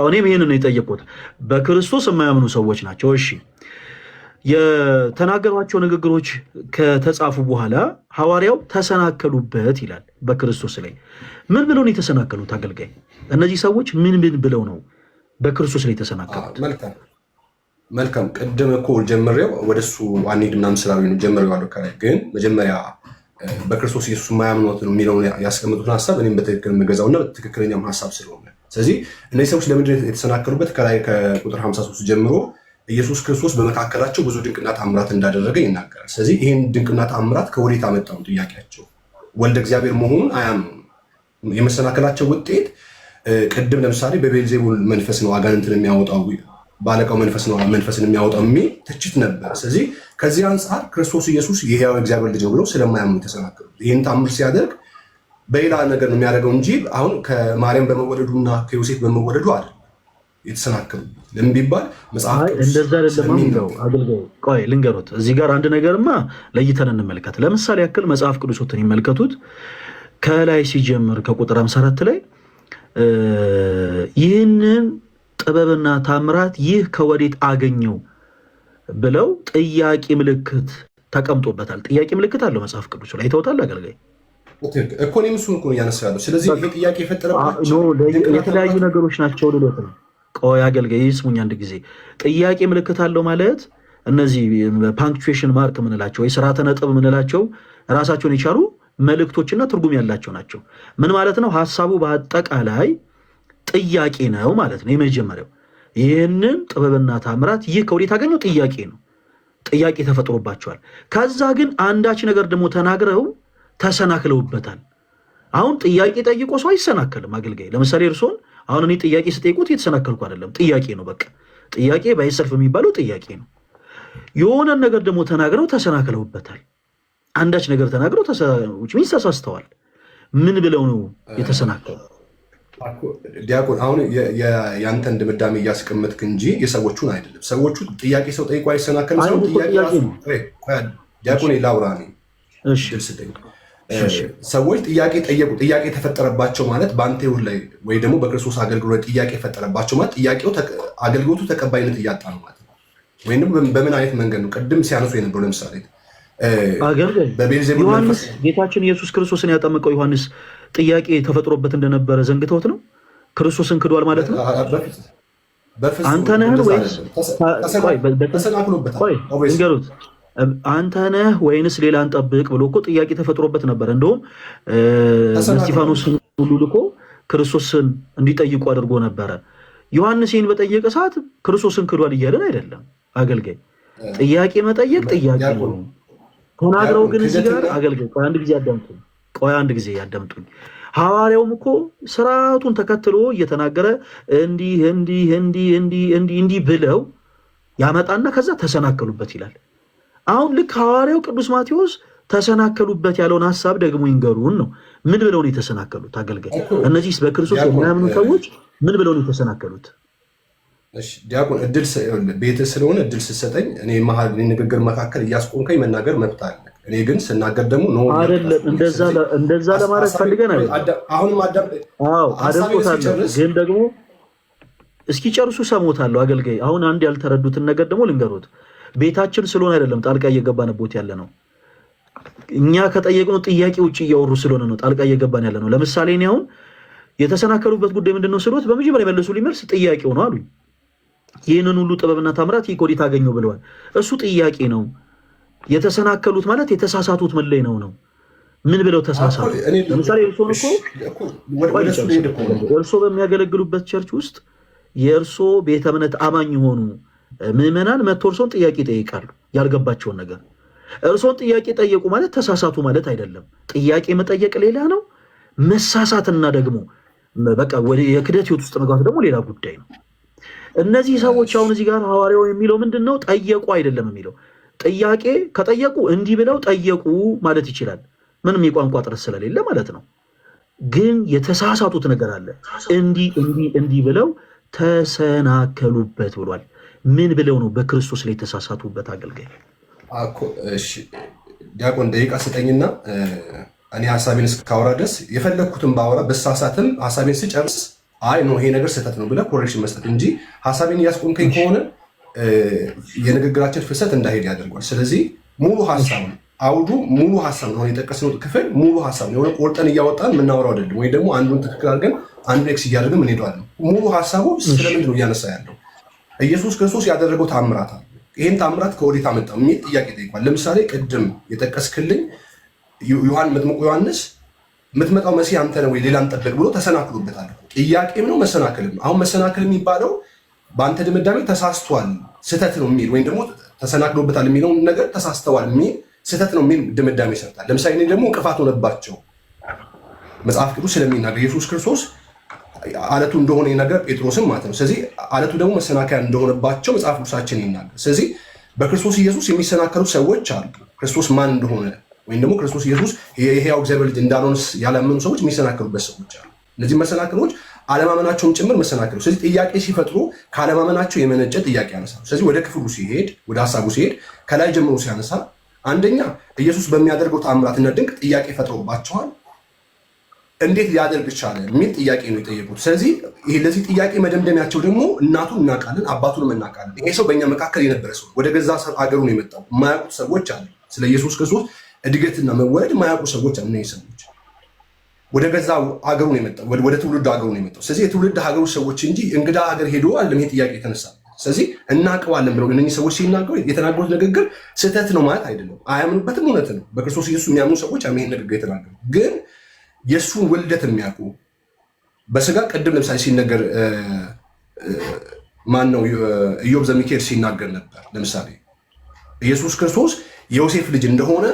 እኔም ይህንን ነው የጠየቁት። በክርስቶስ የማያምኑ ሰዎች ናቸው። እሺ የተናገሯቸው ንግግሮች ከተጻፉ በኋላ ሐዋርያው ተሰናከሉበት ይላል። በክርስቶስ ላይ ምን ብለው ነው የተሰናከሉት አገልጋይ? እነዚህ ሰዎች ምን ብለው ነው በክርስቶስ ላይ የተሰናከሉት? መልካም ቅድም እኮ ጀምሬው ወደሱ አንሄድ ምናምን ስላሉ ነው ጀምሬዋለሁ። ከላይ ግን መጀመሪያ በክርስቶስ ኢየሱስ የማያምኑት ነው የሚለውን ያስቀምጡትን ሀሳብ እኔም በትክክል የምገዛውና ትክክለኛም ሀሳብ ስለሆነ፣ ስለዚህ እነዚህ ሰዎች ለምንድን የተሰናከሉበት ከላይ ከቁጥር 53 ጀምሮ ኢየሱስ ክርስቶስ በመካከላቸው ብዙ ድንቅና ተአምራት እንዳደረገ ይናገራል። ስለዚህ ይህን ድንቅና ተአምራት ከወዴት አመጣው? ጥያቄያቸው ወልደ እግዚአብሔር መሆኑን አያምኑም። የመሰናከላቸው ውጤት ቅድም ለምሳሌ በቤልዜቡል መንፈስ ነው አጋንንትን የሚያወጣው፣ በአለቃው መንፈስ ነው መንፈስን የሚያወጣው የሚል ትችት ነበር። ስለዚህ ከዚህ አንጻር ክርስቶስ ኢየሱስ የሕያው እግዚአብሔር ልጅ ነው ብለው ስለማያምኑ የተሰናከሉት። ይህን ተአምር ሲያደርግ በሌላ ነገር ነው የሚያደርገው እንጂ አሁን ከማርያም በመወለዱና ከዮሴፍ በመወለዱ አይደለም የተሰናከሉ። ለምን ቢባል መጽሐፍ እንደዛ አይደለም ነው አገልጋይ። ቆይ ልንገሩት፣ እዚህ ጋር አንድ ነገርማ ለይተን እንመልከት። ለምሳሌ ያክል መጽሐፍ ቅዱሶትን ይመልከቱት። ከላይ ሲጀምር ከቁጥር 54 ላይ ይህንን ጥበብና ታምራት ይህ ከወዴት አገኘው ብለው ጥያቄ ምልክት ተቀምጦበታል። ጥያቄ ምልክት አለው መጽሐፍ ቅዱስ ላይ አይተውታል አገልጋይ? እኮ እኔም እሱን እኮ ነው እያነሳሁ ያለው። ስለዚህ ይሄ ጥያቄ የፈጠረባቸው የተለያዩ ነገሮች ናቸው ልሎት ነው። ቆይ አገልጋይ ይስሙኝ አንድ ጊዜ። ጥያቄ ምልክት አለው ማለት እነዚህ ፓንክቹዌሽን ማርክ ምንላቸው ወይ ስርዓተ ነጥብ ምንላቸው ራሳቸውን የቻሉ መልእክቶችና ትርጉም ያላቸው ናቸው። ምን ማለት ነው? ሀሳቡ በአጠቃላይ ጥያቄ ነው ማለት ነው። የመጀመሪያው ይህንን ጥበብና ታምራት ይህ ከወዴት አገኘው ጥያቄ ነው። ጥያቄ ተፈጥሮባቸዋል። ከዛ ግን አንዳች ነገር ደግሞ ተናግረው ተሰናክለውበታል። አሁን ጥያቄ ጠይቆ ሰው አይሰናከልም አገልጋይ። ለምሳሌ እርሶን አሁን እኔ ጥያቄ ስጠይቁት የተሰናከልኩ አይደለም፣ ጥያቄ ነው። በቃ ጥያቄ ባይሰልፍ የሚባለው ጥያቄ ነው። የሆነን ነገር ደግሞ ተናግረው ተሰናክለውበታል። አንዳች ነገር ተናግረው ተሳስተዋል። ምን ብለው ነው የተሰናከሉ? ዲያቆን አሁን ያንተን ድምዳሜ እያስቀመጥክ እንጂ የሰዎቹን አይደለም። ሰዎቹ ጥያቄ ሰው ጠይቆ አይሰናከልም። ሰው ጥያቄ ራሱ ዲያቆን ላውራ ነው። ሰዎች ጥያቄ ጠየቁ። ጥያቄ ተፈጠረባቸው ማለት በአንተ ይሁን ላይ ወይ ደግሞ በክርስቶስ አገልግሎት ጥያቄ የፈጠረባቸው ማለት ጥያቄው አገልግሎቱ ተቀባይነት እያጣ ነው ማለት ነው። ወይም በምን አይነት መንገድ ነው? ቅድም ሲያነሱ የነበረው ለምሳሌ ዮሐንስ ጌታችን ኢየሱስ ክርስቶስን ያጠመቀው ዮሐንስ ጥያቄ ተፈጥሮበት እንደነበረ ዘንግተውት ነው። ክርስቶስን ክዷል ማለት ነው? አንተ ነህ ወይስ እንገሩት አንተ ነህ ወይንስ ሌላን ጠብቅ ብሎ እኮ ጥያቄ ተፈጥሮበት ነበር። እንደውም እስጢፋኖስን ሁሉ ልኮ ክርስቶስን እንዲጠይቁ አድርጎ ነበረ። ዮሐንስ ይህን በጠየቀ ሰዓት ክርስቶስን ክዷል እያለን አይደለም። አገልጋይ ጥያቄ መጠየቅ ጥያቄ ነው። ተናግረው ግን እዚህ ጋር አገልጋይ ቆይ አንድ ጊዜ ያዳምጡኝ። ሐዋርያውም እኮ ስርዓቱን ተከትሎ እየተናገረ እንዲህ ብለው ያመጣና ከዛ ተሰናከሉበት ይላል። አሁን ልክ ሐዋርያው ቅዱስ ማቴዎስ ተሰናከሉበት ያለውን ሐሳብ ደግሞ ይንገሩን ነው። ምን ብለው ነው የተሰናከሉት? አገልጋይ እነዚህ በክርስቶስ የሚያምኑ ሰዎች ምን ብለው ነው የተሰናከሉት? እሺ ዲያቆን እድል ቤት ስለሆነ እድል ስትሰጠኝ እኔ መሀል ንግግር መካከል እያስቆምከኝ መናገር መብት አለ። እኔ ግን ስናገር ደግሞ ነው አይደለም። እንደዛ ለማድረግ ፈልገን አይደለም። አሁንም አደምጦታለሁ፣ ግን ደግሞ እስኪጨርሱ ሰሞታለሁ። አገልጋይ አሁን አንድ ያልተረዱትን ነገር ደግሞ ልንገሩት። ቤታችን ስለሆነ አይደለም ጣልቃ እየገባንበት ያለ ነው። እኛ ከጠየቅነው ጥያቄ ውጭ እያወሩ ስለሆነ ነው ጣልቃ እየገባን ያለ ነው። ለምሳሌ እኔ አሁን የተሰናከሉበት ጉዳይ ምንድነው ስሎት በመጀመሪያ የመለሱልኝ መልስ ጥያቄው ነው አሉኝ። ይህንን ሁሉ ጥበብና ታምራት ይህ ከወዴት አገኘው ብለዋል። እሱ ጥያቄ ነው። የተሰናከሉት ማለት የተሳሳቱት ምን ላይ ነው? ምን ብለው ተሳሳቱ? ለምሳሌ እርሶ በሚያገለግሉበት ቸርች ውስጥ የእርሶ ቤተ እምነት አማኝ የሆኑ ምዕመናን መጥተው እርሶን ጥያቄ ይጠይቃሉ፣ ያልገባቸውን ነገር። እርሶን ጥያቄ ጠየቁ ማለት ተሳሳቱ ማለት አይደለም። ጥያቄ መጠየቅ ሌላ ነው፣ መሳሳትና ደግሞ በቃ ወደ የክደት ህይወት ውስጥ መግባት ደግሞ ሌላ ጉዳይ ነው። እነዚህ ሰዎች አሁን እዚህ ጋር ሐዋርያው የሚለው ምንድነው? ጠየቁ አይደለም የሚለው። ጥያቄ ከጠየቁ እንዲህ ብለው ጠየቁ ማለት ይችላል፣ ምንም የቋንቋ ጥረት ስለሌለ ማለት ነው። ግን የተሳሳቱት ነገር አለ። እንዲህ ብለው ተሰናከሉበት ብሏል። ምን ብለው ነው በክርስቶስ ላይ የተሳሳቱበት? አገልጋይ እሺ ዲያቆን ደቂቃ ስጠኝና እኔ ሀሳቤን እስካወራ ድረስ የፈለግኩትን ባወራ በሳሳትም ሀሳቤን ስጨርስ አይ ነው ይሄ ነገር ስህተት ነው ብለህ ኮሬክሽን መስጠት እንጂ ሀሳቤን እያስቆምከኝ ከሆነ የንግግራችን ፍሰት እንዳይሄድ ያደርጓል። ስለዚህ ሙሉ ሀሳብ ነው አውዱ ሙሉ ሀሳብ ነው የጠቀስነው ክፍል ሙሉ ሀሳብ ነው። የሆነ ቆርጠን እያወጣን የምናወራው አይደለም፣ ወይ ደግሞ አንዱን ትክክል አድርገን አንዱ ኤክስ እያደረግን እንሄዳለን። ሙሉ ሀሳቡ ስለምንድን ነው እያነሳ ያለው? ኢየሱስ ክርስቶስ ያደረገው ታምራት አለ። ይህን ታምራት ከወዴት አመጣው የሚል ጥያቄ ጠይቋል። ለምሳሌ ቅድም የጠቀስክልኝ መጥምቁ ዮሐንስ የምትመጣው መሲህ አንተ ነው ወይ ሌላ እንጠብቅ ብሎ ተሰናክሎበታል። ጥያቄም ነው መሰናክልም ነው። አሁን መሰናክል የሚባለው በአንተ ድምዳሜ ተሳስቷል ስህተት ነው የሚል ወይም ደግሞ ተሰናክሎበታል የሚለውን ነገር ተሳስተዋል የሚል ስህተት ነው የሚል ድምዳሜ ይሰጣል። ለምሳሌ እኔ ደግሞ እንቅፋት ሆነባቸው መጽሐፍ ቅዱስ ስለሚናገር ኢየሱስ ክርስቶስ አለቱ እንደሆነ ነገር ጴጥሮስም ማለት ነው። ስለዚህ አለቱ ደግሞ መሰናከያ እንደሆነባቸው መጽሐፍ ቅዱሳችን ይናገር። ስለዚህ በክርስቶስ ኢየሱስ የሚሰናከሉ ሰዎች አሉ። ክርስቶስ ማን እንደሆነ ወይም ደግሞ ክርስቶስ ኢየሱስ የሕያው እግዚአብሔር ልጅ እንዳልሆነ ያላመኑ ሰዎች የሚሰናከሉበት ሰዎች አሉ። እነዚህ መሰናክሎች አለማመናቸውን ጭምር መሰናክሉ። ስለዚህ ጥያቄ ሲፈጥሩ ካለማመናቸው የመነጨ ጥያቄ ያነሳሉ። ስለዚህ ወደ ክፍሉ ሲሄድ ወደ ሀሳቡ ሲሄድ ከላይ ጀምሮ ሲያነሳ አንደኛ ኢየሱስ በሚያደርገው ተአምራትና ድንቅ ጥያቄ ፈጥሮባቸዋል። እንዴት ሊያደርግ ቻለ የሚል ጥያቄ ነው የጠየቁት። ስለዚህ ለዚህ ጥያቄ መደምደሚያቸው ደግሞ እናቱን እናውቃለን፣ አባቱንም እናውቃለን። ይሄ ሰው በእኛ መካከል የነበረ ሰው ወደ ገዛ አገሩ ነው የመጣው። የማያውቁት ሰዎች አሉ። ስለ ኢየሱስ ክርስቶስ እድገትና መወለድ የማያውቁ ሰዎች አሉ። እነዚህ ሰዎች ወደ ገዛ አገሩ ነው የመጣው፣ ወደ ትውልድ ሀገሩ ነው የመጣው። ስለዚህ የትውልድ ሀገሩ ሰዎች እንጂ እንግዳ ሀገር ሄዶ አለም ይሄ ጥያቄ የተነሳ። ስለዚህ እናውቀዋለን ብለው እነዚህ ሰዎች ሲናገሩ የተናገሩት ንግግር ስህተት ነው ማለት አይደለም። አያምኑበትም፣ እውነት ነው። በክርስቶስ ኢየሱስ የሚያምኑ ሰዎች ይሄን ንግግር የተናገሩ ግን የእሱን ውልደት የሚያውቁ በስጋ ቅድም ለምሳሌ ሲነገር ማን ነው ኢዮብ ዘሚካኤል ሲናገር ነበር። ለምሳሌ ኢየሱስ ክርስቶስ የዮሴፍ ልጅ እንደሆነ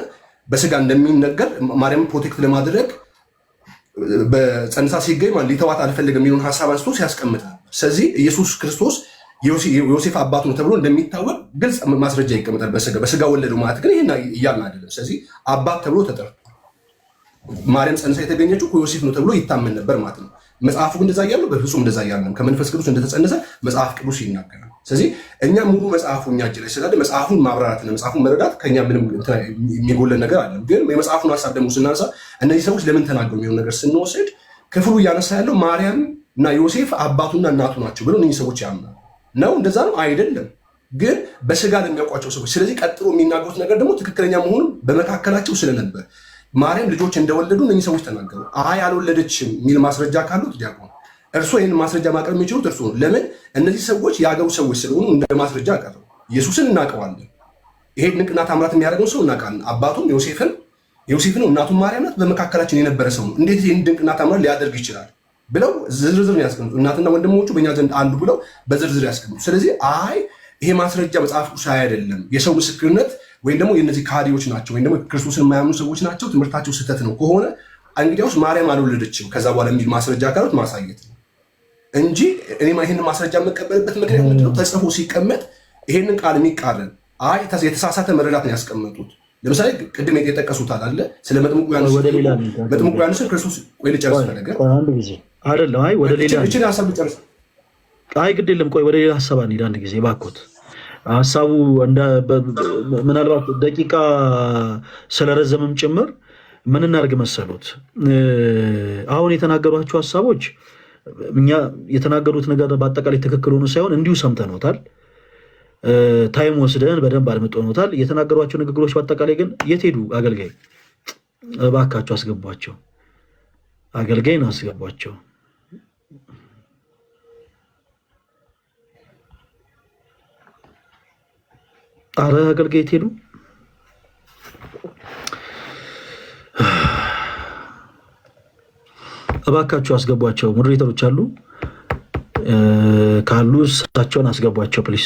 በስጋ እንደሚነገር ማርያምን ፕሮቴክት ለማድረግ በፀንሳ ሲገኝ ሊተዋት አልፈልግም የሚለውን ሀሳብ አንስቶ ሲያስቀምጥ ነበር። ስለዚህ ኢየሱስ ክርስቶስ ዮሴፍ አባቱ ነው ተብሎ እንደሚታወቅ ግልጽ ማስረጃ ይቀመጣል። በስጋ ወለደው ማለት ግን ይሄን እያልን አይደለም። ስለዚህ አባት ተብሎ ተጠርቷል። ማርያም ፀንሳ የተገኘችው ከዮሴፍ ነው ተብሎ ይታመን ነበር ማለት ነው። መጽሐፉ ግን እንደዛ እያለው በፍጹም እንደዛ እያለም ከመንፈስ ቅዱስ እንደተጸነሰ መጽሐፍ ቅዱስ ይናገራል። ስለዚህ እኛ ሙሉ መጽሐፉ እኛ እጅ ላይ ስላለ መጽሐፉን ማብራራትና መጽሐፉን መረዳት ከኛ ምንም የሚጎለን ነገር አለ። ግን የመጽሐፉን ሀሳብ ደግሞ ስናነሳ እነዚህ ሰዎች ለምን ተናገሩ የሚሆን ነገር ስንወስድ ክፍሉ እያነሳ ያለው ማርያም እና ዮሴፍ አባቱና እናቱ ናቸው ብለው እነዚህ ሰዎች ያምናሉ ነው። እንደዛ ነው አይደለም፣ ግን በስጋ ለሚያውቋቸው ሰዎች። ስለዚህ ቀጥሎ የሚናገሩት ነገር ደግሞ ትክክለኛ መሆኑን በመካከላቸው ስለነበር ማርያም ልጆች እንደወለዱ እነዚህ ሰዎች ተናገሩ። አይ አልወለደችም የሚል ማስረጃ ካሉት ዲያቆን እርሱ ይህን ማስረጃ ማቅረብ የሚችሉት እርሱ ነው። ለምን? እነዚህ ሰዎች የአገሩ ሰዎች ስለሆኑ እንደ ማስረጃ አቀረቡ። ኢየሱስን እናውቀዋለን። ይሄ ድንቅና ታምራት የሚያደርገው ሰው እናውቃለን። አባቱም ዮሴፍ ነው፣ እናቱም ማርያም ናት። በመካከላችን የነበረ ሰው ነው። እንዴት ይህን ድንቅና ታምራት ሊያደርግ ይችላል ብለው ዝርዝር ያስቀምጡ። እናትና ወንድሞቹ በእኛ ዘንድ አሉ ብለው በዝርዝር ያስቀምጡ። ስለዚህ ይሄ ማስረጃ መጽሐፍ ቅዱስ አይደለም፣ የሰው ምስክርነት ወይም ደግሞ የእነዚህ ካዲዎች ናቸው ወይም ደግሞ ክርስቶስን የማያምኑ ሰዎች ናቸው፣ ትምህርታቸው ስህተት ነው ከሆነ እንግዲያውስ ማርያም አልወለደችም ከዛ በኋላ የሚል ማስረጃ ካሉት ማሳየት ነው እንጂ እኔ ይህን ማስረጃ የምቀበልበት ምክንያት ምንድነው? ተጽፎ ሲቀመጥ ይሄንን ቃል የሚቃረን የተሳሳተ መረዳትን ያስቀመጡት። ለምሳሌ ቅድም የጠቀሱት አለ ስለ መጥምቁ ዮሐንስን ክርስቶስ ቆይ ልጨርስ ፈለገ አይደለም። አይ ወደ ሌላ እቺ ሐሳብ ልጨርስ። አይ ግድ የለም ቆይ ወደ ሌላ ሐሳብ አንሂድ አንድ ጊዜ ባኮት። ሐሳቡ ምናልባት ደቂቃ ስለረዘመም ጭምር ምን እናድርግ መሰሉት? አሁን የተናገሯቸው ሐሳቦች እኛ የተናገሩት ነገር በአጠቃላይ ትክክል ሆኖ ሳይሆን እንዲሁ ሰምተኖታል፣ ታይም ወስደን በደንብ አድምጠኖታል። የተናገሯቸው ንግግሮች በአጠቃላይ ግን የት ሄዱ? አገልጋይ እባካቸው አስገቧቸው፣ አገልጋይን አስገቧቸው። አረ አገልጋይ የት ሄዱ? እባካቸው አስገቧቸው። ሞዴሬተሮች አሉ ካሉ እሳቸውን አስገቧቸው ፕሊስ።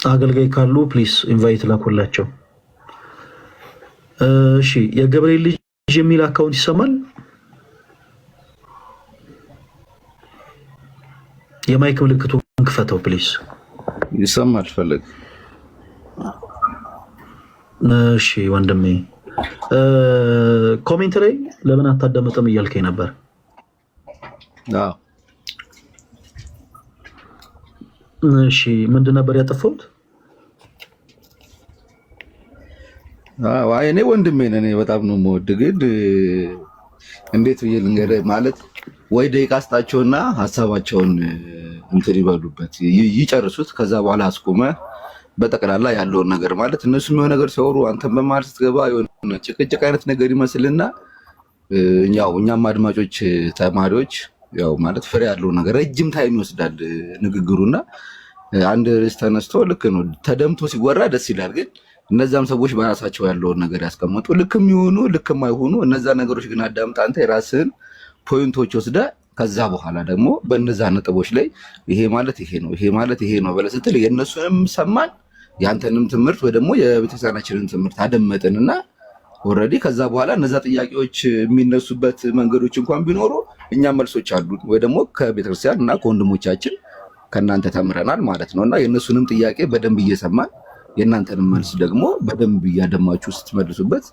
አገልጋይ ካሉ ፕሊስ ኢንቫይት ላኩላቸው። እሺ የገብርኤል ልጅ የሚል አካውንት ይሰማል? የማይክ ምልክቱን ክፈተው ፕሊስ። ይሰማል ፈለግ። እሺ ወንድሜ ኮሜንት ላይ ለምን አታዳመጥም እያልከኝ ነበር። አዎ እሺ ምንድን ነበር ያጠፋሁት? እኔ ወንድሜ ነኝ፣ እኔ በጣም ነው የምወድህ። ግን እንዴት ብዬ ልንገርህ ማለት ወይ ደቂቃ ስጣቸውና ሀሳባቸውን እንትን ይበሉበት ይጨርሱት። ከዛ በኋላ አስቆመህ በጠቅላላ ያለውን ነገር ማለት እነሱም የሆነ ነገር ሲያወሩ አንተን በማለት ስትገባ የሆነ ጭቅጭቅ አይነት ነገር ይመስልና ያው እኛም አድማጮች ተማሪዎች ያው ማለት ፍሬ ያለው ነገር ረጅም ታይም ይወስዳል ንግግሩና አንድ ርዕስ ተነስቶ ልክ ነው ተደምቶ ሲወራ ደስ ይላል። ግን እነዛም ሰዎች በራሳቸው ያለውን ነገር ያስቀምጡ፣ ልክም ይሁኑ ልክም አይሆኑ እነዛ ነገሮች ግን አዳምጥ አንተ የራስህን ፖይንቶች ወስደ ከዛ በኋላ ደግሞ በእነዛ ነጥቦች ላይ ይሄ ማለት ይሄ ነው፣ ይሄ ማለት ይሄ ነው ብለህ ስትል የእነሱንም ሰማን ያንተንም ትምህርት ወይ ደግሞ የቤተክርስቲያናችንን ትምህርት አደመጥንና ኦልሬዲ ከዛ በኋላ እነዛ ጥያቄዎች የሚነሱበት መንገዶች እንኳን ቢኖሩ እኛ መልሶች አሉ ወይ ደግሞ ከቤተክርስቲያን እና ከወንድሞቻችን ከእናንተ ተምረናል ማለት ነው። እና የእነሱንም ጥያቄ በደንብ እየሰማን የእናንተንም መልስ ደግሞ በደንብ እያደማችሁ ስትመልሱበት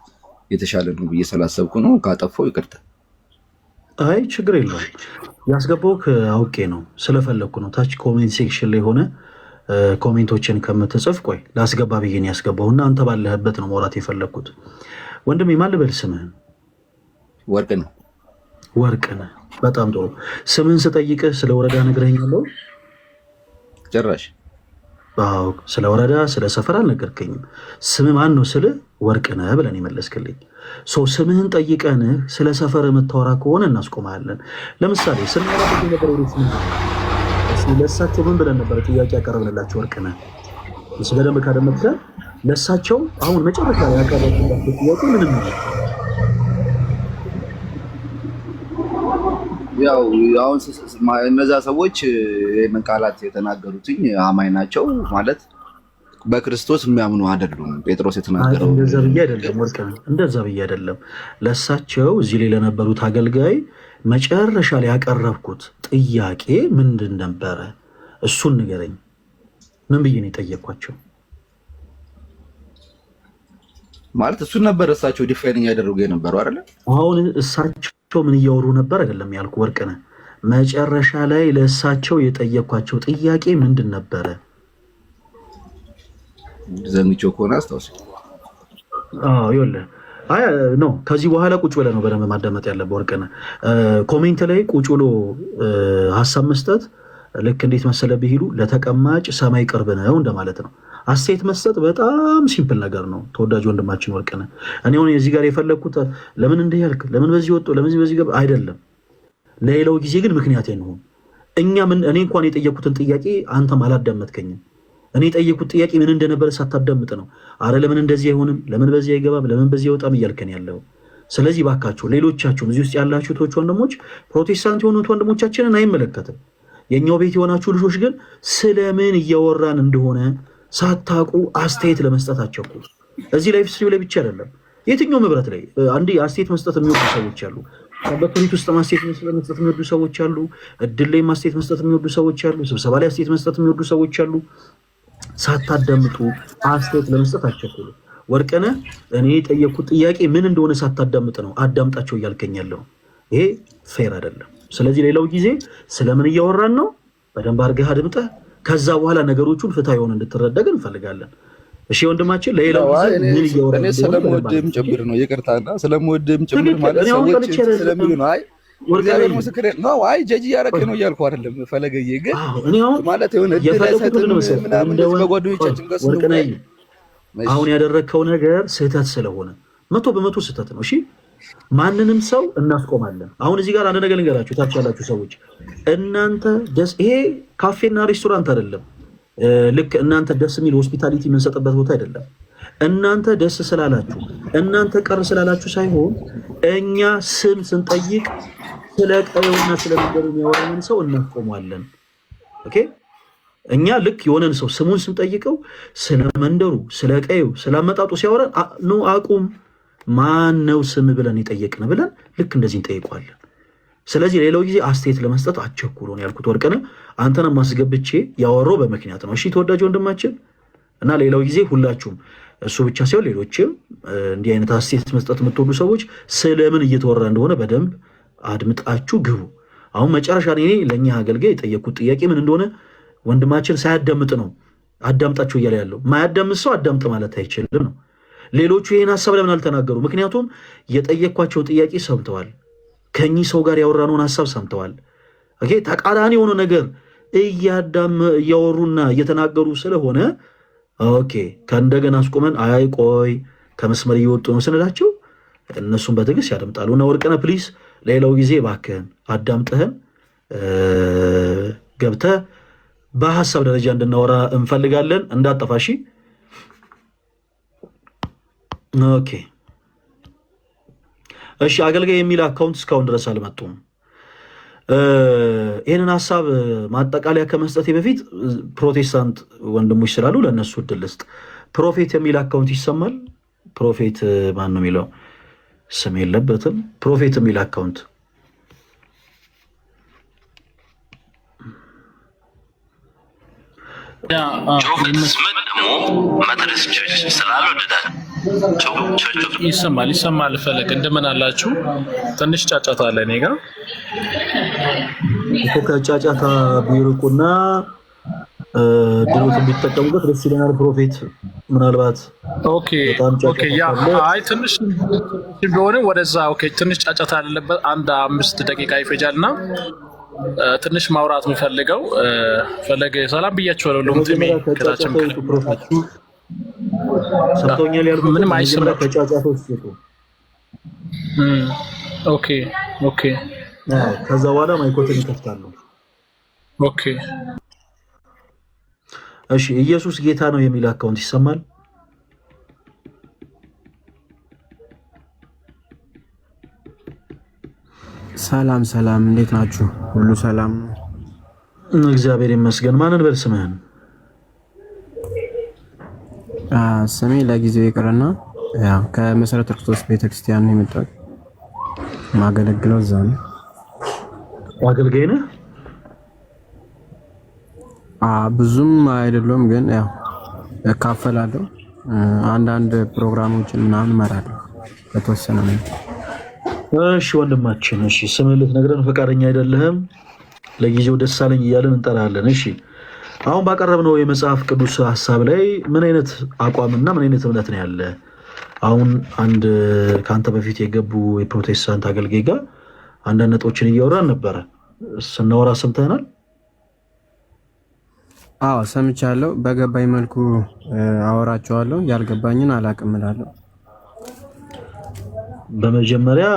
የተሻለ ነው ብዬ ስላሰብኩ ነው። ካጠፋው ይቅርታ። አይ ችግር የለውም። ያስገባውክ አውቄ ነው ስለፈለግኩ ነው። ታች ኮሜንት ሴክሽን ላይ ሆነ ኮሜንቶችን ከምትጽፍ ቆይ ላስገባ ብዬን ያስገባውና አንተ ባለህበት ነው መውራት የፈለግኩት። ወንድሜ ማን ልበል ስምህን? ወርቅነህ። ወርቅነህ በጣም ጥሩ። ስምህን ስጠይቅህ ስለ ወረዳ ነግረኸኛለሁ? ጭራሽ አዎ፣ ስለ ወረዳ ስለ ሰፈር አልነገርከኝም። ስምህ ማን ነው ስልህ ወርቅነህ ብለን የመለስክልኝ። ስምህን ጠይቀንህ ስለ ሰፈር የምታወራ ከሆነ እናስቆማለን። ለምሳሌ ስናወራበት ነበር ለእሳቸው ምን ብለን ነበር ጥያቄ ያቀረብንላቸው? ወርቅነህ እሱ በደንብ ካደመጥከ ለእሳቸው አሁን መጨረሻ ያቀረብንላቸው ጥያቄ ምንም ነው። ያው አሁን እነዛ ሰዎች ይህንን ቃላት የተናገሩትኝ አማኝ ናቸው ማለት በክርስቶስ የሚያምኑ አይደሉም። ጴጥሮስ የተናገረው እንደዛ ብዬ አይደለም ወርቅነህ፣ እንደዛ ብዬ አይደለም። ለእሳቸው እዚህ ላይ ለነበሩት አገልጋይ መጨረሻ ላይ ያቀረብኩት ጥያቄ ምንድን ነበረ? እሱን ንገረኝ። ምን ብዬ ነው የጠየኳቸው? ማለት እሱን ነበር እሳቸው ዲፋይን ያደረጉ የነበረው አይደለ? አሁን እሳቸው ምን እያወሩ ነበር አይደለም ያልኩ ወርቅነህ። መጨረሻ ላይ ለእሳቸው የጠየኳቸው ጥያቄ ምንድን ነበረ? ዘንግቼው ከሆነ አስታውስ። ይኸውልህ አይ ኖ ከዚህ በኋላ ቁጭ ብለህ ነው በደንብ ማዳመጥ ያለብህ ወርቅነህ። ኮሜንት ላይ ቁጭ ብሎ ሀሳብ መስጠት ልክ እንዴት መሰለህ ቢሄዱ ለተቀማጭ ሰማይ ቅርብ ነው እንደማለት ነው። አስተያየት መስጠት በጣም ሲምፕል ነገር ነው ተወዳጅ ወንድማችን ወርቅነህ። እኔ አሁን እዚህ ጋር የፈለግኩት ለምን እንዲህ ያልክ፣ ለምን በዚህ ወጡ፣ ለምን በዚህ ገባ አይደለም። ለሌላው ጊዜ ግን ምክንያት ነው። እኔ እንኳን የጠየኩትን ጥያቄ አንተም አላዳመጥከኝም። እኔ የጠየኩት ጥያቄ ምን እንደነበረ ሳታዳምጥ ነው አረ ለምን እንደዚህ አይሆንም፣ ለምን በዚህ አይገባም፣ ለምን በዚህ አይወጣም እያልከን ያለው። ስለዚህ ባካችሁ ሌሎቻችሁም እዚህ ውስጥ ያላችሁ እህቶች ወንድሞች፣ ፕሮቴስታንት የሆኑት ወንድሞቻችንን አይመለከትም። የኛው ቤት የሆናችሁ ልጆች ግን ስለምን እያወራን እንደሆነ ሳታውቁ አስተያየት ለመስጠት አትቸኩሉ። እዚህ ላይፍ ስትሪም ላይ ብቻ አይደለም፣ የትኛውም ህብረት ላይ አንዴ አስተያየት መስጠት የሚወዱ ሰዎች አሉ። በትሪት ውስጥ አስተያየት መስጠት የሚወዱ ሰዎች አሉ። እድል ላይ አስተያየት መስጠት የሚወዱ ሰዎች አሉ። ስብሰባ ላይ አስተያየት መስጠት የሚወዱ ሰዎች አሉ። ሳታዳምጡ አስተያየት ለመስጠት አትቸኩሉ። ወርቅነህ እኔ የጠየኩት ጥያቄ ምን እንደሆነ ሳታዳምጥ ነው አዳምጣቸው እያልከኝ ያለው። ይሄ ፌር አይደለም። ስለዚህ ሌላው ጊዜ ስለምን እያወራን ነው በደንብ አድርገህ አድምጠህ ከዛ በኋላ ነገሮቹን ፍትሃ የሆነ እንድትረዳገን እንፈልጋለን። እሺ ወንድማችን፣ ለሌላው ጊዜ ምን እያወራን ነው? ስለምወድህም ጭምር ነው። ይቅርታ ስለምወድህም ጭምር ማለት ሰዎች ስለሚሉ ነው። አይ እግዚአብሔር ምስክር ነው። አይ ጀጅ እያደረግህ ነው እያልኩ አይደለም። ፈለገዬ ግን ማለት የሆነ በጓደኞቻችን ጋር ስንወያይ አሁን ያደረግከው ነገር ስህተት ስለሆነ 100% ስህተት ነው። እሺ ማንንም ሰው እናስቆማለን። አሁን እዚህ ጋር አንድ ነገር ልንገራችሁ፣ ታች ያላችሁ ሰዎች እናንተ ይሄ ካፌና ሬስቶራንት አይደለም። ልክ እናንተ ደስ የሚል ሆስፒታሊቲ የምንሰጥበት ቦታ አይደለም። እናንተ ደስ ስላላችሁ እናንተ ቀር ስላላችሁ ሳይሆን እኛ ስም ስንጠይቅ ስለ ቀየውና ስለ መንገዱ የሚያወራንን ሰው እናስቆማለን። ኦኬ እኛ ልክ የሆነን ሰው ስሙን ስንጠይቀው ስለ መንደሩ፣ ስለ ቀየው፣ ስለ አመጣጡ ሲያወራን ነው አቁም ማን ነው ስም ብለን የጠየቅን ብለን ልክ እንደዚህ እንጠይቀዋለን። ስለዚህ ሌላው ጊዜ አስተያየት ለመስጠት አትቸኩሉ ነው ያልኩት። ወርቅነህ አንተን ማስገብቼ ያወራው በምክንያት ነው። እሺ ተወዳጅ ወንድማችን እና ሌላው ጊዜ ሁላችሁም እሱ ብቻ ሳይሆን ሌሎችም እንዲህ አይነት አስተያየት መስጠት የምትወዱ ሰዎች ስለምን እየተወራ እንደሆነ በደንብ አድምጣችሁ ግቡ። አሁን መጨረሻ እኔ ለእኛ አገልጋይ የጠየኩት ጥያቄ ምን እንደሆነ ወንድማችን ሳያዳምጥ ነው አዳምጣችሁ እያለ ያለው። ማያዳምጥ ሰው አዳምጥ ማለት አይችልም ነው። ሌሎቹ ይህን ሀሳብ ለምን አልተናገሩ? ምክንያቱም የጠየኳቸውን ጥያቄ ሰምተዋል። ከኚህ ሰው ጋር ያወራነውን ሀሳብ ሰምተዋል። ኦኬ ተቃራኒ የሆነ ነገር እያወሩና እየተናገሩ ስለሆነ ኦኬ ከእንደገና አስቆመን አይ ቆይ ከመስመር እየወጡ ነው ስንላቸው እነሱም በትዕግስት ያደምጣሉ። እና ወርቅነህ ፕሊዝ ሌላው ጊዜ እባክህን አዳምጥህን ገብተህ በሀሳብ ደረጃ እንድናወራ እንፈልጋለን። እንዳጠፋሺ ኦኬ እሺ። አገልጋይ የሚል አካውንት እስካሁን ድረስ አልመጡም። ይህንን ሀሳብ ማጠቃለያ ከመስጠቴ በፊት ፕሮቴስታንት ወንድሞች ስላሉ ለእነሱ እድል ልስጥ። ፕሮፌት የሚል አካውንት ይሰማል? ፕሮፌት ማን ነው የሚለው? ስም የለበትም። ፕሮፌት የሚል አካውንት ይሰማል። ፈለግ እንደምን አላችሁ? ትንሽ ጫጫታ አለ እኔ ጋር እኮ። ከጫጫታ ቢርቁና ድሮት ቢጠቀሙበት ደስ ይለናል። ፕሮፌት ምናልባት አይ ትንሽ ቢሆን ወደዛ ትንሽ ጫጫታ ያለበት 5 ደቂቃ ይፈጃልና ትንሽ ማውራት የምፈልገው ፈለገ ሰላም ብያችኋለሁ። ለምትሜ ከታችም ሰምቶኛል ያልኩት ምንም አይሰማም። ከጫጫታ ውስጥ ኦኬ ከዛ በኋላ ማይኮትን ይከፍታሉ። እሺ ኢየሱስ ጌታ ነው የሚል አካውንት ይሰማል? ሰላም፣ እንዴት ናችሁ? ሁሉ ሰላም ነው? እግዚአብሔር ይመስገን። ማንን በል ስምህን? ስሜ ለጊዜው ይቅርና ያው ከመሰረተ ክርስቶስ ቤተክርስቲያን ነው የመጣሁት። ማገለግለው እዛ ነው። አገልጋይ ነህ? ብዙም አይደለም ግን ያው እካፈላለሁ። አንዳንድ ፕሮግራሞችን ምናምን እመራለሁ በተወሰነ ነው። እሺ ወንድማችን፣ እሺ ስምህን ልትነግረን ፈቃደኛ አይደለህም። ለጊዜው ደስ አለኝ እያለን እንጠራለን። እሺ አሁን ባቀረብነው የመጽሐፍ ቅዱስ ሀሳብ ላይ ምን አይነት አቋምና ምን አይነት እምነት ነው ያለ? አሁን አንድ ከአንተ በፊት የገቡ የፕሮቴስታንት አገልጋይ ጋር አንዳንድ ነጥቦችን እያወራን ነበረ። ስናወራ ሰምተናል። አዎ ሰምቻለሁ። በገባኝ መልኩ አወራቸዋለሁ፣ ያልገባኝን አላቅም እላለሁ። በመጀመሪያ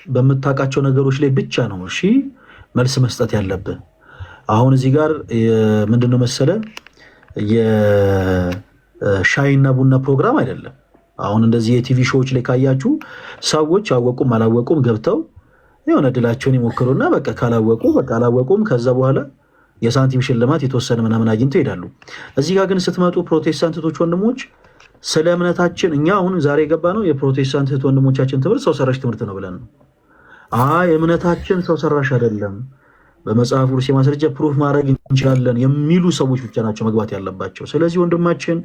በምታውቃቸው ነገሮች ላይ ብቻ ነው እሺ መልስ መስጠት ያለብህ። አሁን እዚህ ጋር ምንድነው መሰለ የሻይና ቡና ፕሮግራም አይደለም። አሁን እንደዚህ የቲቪ ሾዎች ላይ ካያችሁ ሰዎች አወቁም አላወቁም ገብተው የሆነ ድላቸውን ይሞክሩና በቃ ካላወቁ በቃ አላወቁም፣ ከዛ በኋላ የሳንቲም ሽልማት የተወሰነ ምናምን አግኝተው ይሄዳሉ። እዚህ ጋር ግን ስትመጡ ፕሮቴስታንቶች ወንድሞች ስለ እምነታችን እኛ አሁን ዛሬ የገባ ነው የፕሮቴስታንት እህት ወንድሞቻችን ትምህርት ሰው ሰራሽ ትምህርት ነው ብለን ነው። እምነታችን ሰው ሰራሽ አይደለም፣ በመጽሐፍ ቅዱስ የማስረጃ ፕሩፍ ማድረግ እንችላለን የሚሉ ሰዎች ብቻ ናቸው መግባት ያለባቸው። ስለዚህ ወንድማችን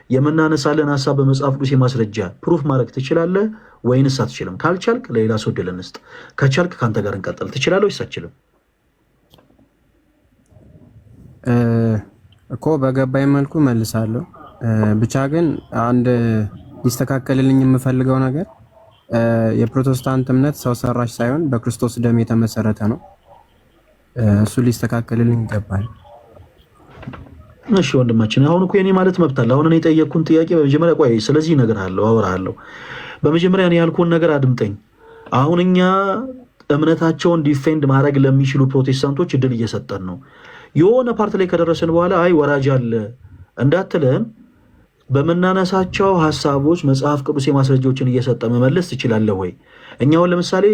የምናነሳለን ሀሳብ በመጽሐፍ ቅዱስ የማስረጃ ፕሩፍ ማድረግ ትችላለህ ወይንስ አትችልም? ካልቻልክ ለሌላ ሰው ዕድል እንስጥ፣ ከቻልክ ከአንተ ጋር እንቀጥል። ትችላለህ ወይስ አትችልም? እኮ በገባኝ መልኩ መልሳለሁ። ብቻ ግን አንድ ሊስተካከልልኝ የምፈልገው ነገር የፕሮቴስታንት እምነት ሰው ሰራሽ ሳይሆን በክርስቶስ ደም የተመሰረተ ነው። እሱ ሊስተካከልልኝ ይገባል። እሺ ወንድማችን፣ አሁን እኮ የኔ ማለት መብት አለ። አሁን እኔ የጠየቅኩን ጥያቄ በመጀመሪያ ቆይ፣ ስለዚህ ነገር አወራለሁ። በመጀመሪያ እኔ ያልኩህን ነገር አድምጠኝ። አሁን እኛ እምነታቸውን ዲፌንድ ማድረግ ለሚችሉ ፕሮቴስታንቶች እድል እየሰጠን ነው። የሆነ ፓርት ላይ ከደረስን በኋላ አይ ወራጅ አለ እንዳትለን በመናነሳቸው ሀሳቦች መጽሐፍ ቅዱስ የማስረጃዎችን እየሰጠ መመለስ ትችላለህ ወይ? እኛውን ለምሳሌ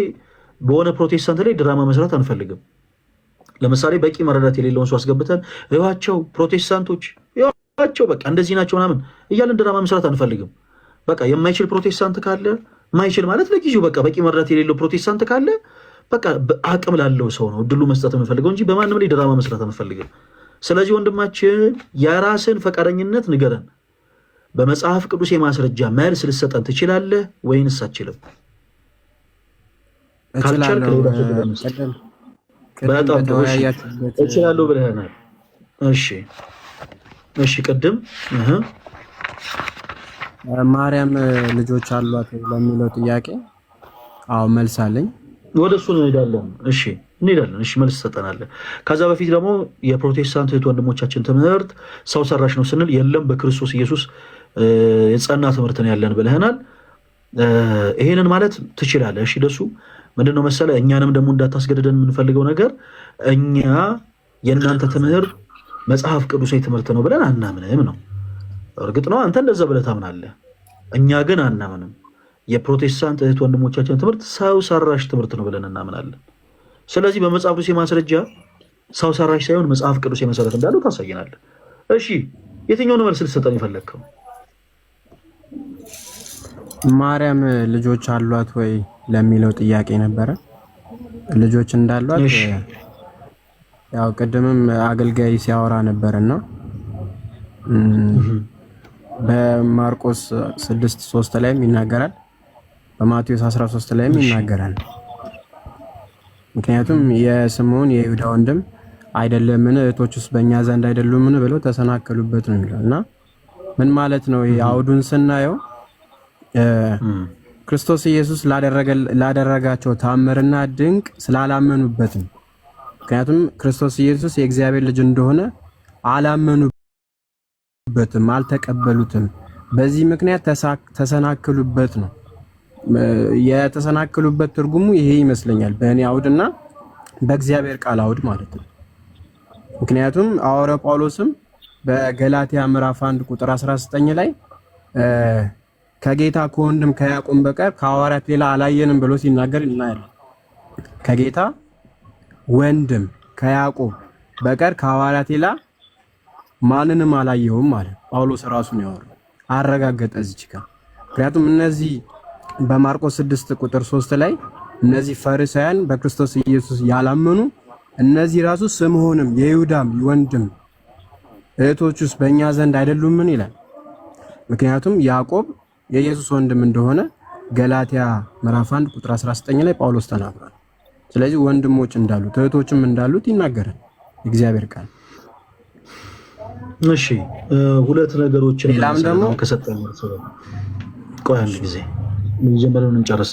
በሆነ ፕሮቴስታንት ላይ ድራማ መስራት አንፈልግም። ለምሳሌ በቂ መረዳት የሌለውን ሰው አስገብተን ይዋቸው ፕሮቴስታንቶች ይዋቸው በቃ እንደዚህ ናቸው ምናምን እያለን ድራማ መስራት አንፈልግም። በቃ የማይችል ፕሮቴስታንት ካለ ማይችል ማለት ለጊዜው በቃ በቂ መረዳት የሌለው ፕሮቴስታንት ካለ በቃ አቅም ላለው ሰው ነው እድሉ መስጠት የምንፈልገው እንጂ በማንም ላይ ድራማ መስራት አንፈልግም። ስለዚህ ወንድማችን የራስን ፈቃደኝነት ንገረን። በመጽሐፍ ቅዱስ የማስረጃ መልስ ልሰጠን ትችላለህ ወይንስ አትችልም? ካልቻልክ በጣም እችላለሁ ብለህናል። እሺ ቅድም ማርያም ልጆች አሏት ለሚለው ጥያቄ አዎ መልስ አለኝ። ወደ እሱ እንሄዳለን። እሺ እንሄዳለን። እሺ መልስ ትሰጠናለህ። ከዛ በፊት ደግሞ የፕሮቴስታንት እህት ወንድሞቻችን ትምህርት ሰው ሰራሽ ነው ስንል የለም በክርስቶስ ኢየሱስ የጸና ትምህርት ነው ያለን ብለህናል። ይሄንን ማለት ትችላለህ። እሺ ደሱ ምንድነው መሰለ እኛንም ደግሞ እንዳታስገድደን የምንፈልገው ነገር እኛ የእናንተ ትምህርት መጽሐፍ ቅዱሳዊ ትምህርት ነው ብለን አናምንም ነው። እርግጥ ነው አንተ እንደዛ ብለህ ታምናለህ፣ እኛ ግን አናምንም። የፕሮቴስታንት እህት ወንድሞቻችን ትምህርት ሰው ሰራሽ ትምህርት ነው ብለን እናምናለን። ስለዚህ በመጽሐፍ ቅዱስ ማስረጃ ሰው ሰራሽ ሳይሆን መጽሐፍ ቅዱስ መሰረት እንዳለው ታሳየናለህ። እሺ የትኛውን መልስ ልትሰጠን የፈለግከው? ማርያም ልጆች አሏት ወይ ለሚለው ጥያቄ ነበረ። ልጆች እንዳሏት ያው ቅድምም አገልጋይ ሲያወራ ነበርና በማርቆስ 6:3 ላይም ይናገራል፣ በማቴዎስ 13 ላይም ይናገራል። ምክንያቱም የስምዖን የይሁዳ ወንድም አይደለምን እህቶቹስ በእኛ ዘንድ አይደሉምን ብለው ተሰናከሉበት ነው የሚለው እና ምን ማለት ነው? አውዱን ስናየው ክርስቶስ ኢየሱስ ላደረጋቸው ታምርና ድንቅ ስላላመኑበት ነው። ምክንያቱም ክርስቶስ ኢየሱስ የእግዚአብሔር ልጅ እንደሆነ አላመኑበትም፣ አልተቀበሉትም። በዚህ ምክንያት ተሰናክሉበት ነው። የተሰናክሉበት ትርጉሙ ይሄ ይመስለኛል በእኔ አውድና በእግዚአብሔር ቃል አውድ ማለት ነው። ምክንያቱም ሐዋርያው ጳውሎስም በገላትያ ምዕራፍ 1 ቁጥር 19 ላይ ከጌታ ከወንድም ከያዕቆብ በቀር ከሐዋርያት ሌላ አላየንም ብሎ ሲናገር እናያለን። ከጌታ ወንድም ከያዕቆብ በቀር ከሐዋርያት ሌላ ማንንም አላየሁም ማለት ጳውሎስ ራሱን ያወራው አረጋገጠ እዚህ ጋር። ምክንያቱም እነዚህ በማርቆስ 6 ቁጥር 3 ላይ እነዚህ ፈሪሳውያን በክርስቶስ ኢየሱስ ያላመኑ እነዚህ ራሱ ስምዖንም የይሁዳም ወንድም እህቶቹስ በእኛ ዘንድ አይደሉምን ይላል። ምክንያቱም ያዕቆብ የኢየሱስ ወንድም እንደሆነ ገላትያ ምዕራፍ 1 ቁጥር 19 ላይ ጳውሎስ ተናግሯል። ስለዚህ ወንድሞች እንዳሉት እህቶችም እንዳሉት ይናገራል እግዚአብሔር ቃል። እሺ ሁለት ነገሮችን ሌላም ደግሞ ቆይ አንድ ጊዜ መጀመሪያውን እንጨርስ።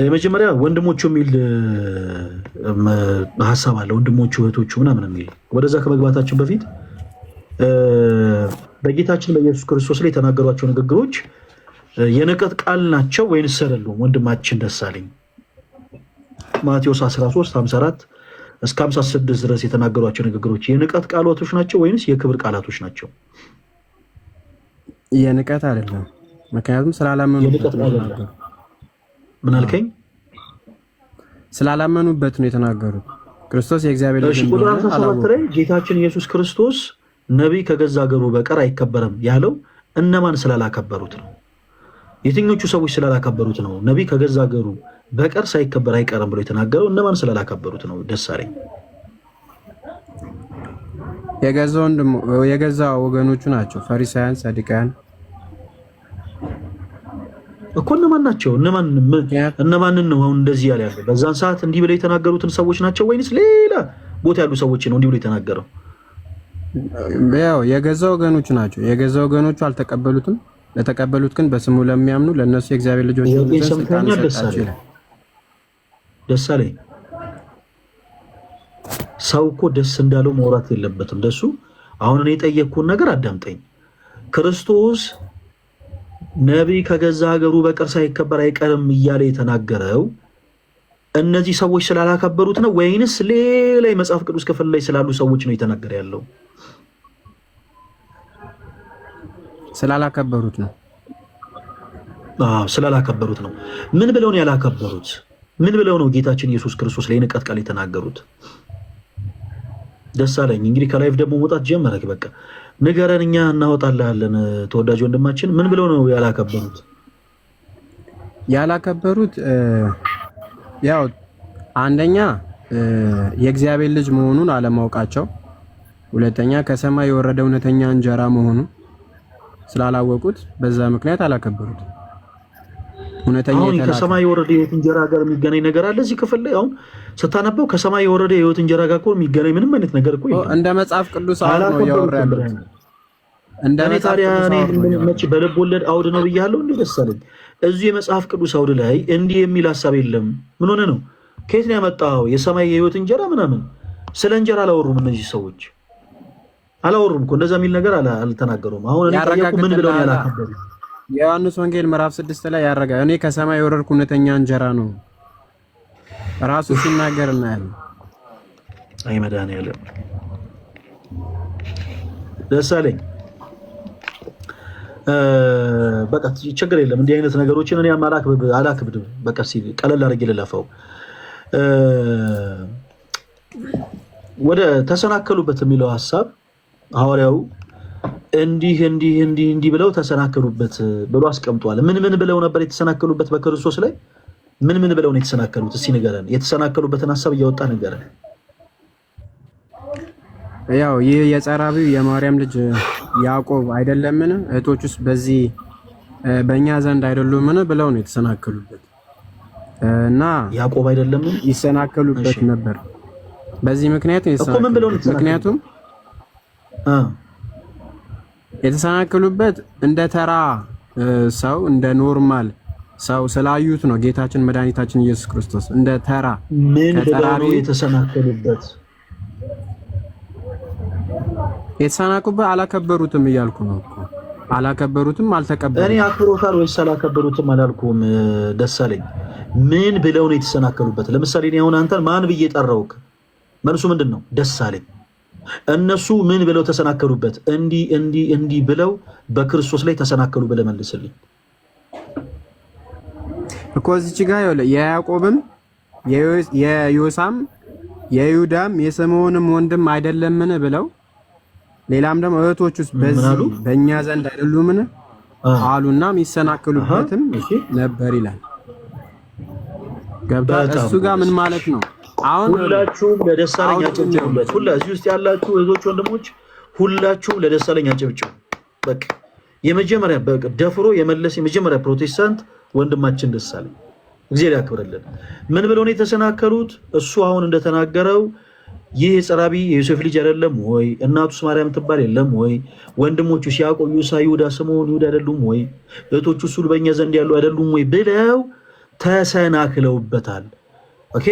የመጀመሪያ ወንድሞቹ የሚል ሀሳብ አለ። ወንድሞቹ እህቶቹ ምናምን የሚል ወደዛ ከመግባታችን በፊት በጌታችን በኢየሱስ ክርስቶስ ላይ የተናገሯቸው ንግግሮች የንቀት ቃል ናቸው ወይንስ አይደሉም? ወንድማችን ደሳለኝ ማቴዎስ 13:54 እስከ 56 ድረስ የተናገሯቸው ንግግሮች የንቀት ቃላቶች ናቸው ወይንስ የክብር ቃላቶች ናቸው? የንቀት አይደለም። ምክንያቱም ስላላመኑበት ነው የተናገሩት። ምን አልከኝ? ስላላመኑበት ነው የተናገሩት። ክርስቶስ የእግዚአብሔር ልጅ ቁጥር 17 ላይ ጌታችን ኢየሱስ ክርስቶስ ነቢይ ከገዛ ሀገሩ በቀር አይከበርም ያለው እነማን ስላላከበሩት ነው? የትኞቹ ሰዎች ስላላከበሩት ነው? ነቢይ ከገዛ ሀገሩ በቀር ሳይከበር አይቀርም ብሎ የተናገረው እነማን ስላላከበሩት ነው? ደሳለኝ የገዛ ወገኖቹ ናቸው። ፈሪሳውያን፣ ሰዱቃውያን እኮ እነማን ናቸው? እነማንን ነው አሁን እንደዚህ ያለ ያለው? በዛን ሰዓት እንዲህ ብለው የተናገሩትን ሰዎች ናቸው ወይንስ ሌላ ቦታ ያሉ ሰዎች ነው እንዲህ ብለው የተናገረው? ያው የገዛ ወገኖቹ ናቸው። የገዛ ወገኖቹ አልተቀበሉትም። ለተቀበሉት ግን በስሙ ለሚያምኑ ለነሱ የእግዚአብሔር ልጆች ደሳለኝ ሰው እኮ ደስ እንዳለው ማውራት የለበትም። ደሱ አሁን እኔ የጠየቅኩን ነገር አዳምጠኝ። ክርስቶስ ነቢይ ከገዛ ሀገሩ በቀር ሳይከበር አይቀርም እያለ የተናገረው እነዚህ ሰዎች ስላላከበሩት ነው ወይንስ ሌላ የመጽሐፍ ቅዱስ ክፍል ላይ ስላሉ ሰዎች ነው የተናገረ ያለው? ስላላከበሩት ነው። ስላላከበሩት ነው። ምን ብለው ነው ያላከበሩት? ምን ብለው ነው ጌታችን ኢየሱስ ክርስቶስ ላይ ንቀት ቃል የተናገሩት? ደሳለኝ እንግዲህ ከላይፍ ደግሞ መውጣት ጀመረክ። በቃ ንገረን፣ እኛ እናወጣልሃለን። ተወዳጅ ወንድማችን ምን ብለው ነው ያላከበሩት? ያላከበሩት ያው አንደኛ የእግዚአብሔር ልጅ መሆኑን አለማወቃቸው፣ ሁለተኛ ከሰማይ የወረደ እውነተኛ እንጀራ መሆኑን ስላላወቁት በዛ ምክንያት አላከበሩት። እውነተኛ ከሰማይ የወረደ የህይወት እንጀራ ጋር የሚገናኝ ነገር አለ እዚህ ክፍል ላይ? አሁን ስታነበው ከሰማይ የወረደ የህይወት እንጀራ ጋር እኮ የሚገናኝ ምንም አይነት ነገር እኮ የለም። እንደ መጽሐፍ ቅዱስ አውድ ነው እያወራ ያለው። እንደ ታዲያ እኔ መቼ በልብ ወለድ አውድ ነው ብያለሁ እንዴ? ደሳለኝ እዚሁ የመጽሐፍ ቅዱስ አውድ ላይ እንዲህ የሚል ሀሳብ የለም። ምን ሆነ ነው? ከየት ነው ያመጣው? የሰማይ የህይወት እንጀራ ምናምን ስለ እንጀራ አላወሩም እነዚህ ሰዎች፣ አላወሩም እኮ እንደዛ የሚል ነገር አልተናገሩም። አሁን እኔ ጠየቁ ምን ብለው ያላከበሩ? የዮሐንስ ወንጌል ምዕራፍ 6 ላይ ያረጋ እኔ ከሰማይ የወረድኩ እውነተኛ እንጀራ ነው ራሱ ሲናገር እናያለን። አይ መድኃኒዓለም ደሳለኝ በቃ ችግር የለም። እንዲህ አይነት ነገሮችን እኔ አላክብድም። በቃ ቀለል አድርጌ ልለፈው። ወደ ተሰናከሉበት የሚለው ሀሳብ ሐዋርያው እንዲህ ብለው ተሰናከሉበት ብሎ አስቀምጧል። ምን ብለው ነበር የተሰናከሉበት? በክርስቶስ ላይ ምን ብለው ነው የተሰናከሉት? እስኪ ንገረን። የተሰናከሉበትን ሀሳብ እያወጣ ንገረን። ያው ይህ የጸራቢው የማርያም ልጅ ያዕቆብ አይደለምን? እህቶቹስ በዚህ በእኛ ዘንድ አይደሉምን ብለው ነው የተሰናከሉበት። እና ያዕቆብ አይደለምን ይሰናከሉበት ነበር። በዚህ ምክንያት ምክንያቱም የተሰናከሉበት እንደ ተራ ሰው እንደ ኖርማል ሰው ስላዩት ነው። ጌታችን መድኃኒታችን ኢየሱስ ክርስቶስ እንደ ተራ ምን ብለው ነው የተሰናከሉበት? የተሰናከሉበት አላከበሩትም እያልኩ ነው እኮ። አላከበሩትም፣ አልተቀበሉትም። እኔ አክብሮታል ወይስ አላከበሩትም አላልኩም። ደሳለኝ ምን ብለው ነው የተሰናከሉበት? ለምሳሌ እኔ አሁን አንተን ማን ብዬ ጠራውክ? መልሱ ምንድን ነው? ደሳለኝ። እነሱ ምን ብለው ተሰናከሉበት? እንዲህ ብለው በክርስቶስ ላይ ተሰናከሉ ብለህ መልስልኝ እኮ። እዚች ጋር የያዕቆብም የዮሳም የይሁዳም የስምዖንም ወንድም አይደለምን ብለው፣ ሌላም ደግሞ እህቶች ውስጥ በዚህ በእኛ ዘንድ አይደሉምን አሉና የሚሰናከሉበትም ነበር ይላል። ገብታ እሱ ጋር ምን ማለት ነው? አሁን ሁላችሁም ለደሳለኝ አጨብጭቡለት። እዚህ ውስጥ ያላችሁ እህቶች ወንድሞች፣ ሁላችሁም ለደሳለኝ አጨብጭቡ። በቃ የመጀመሪያ ደፍሮ የመለስ የመጀመሪያ ፕሮቴስታንት ወንድማችን ደሳለኝ እግዚአብሔር ያክብርልን። ምን ብለው ነው የተሰናከሉት? እሱ አሁን እንደተናገረው ይህ ጸራቢ የዮሴፍ ልጅ አይደለም ወይ? እናቱስ ማርያም ትባል የለም ወይ? ወንድሞቹ ያዕቆብ፣ ይሁዳ፣ ይሁዳ፣ ስምዖን፣ ይሁዳ አይደሉም ወይ? እህቶቹ ሁሉ በእኛ ዘንድ ያሉ አይደሉም ወይ ብለው ተሰናክለውበታል። ኦኬ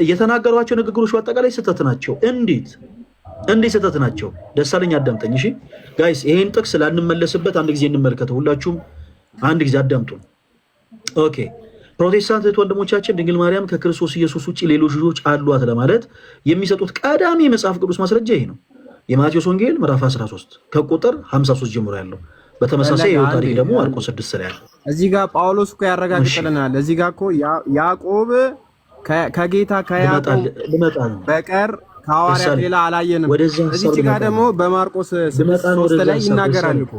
የተናገሯቸው ንግግሮች በአጠቃላይ ስህተት ናቸው። እንዴት ስህተት ናቸው? ደሳለኝ አዳምጠኝ። እሺ ጋይስ ይሄን ጥቅስ ላንመለስበት አንድ ጊዜ እንመልከተው። ሁላችሁም አንድ ጊዜ አዳምጡ። ኦኬ ፕሮቴስታንት እህት ወንድሞቻችን ድንግል ማርያም ከክርስቶስ ኢየሱስ ውጭ ሌሎች ልጆች አሏት ለማለት የሚሰጡት ቀዳሚ የመጽሐፍ ቅዱስ ማስረጃ ይሄ ነው። የማቴዎስ ወንጌል ምዕራፍ 13 ከቁጥር 53 ጀምሮ ያለው። በተመሳሳይ የሕይወት ታሪክ ደግሞ ማርቆስ 6 ላይ ያለው። እዚህ ጋር ጳውሎስ እኮ ያረጋግጥልናል። እዚህ ጋር እኮ ያዕቆብ ከጌታ ከያዕቆብ በቀር ከሐዋርያት ሌላ አላየንም። እዚህ ጋር ደግሞ በማርቆስ 3 ላይ ይናገራል እኮ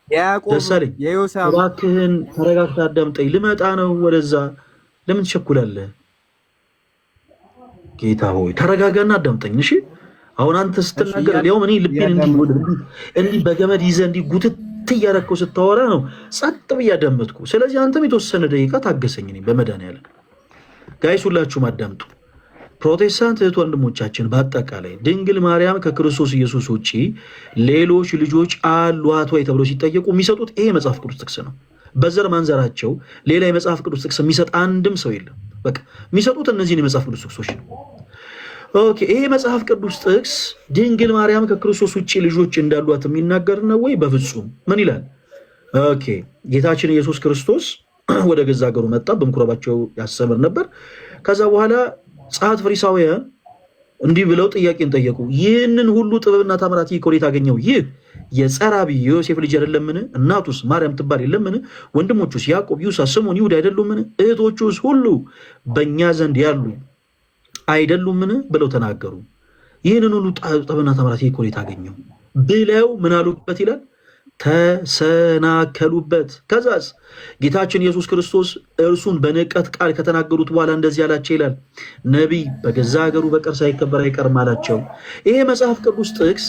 ያዕቆብ የዮሴፍ። እባክህን ተረጋግተህ አዳምጠኝ። ልመጣ ነው ወደዛ። ለምን ትቸኩላለህ? ጌታ ሆይ ተረጋጋና አዳምጠኝ። እሺ አሁን አንተ ስትናገር ያውም እኔ ልቤን እንዲህ በገመድ ይዘህ እንዲህ ጉትት እያደረከው ስታወራ ነው ጸጥ ብዬ አዳመጥኩ። ስለዚህ አንተም የተወሰነ ደቂቃ ታገሰኝ። እኔ በመድኃኒዓለም ጋይስ ሁላችሁም አዳምጡ። ፕሮቴስታንት እህት ወንድሞቻችን በአጠቃላይ ድንግል ማርያም ከክርስቶስ ኢየሱስ ውጭ ሌሎች ልጆች አሏት ወይ ተብሎ ሲጠየቁ የሚሰጡት ይሄ መጽሐፍ ቅዱስ ጥቅስ ነው። በዘር ማንዘራቸው ሌላ የመጽሐፍ ቅዱስ ጥቅስ የሚሰጥ አንድም ሰው የለም። በቃ የሚሰጡት እነዚህን የመጽሐፍ ቅዱስ ጥቅሶች ነው። ኦኬ ይሄ መጽሐፍ ቅዱስ ጥቅስ ድንግል ማርያም ከክርስቶስ ውጭ ልጆች እንዳሏት የሚናገር ነው ወይ? በፍጹም። ምን ይላል? ኦኬ ጌታችን ኢየሱስ ክርስቶስ ወደ ገዛ ሀገሩ መጣ፣ በምኩራባቸው ያስተምር ነበር። ከዛ በኋላ ጸሐፍት ፈሪሳውያን እንዲህ ብለው ጥያቄን ጠየቁ። ይህንን ሁሉ ጥበብና ታምራት ከወዴት አገኘው? ይህ የጸራቢ የዮሴፍ ልጅ አይደለምን? እናቱስ ማርያም ትባል የለምን? ወንድሞቹስ ያዕቆብ፣ ይሁዳ፣ ስምዖን፣ ይሁዳ አይደሉምን? እህቶቹስ ሁሉ በእኛ ዘንድ ያሉ አይደሉምን? ብለው ተናገሩ። ይህንን ሁሉ ጥበብና ታምራት ከወዴት አገኘው ብለው ምን አሉበት ይላል? ተሰናከሉበት። ከዛስ ጌታችን ኢየሱስ ክርስቶስ እርሱን በንቀት ቃል ከተናገሩት በኋላ እንደዚህ አላቸው ይላል፣ ነቢይ በገዛ ሀገሩ በቀር ሳይከበር አይቀርም አላቸው። ይሄ መጽሐፍ ቅዱስ ጥቅስ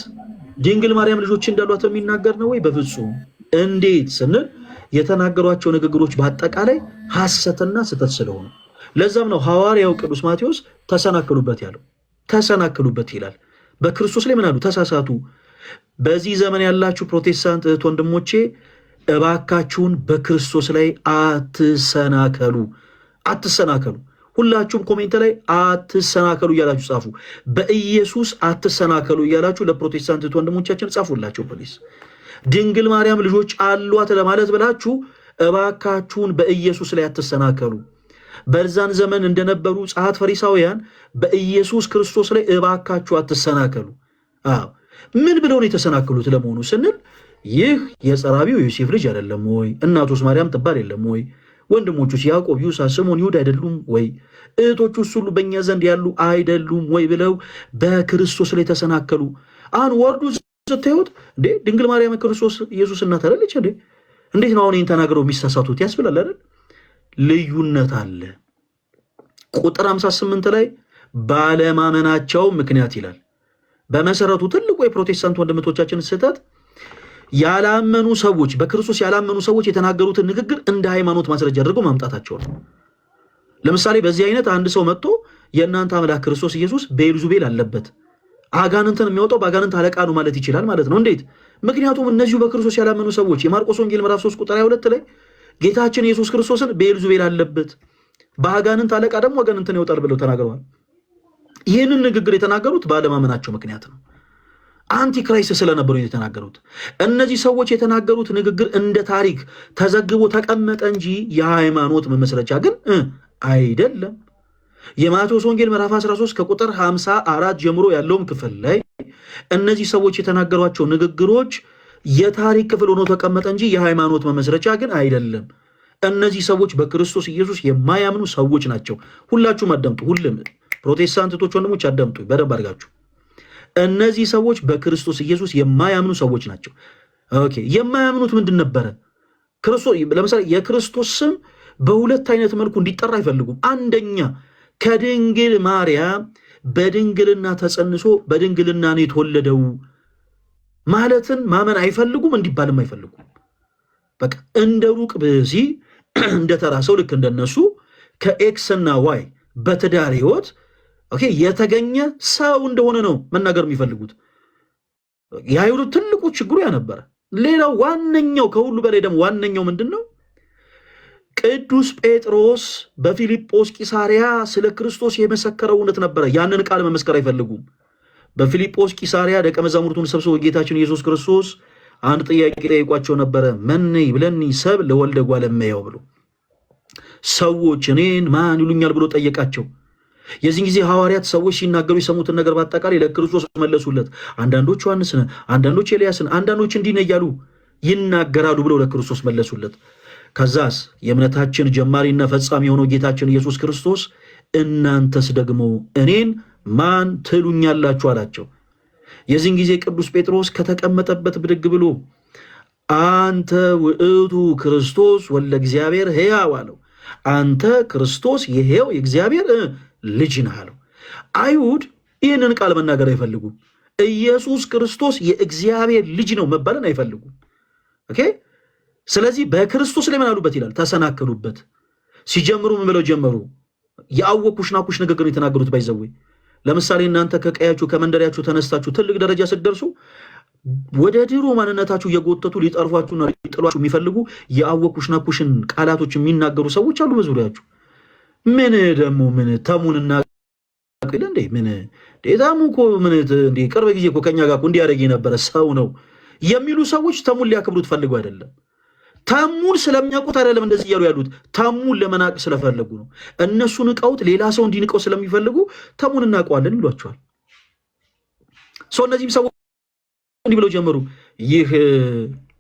ድንግል ማርያም ልጆች እንዳሏት የሚናገር ነው ወይ? በፍጹም። እንዴት ስንል የተናገሯቸው ንግግሮች በአጠቃላይ ሐሰትና ስህተት ስለሆኑ፣ ለዛም ነው ሐዋርያው ቅዱስ ማቴዎስ ተሰናከሉበት ያለው። ተሰናከሉበት ይላል። በክርስቶስ ላይ ምን አሉ? ተሳሳቱ። በዚህ ዘመን ያላችሁ ፕሮቴስታንት እህት ወንድሞቼ እባካችሁን በክርስቶስ ላይ አትሰናከሉ፣ አትሰናከሉ። ሁላችሁም ኮሜንት ላይ አትሰናከሉ እያላችሁ ጻፉ። በኢየሱስ አትሰናከሉ እያላችሁ ለፕሮቴስታንት እህት ወንድሞቻችን ጻፉላቸው ፕሊስ። ድንግል ማርያም ልጆች አሏት ለማለት ብላችሁ እባካችሁን በኢየሱስ ላይ አትሰናከሉ። በዛን ዘመን እንደነበሩ ጸሐፍት ፈሪሳውያን በኢየሱስ ክርስቶስ ላይ እባካችሁ አትሰናከሉ። ምን ብለው ነው የተሰናከሉት ለመሆኑ ስንል ይህ የጸራቢው ዮሴፍ ልጅ አይደለም ወይ? እናቱስ ማርያም ትባል የለም ወይ? ወንድሞቹስ ያዕቆብ፣ ይሁዳ፣ ስምዖን፣ ይሁዳ አይደሉም ወይ? እህቶቹስ ሁሉ በእኛ ዘንድ ያሉ አይደሉም ወይ? ብለው በክርስቶስ ላይ ተሰናከሉ። አሁን ወርዱ ስታዩት እንዴ ድንግል ማርያም ክርስቶስ ኢየሱስ እናት አይደለች እንዴ? እንዴት ነው አሁን ይህን ተናግረው የሚሳሳቱት ያስብላል አይደል? ልዩነት አለ። ቁጥር 58 ላይ ባለማመናቸው ምክንያት ይላል። በመሰረቱ ትልቁ የፕሮቴስታንት ወንድሞቻችን ስህተት ያላመኑ ሰዎች በክርስቶስ ያላመኑ ሰዎች የተናገሩትን ንግግር እንደ ሃይማኖት ማስረጃ አድርገው ማምጣታቸው ነው። ለምሳሌ በዚህ አይነት አንድ ሰው መጥቶ የእናንተ አምላክ ክርስቶስ ኢየሱስ ቤልዙቤል አለበት፣ አጋንንትን የሚያወጣው በአጋንንት አለቃ ነው ማለት ይችላል ማለት ነው። እንዴት? ምክንያቱም እነዚሁ በክርስቶስ ያላመኑ ሰዎች የማርቆስ ወንጌል ምዕራፍ 3 ቁጥር 22 ላይ ጌታችን ኢየሱስ ክርስቶስን ቤልዙቤል አለበት፣ በአጋንንት አለቃ ደግሞ አጋንንትን ያወጣል ብለው ተናግረዋል። ይህንን ንግግር የተናገሩት ባለማመናቸው ምክንያት ነው። አንቲክራይስት ስለነበሩ የተናገሩት። እነዚህ ሰዎች የተናገሩት ንግግር እንደ ታሪክ ተዘግቦ ተቀመጠ እንጂ የሃይማኖት መመስረቻ ግን አይደለም። የማቴዎስ ወንጌል ምዕራፍ 13 ከቁጥር 54 ጀምሮ ያለውም ክፍል ላይ እነዚህ ሰዎች የተናገሯቸው ንግግሮች የታሪክ ክፍል ሆኖ ተቀመጠ እንጂ የሃይማኖት መመስረቻ ግን አይደለም። እነዚህ ሰዎች በክርስቶስ ኢየሱስ የማያምኑ ሰዎች ናቸው። ሁላችሁም አዳምጡ። ሁሉም ፕሮቴስታንቶች ወንድሞች አዳምጡ በደንብ አድርጋችሁ። እነዚህ ሰዎች በክርስቶስ ኢየሱስ የማያምኑ ሰዎች ናቸው። ኦኬ የማያምኑት ምንድን ነበረ? ክርስቶስ ለምሳሌ የክርስቶስ ስም በሁለት አይነት መልኩ እንዲጠራ አይፈልጉም። አንደኛ ከድንግል ማርያም በድንግልና ተጸንሶ በድንግልና ነው የተወለደው ማለትን ማመን አይፈልጉም፣ እንዲባልም አይፈልጉም። በቃ እንደ ሩቅ ብእሲ እንደ ተራ ሰው ልክ እንደነሱ ከኤክስ እና ዋይ በትዳር ህይወት ኦኬ የተገኘ ሰው እንደሆነ ነው መናገር የሚፈልጉት። የአይሁድ ትልቁ ችግሩ ያ ነበረ። ሌላው ዋነኛው ከሁሉ በላይ ደግሞ ዋነኛው ምንድነው? ቅዱስ ጴጥሮስ በፊልጶስ ቂሳሪያ ስለ ክርስቶስ የመሰከረው እውነት ነበረ። ያንን ቃል መመስከር አይፈልጉም። በፊልጶስ ቂሳሪያ ደቀ መዛሙርቱን ሰብስበው ጌታችን ኢየሱስ ክርስቶስ አንድ ጥያቄ ጠይቋቸው ነበረ። መን ይብለኒ ሰብ ለወልደ እጓለ እመሕያው ብሎ ሰዎች እኔን ማን ይሉኛል ብሎ ጠየቃቸው። የዚህን ጊዜ ሐዋርያት ሰዎች ሲናገሩ የሰሙትን ነገር በአጠቃላይ ለክርስቶስ መለሱለት። አንዳንዶች ዮሐንስን፣ አንዳንዶች ኤልያስን፣ አንዳንዶች እንዲህ ነው እያሉ ይናገራሉ ብለው ለክርስቶስ መለሱለት። ከዛስ የእምነታችን ጀማሪና ፈጻሚ የሆነው ጌታችን ኢየሱስ ክርስቶስ እናንተስ ደግሞ እኔን ማን ትሉኛላችሁ አላቸው። የዚህን ጊዜ ቅዱስ ጴጥሮስ ከተቀመጠበት ብድግ ብሎ አንተ ውእቱ ክርስቶስ ወለ እግዚአብሔር ሕያው አለው። አንተ ክርስቶስ የሕያው የእግዚአብሔር ልጅ ነህ አለው። አይሁድ ይህንን ቃል መናገር አይፈልጉም። ኢየሱስ ክርስቶስ የእግዚአብሔር ልጅ ነው መባልን አይፈልጉም። ኦኬ። ስለዚህ በክርስቶስ ላይ ምን አሉበት ይላል? ተሰናከሉበት። ሲጀምሩ ምን ብለው ጀመሩ? የአወኩሽ ናኩሽ ንግግር የተናገሩት ባይዘዌ። ለምሳሌ እናንተ ከቀያችሁ ከመንደሪያችሁ ተነስታችሁ ትልቅ ደረጃ ስትደርሱ ወደ ድሮ ማንነታችሁ የጎተቱ ሊጠርፏችሁና ሊጥሏችሁ የሚፈልጉ የአወኩሽ ናኩሽን ቃላቶች የሚናገሩ ሰዎች አሉ በዙሪያችሁ። ምን ደግሞ ምን ተሙንና እንዴ ምን ዴታሙ እኮ ምን እንዴ ቅርብ ጊዜ እኮ ከኛ ጋር እንዲያደርግ የነበረ ሰው ነው የሚሉ ሰዎች ተሙን ሊያከብሩት ፈልገው አይደለም። ተሙን ስለሚያውቁት አይደለም እንደዚህ እያሉ ያሉት፣ ተሙን ለመናቅ ስለፈለጉ ነው። እነሱን ንቀውት ሌላ ሰው እንዲንቀው ስለሚፈልጉ ተሙን እናውቀዋለን ይሏቸዋል። ሰው እነዚህም ሰዎች እንዲህ ብለው ጀመሩ። ይህ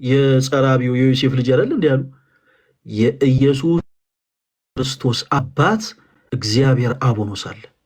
የጸራቢው የዮሴፍ ልጅ አይደል እንዲህ ያሉ የኢየሱስ ክርስቶስ አባት እግዚአብሔር አብ ሆኖ ሳለ